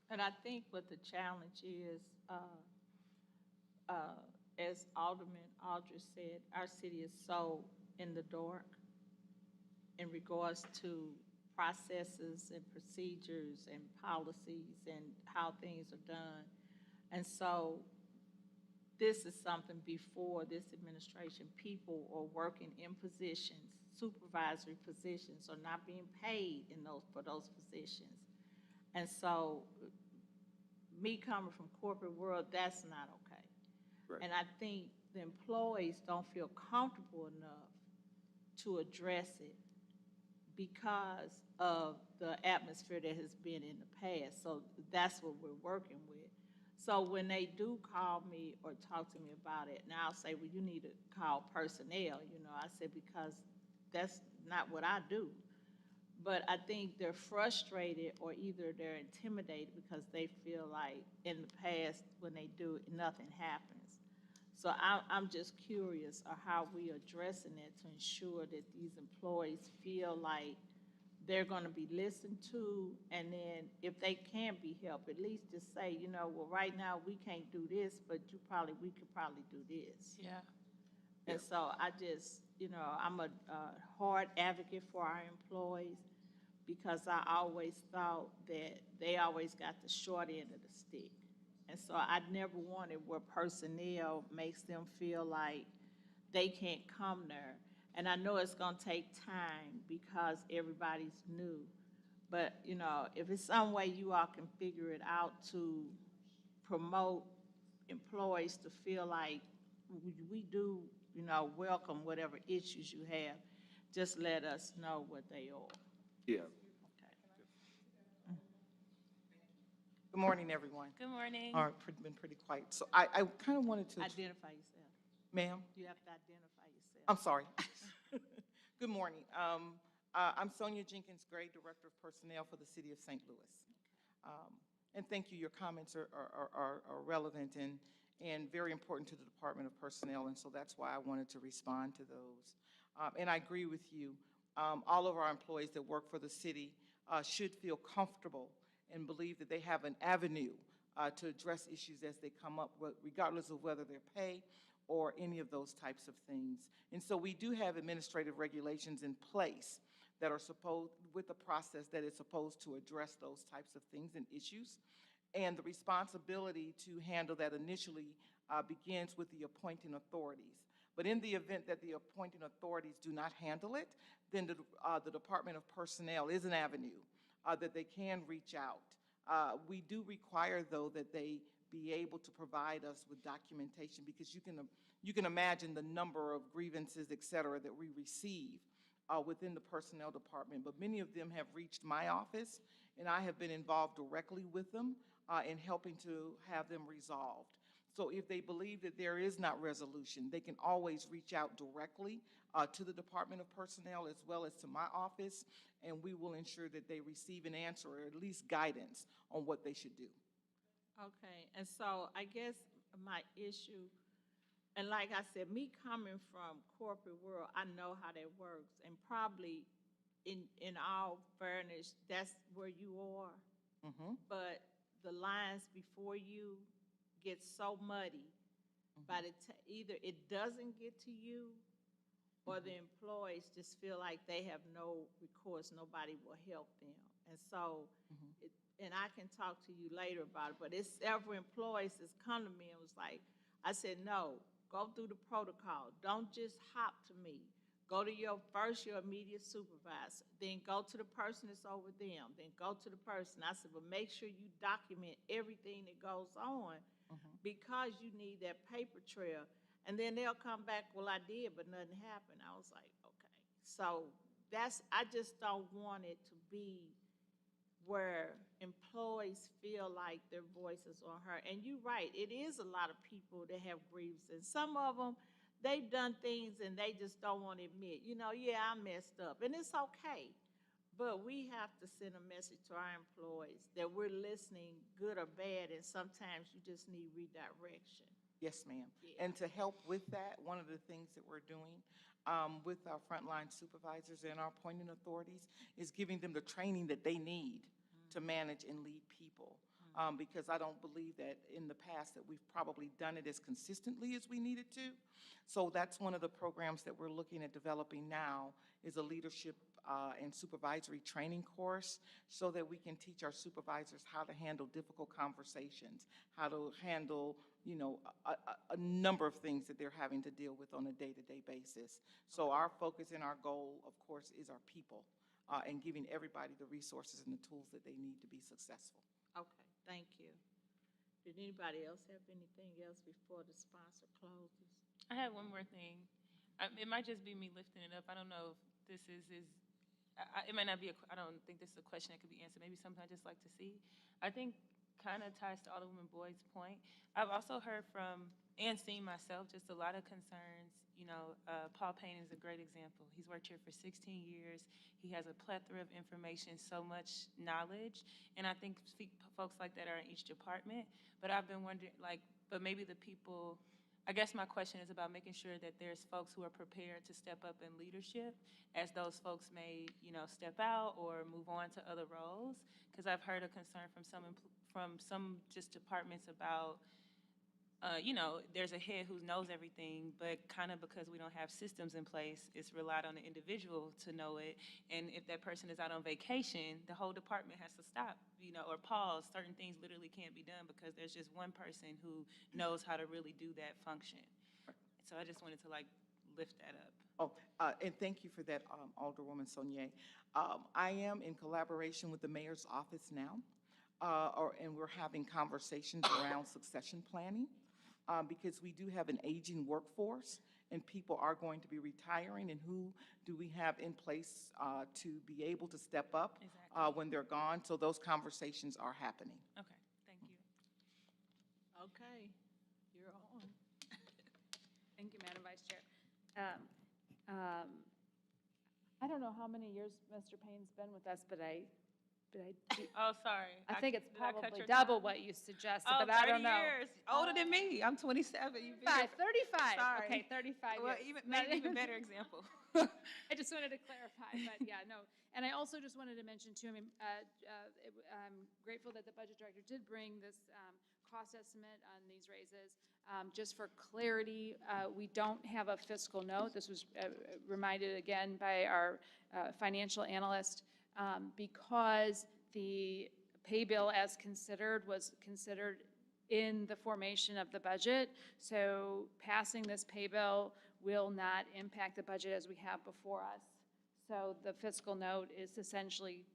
And I think what the challenge is, as Alderman Aldridge said, our city is so in the dark in regards to processes and procedures and policies and how things are done. And so this is something before this administration, people are working in positions, supervisory positions, are not being paid for those positions. And so me coming from corporate world, that's not okay. Right. And I think the employees don't feel comfortable enough to address it because of the atmosphere that has been in the past. So that's what we're working with. So when they do call me or talk to me about it, now I'll say, well, you need to call personnel. I said, because that's not what I do. But I think they're frustrated or either they're intimidated because they feel like in the past when they do it, nothing happens. So I'm just curious of how we addressing it to ensure that these employees feel like they're going to be listened to, and then if they can't be helped, at least just say, well, right now we can't do this, but we could probably do this. Yeah. And so I just, I'm a hard advocate for our employees because I always thought that they always got the short end of the stick. And so I never wanted where personnel makes them feel like they can't come there. And I know it's going to take time because everybody's new. But, if it's some way you all can figure it out to promote employees to feel like we do, welcome whatever issues you have, just let us know what they are. Yeah. Okay. Good morning, everyone. Good morning. All right, been pretty quiet. So I kind of wanted to, Identify yourself. ma'am, You have to identify yourself. I'm sorry. Good morning. I'm Sonia Jenkins Gray, Director of Personnel for the City of St. Louis. And thank you. Your comments are relevant and very important to the Department of Personnel, and so that's why I wanted to respond to those. And I agree with you. All of our employees that work for the city should feel comfortable and believe that they have an avenue to address issues as they come up, regardless of whether they're paid or any of those types of things. And so we do have administrative regulations in place that are supposed, with a process that is supposed to address those types of things and issues. And the responsibility to handle that initially begins with the appointing authorities. But in the event that the appointing authorities do not handle it, then the Department of Personnel is an avenue that they can reach out. We do require, though, that they be able to provide us with documentation, because you can imagine the number of grievances, et cetera, that we receive within the personnel department. But many of them have reached my office, and I have been involved directly with them in helping to have them resolved. So if they believe that there is not resolution, they can always reach out directly to the Department of Personnel as well as to my office, and we will ensure that they receive an answer or at least guidance on what they should do. Okay, and so I guess my issue, and like I said, me coming from corporate world, I know how that works, and probably in all fairness, that's where you are. Mm-hmm. But the lines before you get so muddy, by the either it doesn't get to you, or the employees just feel like they have no recourse, nobody will help them, and so. And I can talk to you later about it, but it's several employees that's come to me and was like, I said, no, go through the protocol. Don't just hop to me. Go to your immediate supervisor, then go to the person that's over them, then go to the person. I said, but make sure you document everything that goes on because you need that paper trail. And then they'll come back, well, I did, but nothing happened. I was like, okay. So I just don't want it to be where employees feel like their voices are heard. And you're right, it is a lot of people that have grievances. Some of them, they've done things and they just don't want to admit, yeah, I messed up. And it's okay. But we have to send a message to our employees that we're listening, good or bad, and sometimes you just need redirection. Yes, ma'am. Yeah. And to help with that, one of the things that we're doing with our frontline supervisors and our appointing authorities is giving them the training that they need to manage and lead people. because I don't believe that in the past that we've probably done it as consistently as we needed to. So that's one of the programs that we're looking at developing now, is a leadership and supervisory training course, so that we can teach our supervisors how to handle difficult conversations, how to handle, you know, a number of things that they're having to deal with on a day-to-day basis. So our focus and our goal, of course, is our people, and giving everybody the resources and the tools that they need to be successful. Okay, thank you. Did anybody else have anything else before the sponsor closes? I had one more thing. It might just be me lifting it up. I don't know if this it might not be, I don't think this is a question that could be answered. Maybe something I'd just like to see. I think kind of ties to Alderwoman Boyd's point. I've also heard from and seen myself just a lot of concerns. You know, Paul Payne is a great example. He's worked here for 16 years. He has a plethora of information, so much knowledge. And I think folks like that are in each department. But I've been wondering, like, but maybe the people, I guess my question is about making sure that there's folks who are prepared to step up in leadership as those folks may, you know, step out or move on to other roles. Because I've heard a concern from some just departments about, you know, there's a head who knows everything, but kind of because we don't have systems in place, it's relied on the individual to know it. And if that person is out on vacation, the whole department has to stop, you know, or pause. Certain things literally can't be done because there's just one person who knows how to really do that function. So I just wanted to, like, lift that up. Oh, and thank you for that, Alderwoman Saunier. I am in collaboration with the mayor's office now, and we're having conversations around succession planning. Because we do have an aging workforce and people are going to be retiring, and who do we have in place to be able to step up when they're gone? So those conversations are happening. Okay, thank you. Okay, you're on. Thank you, Madam Vice Chair. I don't know how many years Mr. Payne's been with us, but I Oh, sorry. I think it's did I cut probably your double time? what you suggested, Oh, but I don't 30 know. years. Older than me. I'm 27. You've been here 35. Sorry. Okay, 35 Well, years. maybe even better example. I just wanted to clarify, but yeah, no. And I also just wanted to mention too, I mean, I'm grateful that the budget director did bring this cost estimate on these raises. Just for clarity, we don't have a fiscal note. This was reminded again by our financial analyst, because the pay bill as considered was considered in the formation of the budget. So passing this pay bill will not impact the budget as we have before us. So the fiscal note is essentially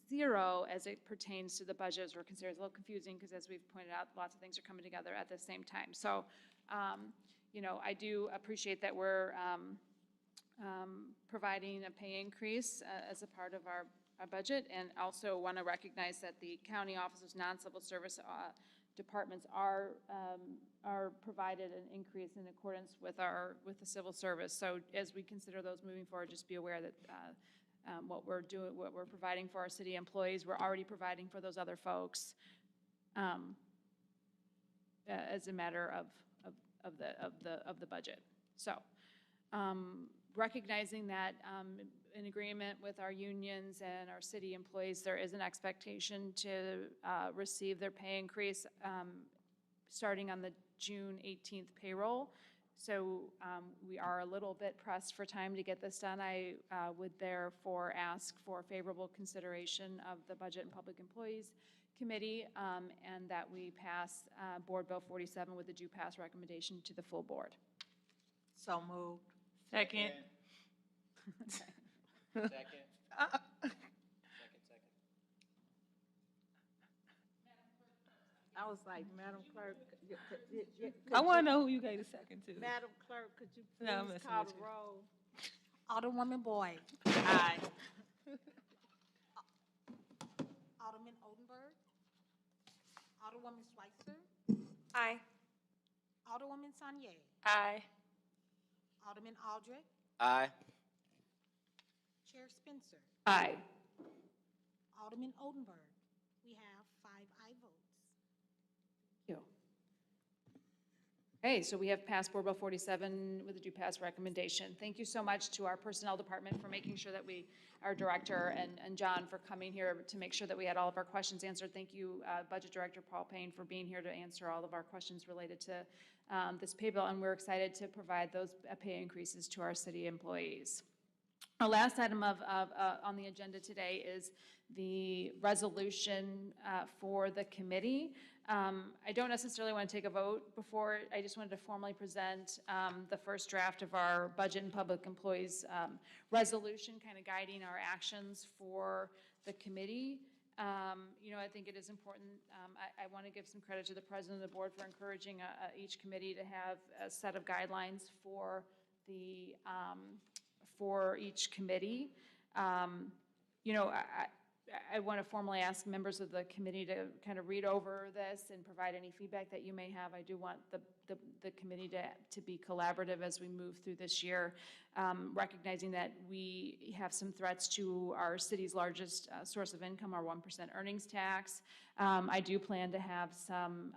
zero as it pertains to the budget as we're considering. It's a little confusing because, as we've pointed out, lots of things are coming together at the same time. So, you know, I do appreciate that we're providing a pay increase as a part of our budget, and also want to recognize that the county offices, non-civil service departments are provided an increase in accordance with the civil service. So as we consider those moving forward, just be aware that what we're doing, what we're providing for our city employees, we're already providing for those other folks as a matter of the budget. So recognizing that in agreement with our unions and our city employees, there is an expectation to receive their pay increase starting on the June 18th payroll. So we are a little bit pressed for time to get this done. I would therefore ask for favorable consideration of the Budget and Public Employees Committee, and that we pass Board Bill 47 with a due pass recommendation to the full board. So moved. Second. Second. I was like, Madam Clerk. I want to know who you gave the second to. Madam Clerk, could you No, I'm please messing call with the you. roll? Alderwoman Boyd. Aye. Alderman Odenberg. Alderwoman Schweitzer. Aye. Alderwoman Saunier. Aye. Alderman Aldrich. Aye. Chair Spencer. Aye. Alderman Odenberg. We have 5 aye votes. Thank you. Okay, so we have passed Board Bill 47 with a due pass recommendation. Thank you so much to our Personnel Department for making sure that our Director and John for coming here to make sure that we had all of our questions answered. Thank you, Budget Director Paul Payne, for being here to answer all of our questions related to this pay bill, and we're excited to provide those pay increases to our city employees. Our last item on the agenda today is the resolution for the committee. I don't necessarily want to take a vote before. I just wanted to formally present the first draft of our Budget and Public Employees resolution, kind of guiding our actions for the committee. I think it is important. I want to give some credit to the President of the Board for encouraging each committee to have a set of guidelines for each committee. I want to formally ask members of the committee to kind of read over this and provide any feedback that you may have. I do want the committee to be collaborative as we move through this year, recognizing that we have some threats to our city's largest source of income, our 1% earnings tax. I do plan to have some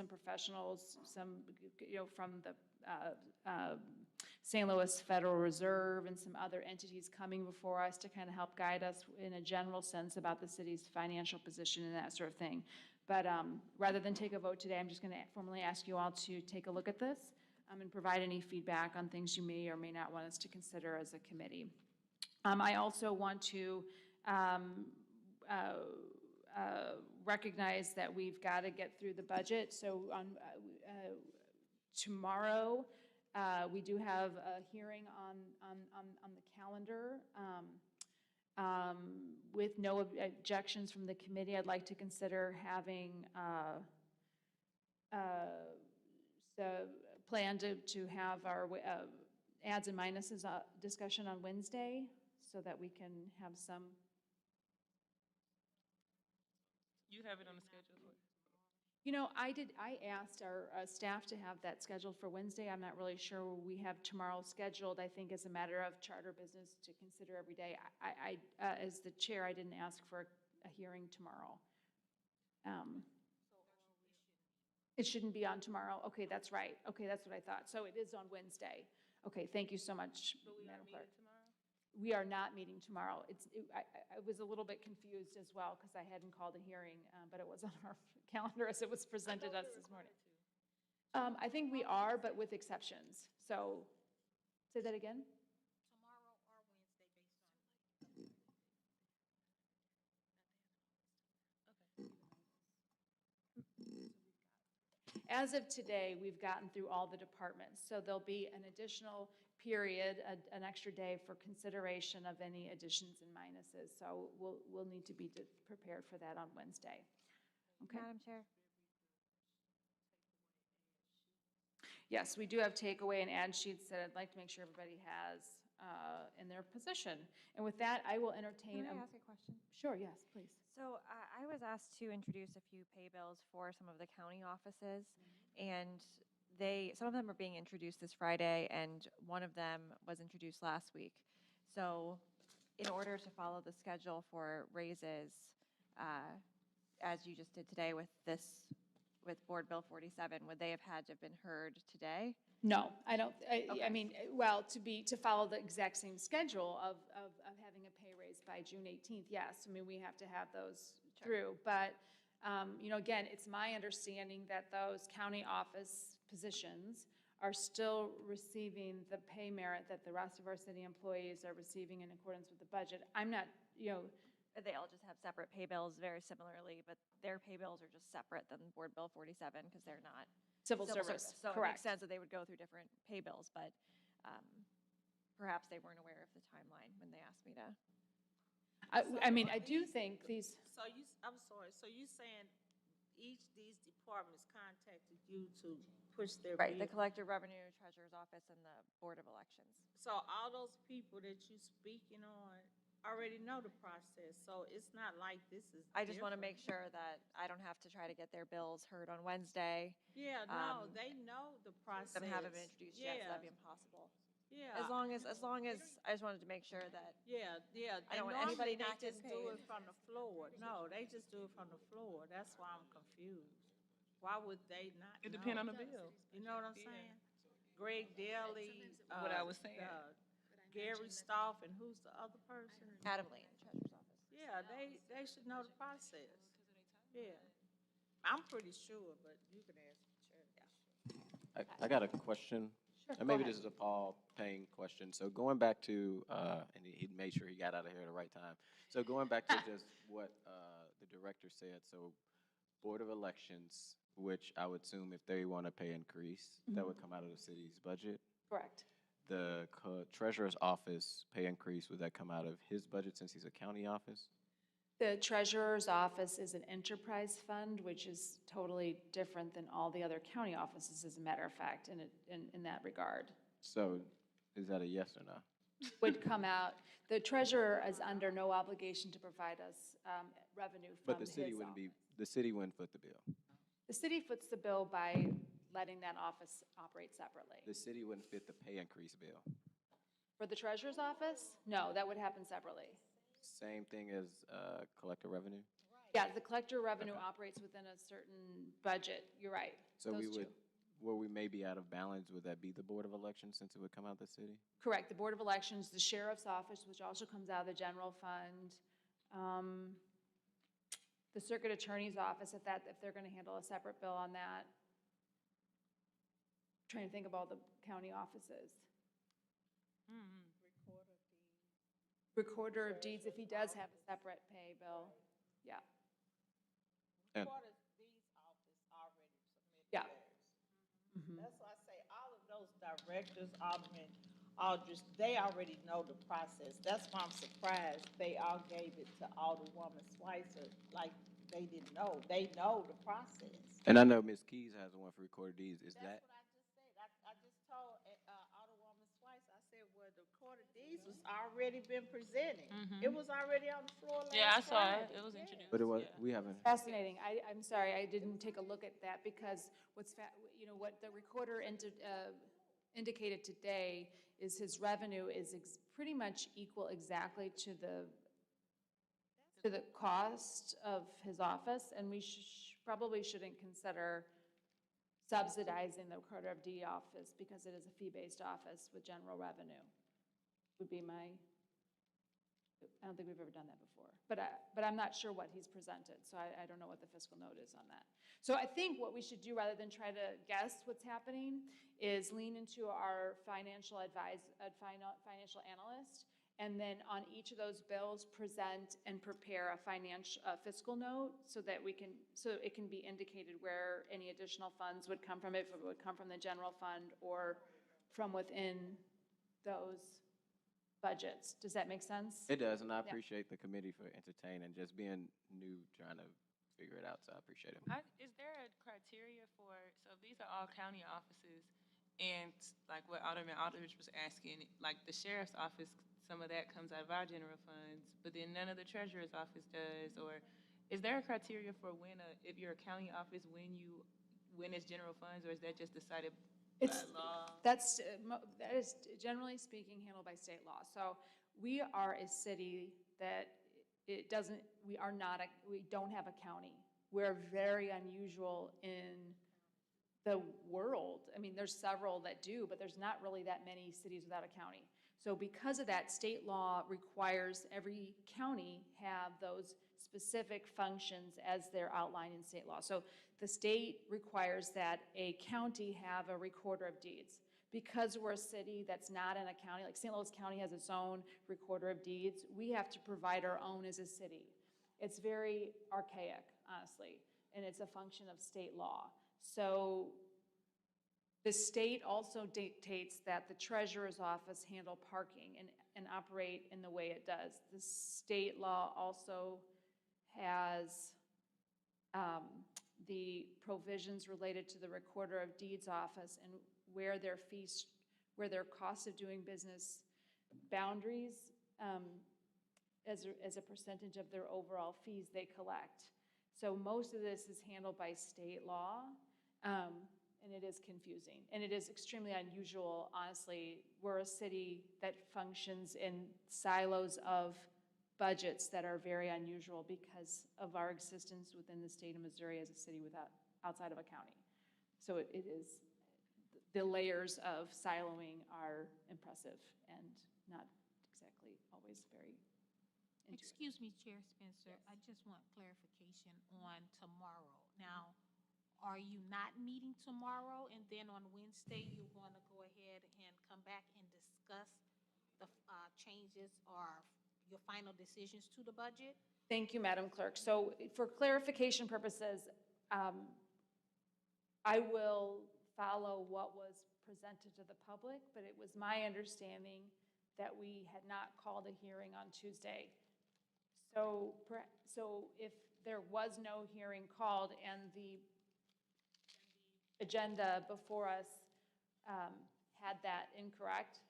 professionals, from the St. Louis Federal Reserve and some other entities coming before us to kind of help guide us in a general sense about the city's financial position and that sort of thing. But rather than take a vote today, I'm just going to formally ask you all to take a look at this and provide any feedback on things you may or may not want us to consider as a committee. I also want to recognize that we've got to get through the budget. So on tomorrow, we do have a hearing on the calendar. With no objections from the committee, I'd like to consider having plan to have our adds and minuses discussion on Wednesday so that we can have some. You have it on the schedule? I asked our staff to have that scheduled for Wednesday. I'm not really sure we have tomorrow scheduled. I think as a matter of charter business to consider every day. As the chair, I didn't ask for a hearing tomorrow. It shouldn't be on tomorrow. Okay, that's right. Okay, that's what I thought. So it is on Wednesday. Okay, thank you so much, Madam Clerk. We are not meeting tomorrow. I was a little bit confused as well because I hadn't called a hearing, but it was on our calendar as it was presented us this morning. I think we are, but with exceptions. So, say that again? Tomorrow or Wednesday based on. As of today, we've gotten through all the departments, so there'll be an additional period, an extra day for consideration of any additions and minuses. So we'll need to be prepared for that on Wednesday. Okay. Madam Chair? Yes, we do have takeaway and add sheets that I'd like to make sure everybody has in their position. And with that, I will entertain. Can I ask a question? Sure, yes, please. So I was asked to introduce a few pay bills for some of the county offices, and some of them are being introduced this Friday, and one of them was introduced last week. So in order to follow the schedule for raises, as you just did today with Board Bill 47, would they have had to have been heard today? No, I don't. Okay. I mean, well, to follow the exact same schedule of having a pay raise by June 18th, yes. I mean, we have to have those through. But, again, it's my understanding that those county office positions are still receiving the pay merit that the rest of our city employees are receiving in accordance with the budget. I'm not, They all just have separate pay bills very similarly, but their pay bills are just separate than Board Bill 47 because they're not civil service. So Correct. it makes sense that they would go through different pay bills, but perhaps they weren't aware of the timeline when they asked me to. I do think these. I'm sorry, so you saying these departments contacted you to push their Right, bill? the Collector Revenue Treasurer's Office and the Board of Elections. So all those people that you speaking on already know the process, so it's not like this is I just want to different. make sure that I don't have to try to get their bills heard on Wednesday. Yeah, no, they know the process. Some haven't been introduced yet, so that'd be impossible. Yeah. As long as, I just wanted to make sure that. Yeah. I don't And want anybody normally not they just getting do paid. it from the floor. No, they just do it from the floor. That's why I'm confused. Why would they not It depends know? on the bill. You know what I'm Yeah. saying? Greg Daly. What I was saying. Gary Stoff, and who's the other person? Adam Lane, treasurer's office. Yeah, they should know the process. Yeah. I'm pretty sure, but you can ask the chair. I got a question. Sure, And go maybe ahead. this is a Paul Payne question. So going back to, and he made sure he got out of here at the right time. So going back to just what the director said, so Board of Elections, which I would assume if they want to pay increase, that would come out of the city's budget. Correct. The treasurer's office pay increase, would that come out of his budget since he's a county office? The treasurer's office is an enterprise fund, which is totally different than all the other county offices, as a matter of fact, in that regard. So is that a yes or no? Would come out, the treasurer is under no obligation to provide us revenue from But his the city wouldn't office. be, the city wouldn't foot the bill. The city foots the bill by letting that office operate separately. The city wouldn't fit the pay increase bill. For the treasurer's office, no, that would happen separately. Same thing as collector revenue? Yeah, the collector revenue operates within a certain budget, you're right. So we those two. would, where we may be out of balance, would that be the Board of Elections since it would come out of the city? Correct, the Board of Elections, the sheriff's office, which also comes out of the general fund, the circuit attorney's office, if they're gonna handle a separate bill on that. Trying to think of all the county offices. Recorder of deeds, if he does have a separate pay bill, yeah. And Recorder's deeds office already submitted Yeah. theirs. That's why I say all of those directors, aldermen, alders, they already know the process. That's why I'm surprised they all gave it to Alderwoman Schweitzer, like they didn't know. They know the process. And I know Ms. Keys has one for recorded deeds. Is That's that, what I just said. I just told Alderwoman Schweitzer, I said, well, the recorded deeds was already been presented. It was already on the floor last Yeah, I saw it. Friday. It was Yeah. introduced. but it was, yeah. we haven't, Fascinating. I'm sorry, I didn't take a look at that because what the recorder indicated today is his revenue is pretty much equal exactly to the cost of his office, and we probably shouldn't consider subsidizing the recorder of deed office because it is a fee-based office with general revenue, would be my, I don't think we've ever done that before. But I'm not sure what he's presented, so I don't know what the fiscal note is on that. So I think what we should do, rather than try to guess what's happening, is lean into our financial financial analyst, and then on each of those bills, present and prepare a fiscal note so that it can be indicated where any additional funds would come from, if it would come from the general fund or from within those budgets. Does that make sense? it does, and I Yeah. appreciate the committee for entertaining, just being new, trying to figure it out, so I appreciate it. Is there a criteria for, so if these are all county offices, and like what Alderman Aldridge was asking, like the sheriff's office, some of that comes out of our general funds, but then none of the treasurer's office does, or is there a criteria for if you're a county office, when it's general funds, or is that just decided by law? That is generally speaking handled by state law. So we are a city that we don't have a county. We're very unusual in the world. I mean, there's several that do, but there's not really that many cities without a county. So because of that, state law requires every county have those specific functions as they're outlined in state law. So the state requires that a county have a recorder of deeds. Because we're a city that's not in a county, like St. Louis County has its own recorder of deeds, we have to provide our own as a city. It's very archaic, honestly, and it's a function of state law. So the state also dictates that the treasurer's office handle parking and operate in the way it does. The state law also has the provisions related to the recorder of deeds office and where their fees, where their cost of doing business boundaries as a percentage of their overall fees they collect. So most of this is handled by state law, and it is confusing. And it is extremely unusual, honestly. We're a city that functions in silos of budgets that are very unusual because of our existence within the state of Missouri as a city without outside of a county. So it is, the layers of siloing are impressive and not exactly always very intuitive. Excuse me, Chair Spencer, I just want clarification on tomorrow. Now, are you not meeting tomorrow, and then on Wednesday, you're going to go ahead and come back and discuss the changes or your final decisions to the budget? Thank you, Madam Clerk. So for clarification purposes, I will follow what was presented to the public, but it was my understanding that we had not called a hearing on Tuesday. So if there was no hearing called and the agenda before us had that incorrect,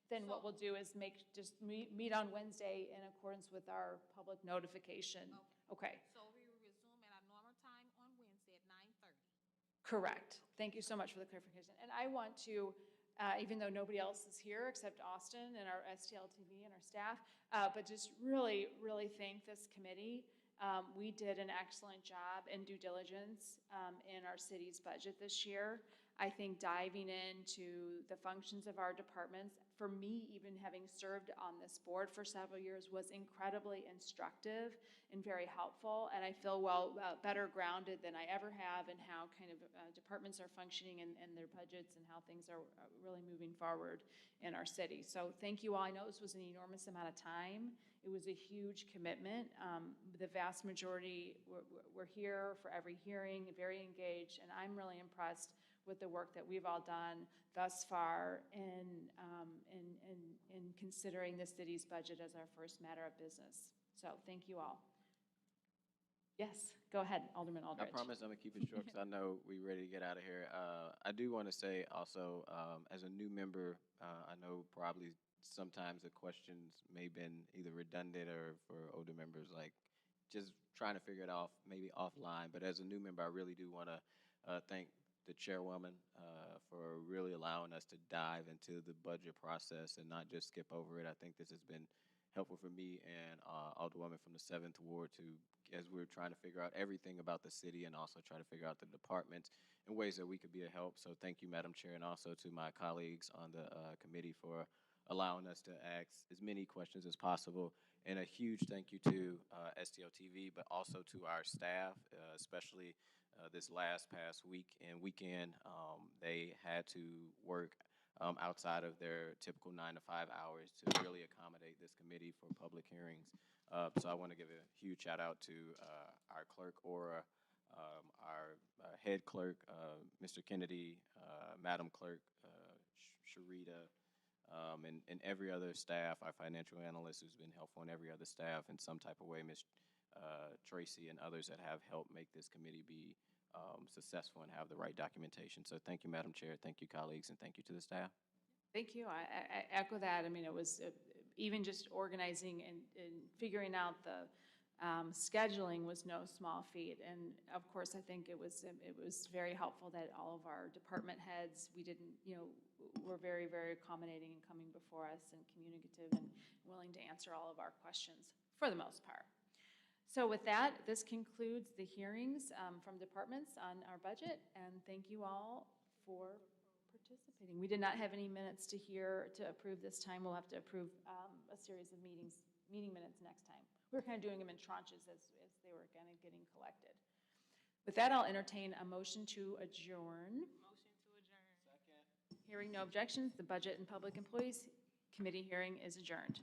then what we'll do is just meet on Wednesday in accordance with our public notification. Okay. So we will resume at our normal time on Wednesday at 9:30. Correct. Thank you so much for the clarification. And I want to, even though nobody else is here except Austin and our STLTV and our staff, but just really, really thank this committee. We did an excellent job in due diligence in our city's budget this year. I think diving into the functions of our departments, for me, even having served on this board for several years, was incredibly instructive and very helpful. And I feel better grounded than I ever have in how kind of departments are functioning and their budgets and how things are really moving forward in our city. So thank you all. I know this was an enormous amount of time. It was a huge commitment. The vast majority were here for every hearing, very engaged, and I'm really impressed with the work that we've all done thus far in considering the city's budget as our first matter of business. So thank you all. Yes, go ahead, Alderman Aldridge. I promise I'm gonna keep it short because I know we're ready to get out of here. I do want to say also, as a new member, I know probably sometimes the questions may have been either redundant or for older members, like just trying to figure it out maybe offline. But as a new member, I really do want to thank the chairwoman for really allowing us to dive into the budget process and not just skip over it. I think this has been helpful for me and Alderwoman from the 7th Ward as we're trying to figure out everything about the city and also try to figure out the departments and ways that we could be a help. So thank you, Madam Chair, and also to my colleagues on the committee for allowing us to ask as many questions as possible. And a huge thank you to STLTV, but also to our staff, especially this past week and weekend. They had to work outside of their typical 9 to 5 hours to really accommodate this committee for public hearings. So I want to give a huge shout out to our clerk, Aura, our head clerk, Mr. Kennedy, Madam Clerk, Sharita, and every other staff, our financial analyst who's been helpful, and every other staff in some type of way, Ms. Tracy and others that have helped make this committee be successful and have the right documentation. So thank you, Madam Chair, thank you, colleagues, and thank you to the staff. Thank you. I echo that. I mean, it was even just organizing and figuring out the scheduling was no small feat. And of course, I think it was very helpful that all of our department heads, were very, very accommodating and coming before us and communicative and willing to answer all of our questions for the most part. So with that, this concludes the hearings from departments on our budget, and thank you all for participating. We did not have any minutes to approve this time. We'll have to approve a series of meeting minutes next time. We were kind of doing them in tranches as they were kind of getting collected. With that, I'll entertain a motion to adjourn. Motion to adjourn. Second. Hearing no objections, the Budget and Public Employees Committee hearing is adjourned.